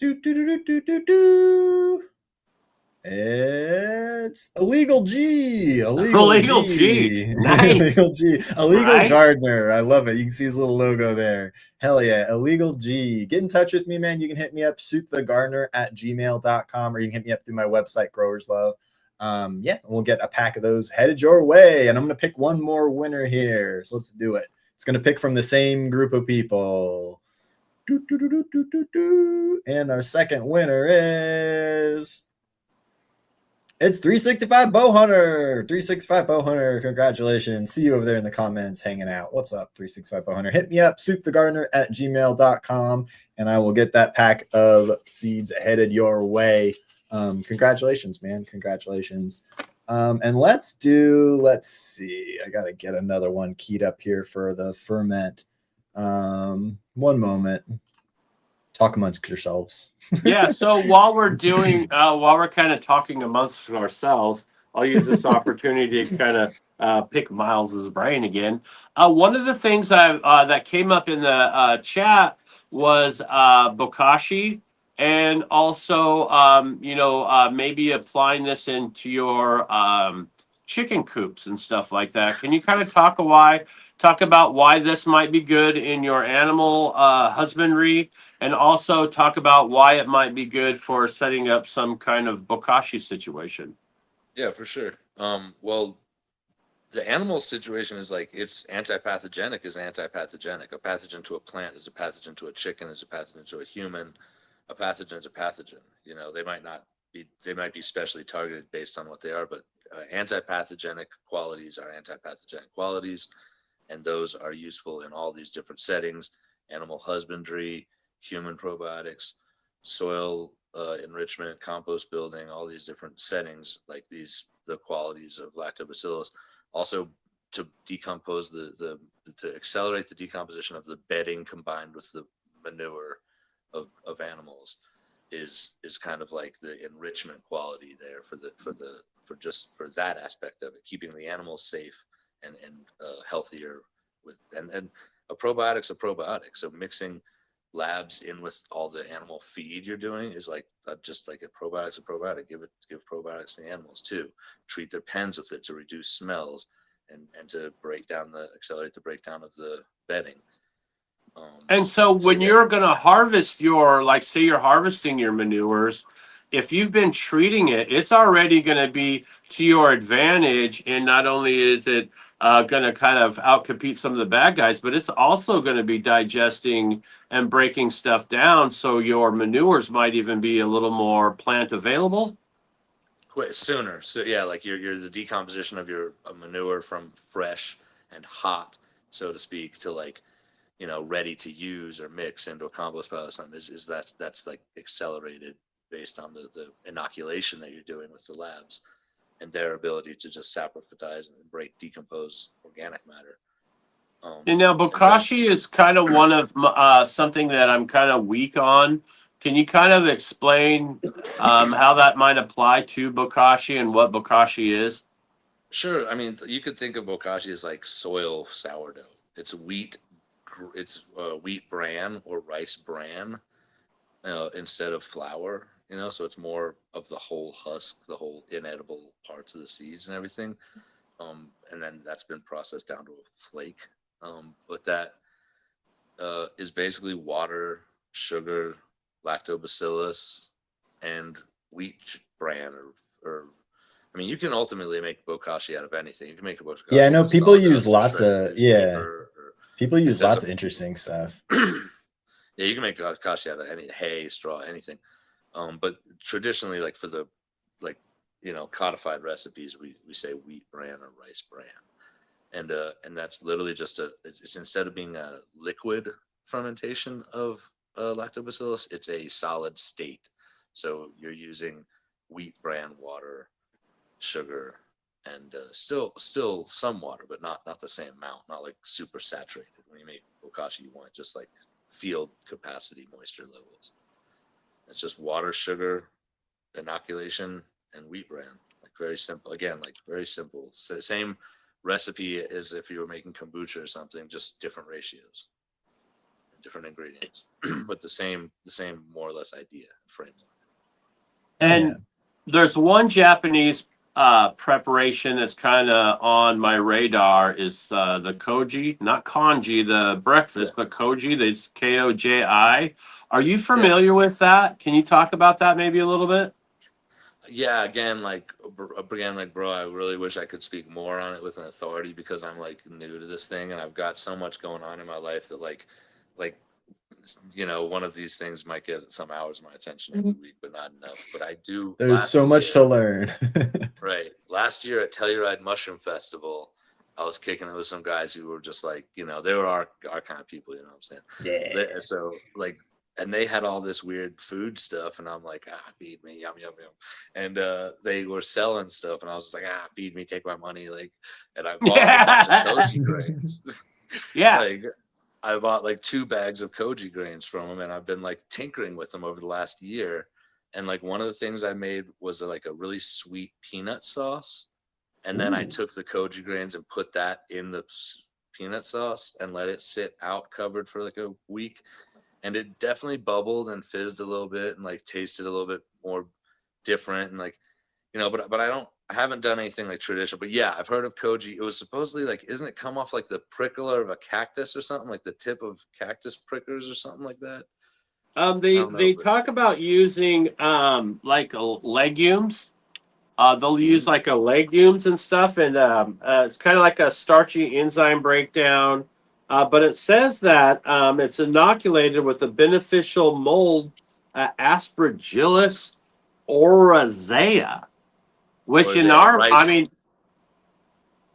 it's Illegal G. Illegal G. Nice. Illegal G. Illegal Gardener. I love it. You can see his little logo there. Hell yeah. Illegal G. Get in touch with me, man. You can hit me up, soupthegardener@gmail.com, or you can hit me up through my website, Growers Love. We'll get a pack of those headed your way. And I'm going to pick one more winner here. So let's do it. It's going to pick from the same group of people. And our second winner is... It's 365 Bowhunter. 365 Bowhunter. Congratulations. See you over there in the comments hanging out. What's up, 365 Bowhunter? Hit me up, soupthegardener@gmail.com, and I will get that pack of seeds headed your way. Congratulations, man. Congratulations. And let's see. I got to get another one keyed up here for the ferment. One moment. talk amongst yourselves. Yeah. So while we're while we're kind of talking amongst ourselves, I'll use this opportunity to kind of pick Miles's brain again. One of the things that came up in the chat was bokashi, and also maybe applying this into your chicken coops and stuff like that. Can you kind of talk about why this might be good in your animal husbandry, and also talk about why it might be good for setting up some kind of bokashi situation? Yeah, for sure. Well, the animal situation is like it's antipathogenic is antipathogenic. A pathogen to a plant is a pathogen to a chicken, is a pathogen to a human. A pathogen is a pathogen. You know, they might be specially targeted based on what they are, but antipathogenic qualities are antipathogenic qualities, and those are useful in all these different settings: animal husbandry, human probiotics, soil enrichment, compost building, all these different settings, like the qualities of lactobacillus. Also, to decompose to accelerate the decomposition of the bedding combined with the manure of animals is kind of like the enrichment quality there for that aspect of it, keeping the animals safe and healthier with and a probiotic's a probiotic. So mixing labs in with all the animal feed you're doing is like just like a probiotic's a probiotic. Give probiotics to the animals too. Treat their pens with it to reduce smells and to accelerate the breakdown of the bedding. And so when you're going to harvest say you're harvesting your manures, if you've been treating it, it's already going to be to your advantage. And not only is it going to kind of outcompete some of the bad guys, but it's also going to be digesting and breaking stuff down. So your manures might even be a little more plant available. Quite sooner. So yeah, like you're the decomposition of your manure from fresh and hot, so to speak, to like, ready to use or mix into a compost pile or something that's like accelerated based on the inoculation that you're doing with the labs and their ability to just saprophytize and decompose organic matter. And now bokashi is kind of one of something that I'm kind of weak on. Can you kind of explain how that might apply to bokashi and what bokashi is? Sure. I mean, you could think of bokashi as like soil sourdough. It's wheat bran or rice bran instead of flour, so it's more of the whole husk, the whole inedible parts of the seeds and everything. And then that's been processed down to a flake. But that is basically water, sugar, lactobacillus, and wheat bran or I mean, you can ultimately make bokashi out of anything. You can make a bokashi. Yeah, I know people use lots of people use lots of of interesting stuff. Yeah, you can make bokashi out of any hay, straw, anything. But traditionally, like for the codified recipes, we say wheat bran or rice bran, and that's literally just it's instead of being a liquid fermentation of lactobacillus, it's a solid state. So you're using wheat bran water, sugar, and still some water, but not the same amount, not like super saturated. When you make bokashi, you want just like field capacity moisture levels. It's just water, sugar, inoculation, and wheat bran. Like very simple. Again, like very simple. So same recipe as if you were making kombucha or something, just different ratios, different ingredients, but the same more or less idea framework. And there's one Japanese preparation that's kind of on my radar is the koji, not kanji, the breakfast, but koji. That's Koji. Are you familiar with that? Can you talk about that maybe a little bit? Yeah, again, bro, I really wish I could speak more on it with an authority because I'm like new to this thing and I've got so much going on in my life that like one of these things might get some hours of my attention every week, but not enough. But I do. There's so much to learn. Right. Last year at Telluride Mushroom Festival, I was kicking it with some guys who were just like, they were our kind of people, you know what I'm saying? Yeah. So like, and they had all this weird food stuff, and I'm like, feed me, yum yum yum. And they were selling stuff, and I was just like, feed me, take my money, like. And I bought a bunch of koji grains. Yeah. Like, I bought like 2 bags of koji grains from him, and I've been like tinkering with them over the last year. And like one of the things I made was like a really sweet peanut sauce. And then I took the koji grains and put that in the peanut sauce and let it sit out covered for like a week. And it definitely bubbled and fizzed a little bit and like tasted a little bit more different. And like, you know, but I haven't done anything like traditional, but yeah, I've heard of koji. It was supposedly like, isn't it come off like the prickler of a cactus or something, like the tip of cactus prickers or something like that? They talk about using like legumes. They'll use like a legumes and stuff, and it's kind of like a starchy enzyme breakdown. But it says that it's inoculated with a beneficial mold, Aspergillus oryzae, which Or is in it our, rice? I mean,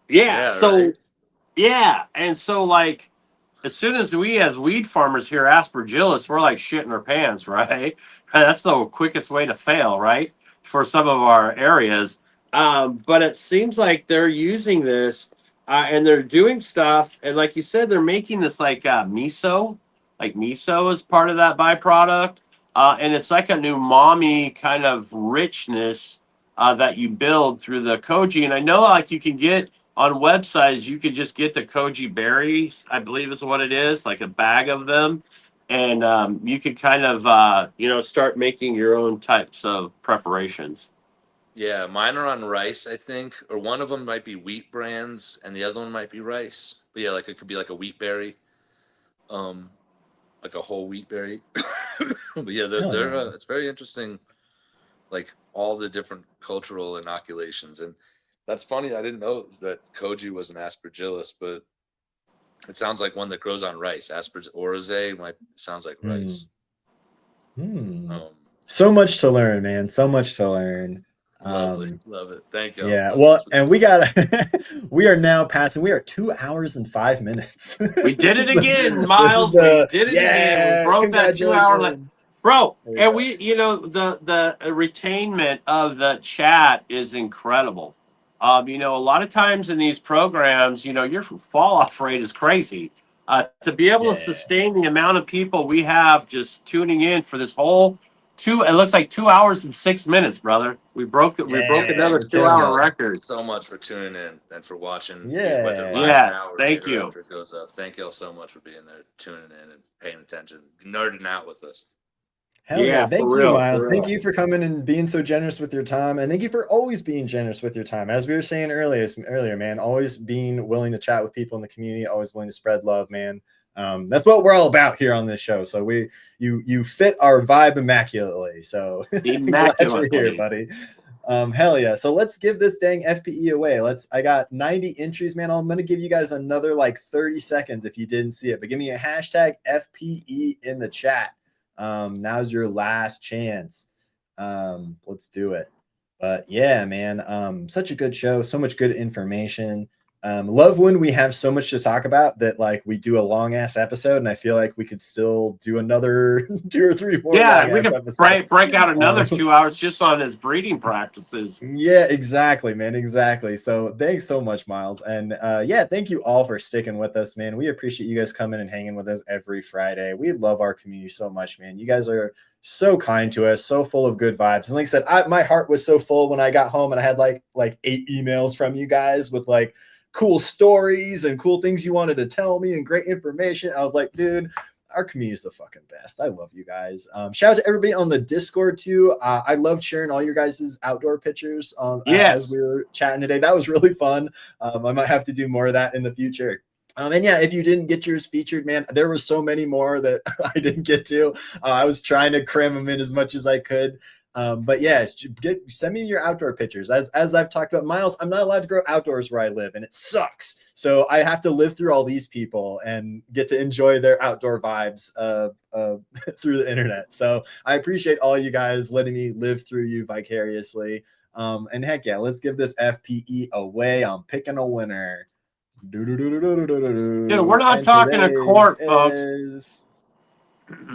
yeah. So right. yeah, and so like as soon as we as weed farmers hear aspergillus, we're like shitting our pants, right? That's the quickest way to fail, right? For some of our areas. But it seems like they're using this and they're doing stuff. And like you said, they're making this like miso. Like miso is part of that byproduct. And it's like a umami kind of richness that you build through the koji. And I know like you can get on websites, you could just get the koji berries, I believe is what it is, like a bag of them. And you could kind of, start making your own types of preparations. Yeah, mine are on rice, I think, or one of them might be wheat brands, and the other one might be rice. But yeah, like it could be like a wheat berry, like a whole wheat berry. But yeah, they're it's very interesting, like all the different cultural inoculations, and that's funny. I didn't know that koji was an aspergillus, but it sounds like one that grows on rice. Aspergillus oryzae sounds like rice. So much to learn, man. So much to learn. Lovely, love it. Thank you. Yeah, well, and we are now passing. We are 2 hours and 5 minutes. We did it again, Miles. We did it again. We broke that 2 hour bro. And we, the retainment of the chat is incredible. A lot of times in these programs, your fall off rate is crazy. To be able to sustain the amount of people we have just tuning in for this whole it looks like 2 hours and 6 minutes, brother. We broke another 2 hour record. So much for tuning in and for watching. Yeah. Whether live yes. now or Thank you. After it goes up. Thank you all so much for being there, tuning in and paying attention, nerding out with us. Hell yeah. Thank you, Miles. Thank you for coming and being so generous with your time. And thank you for always being generous with your time. As we were saying earlier, man, always being willing to chat with people in the community, always willing to spread love, man. That's what we're all about here on this show. So you fit our vibe immaculately. So glad you're here, buddy. Hell yeah. So let's give this dang FPE away. I got 90 entries, man. I'm gonna give you guys another like 30 seconds if you didn't see it, but give me a hashtag FPE in the chat. Now's your last chance. Let's do it. But yeah, man, such a good show, so much good information. Love when we have so much to talk about that like we do a long ass episode, and I feel like we could still do another 2 or 3 more. Yeah, we could break out another 2 hours just on his breeding practices. Yeah, exactly, man. Exactly. So thanks so much, Miles. And yeah, thank you all for sticking with us, man. We appreciate you guys coming and hanging with us every Friday. We love our community so much, man. You guys are so kind to us, so full of good vibes. And like I said, my heart was so full when I got home and I had like 8 emails from you guys with like cool stories and cool things you wanted to tell me and great information. I was like, dude, our community is the fucking best. I love you guys. Shout out to everybody on the Discord too. I loved sharing all your guys' outdoor pictures as we were chatting today. That was really fun. I might have to do more of that in the future. And yeah, if you didn't get yours featured, man, there were so many more that I didn't get to. I was trying to cram them in as much as I could. But yeah, send me your outdoor pictures. As I've talked about, Miles, I'm not allowed to grow outdoors where I live, and it sucks. So I have to live through all these people and get to enjoy their outdoor vibes through the internet. So I appreciate all you guys letting me live through you vicariously. And heck yeah, let's give this FPE away. I'm picking a winner. Dude, we're not talking a quart, folks.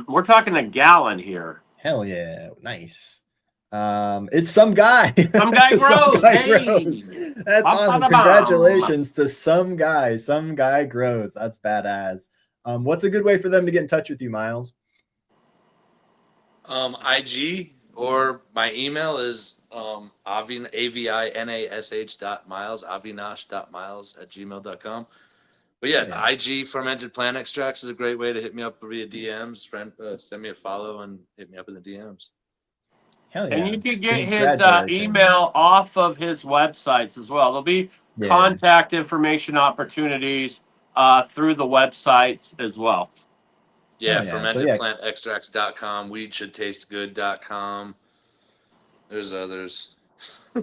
We're talking a gallon here. Hell yeah, nice. It's some guy. Some guy grows. Grows. That's awesome. Congratulations to some guy. Some guy grows. That's badass. What's a good way for them to get in touch with you, Miles? IG, or my email is avinash.miles, avinash.miles@gmail.com. But yeah, IG fermented plant extracts is a great way to hit me up via DMs. Send me a follow and hit me up in the DMs. Hell yeah. And you can get his email off of his websites as well. There'll be contact information opportunities through the websites as well. Yeah, fermentedplantextracts.com, weedshouldtastegood.com. There's others.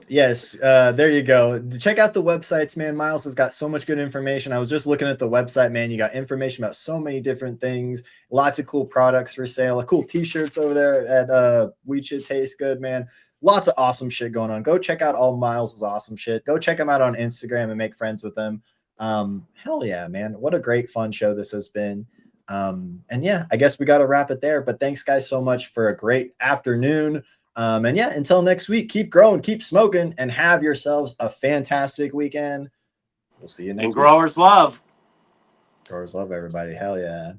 Yes, there you go. Check out the websites, man. Miles has got so much good information. I was just looking at the website, man. You got information about so many different things, lots of cool products for sale, cool t-shirts over there at Weed Should Taste Good, man. Lots of awesome shit going on. Go check out all Miles's awesome shit. Go check him out on Instagram and make friends with him. Hell yeah, man. What a great fun show this has been. And yeah, I guess we got to wrap it there, but thanks guys so much for a great afternoon. And yeah, until next week, keep growing, keep smoking, and have yourselves a fantastic weekend. We'll see you next week. And growers love. Growers love, everybody. Hell yeah.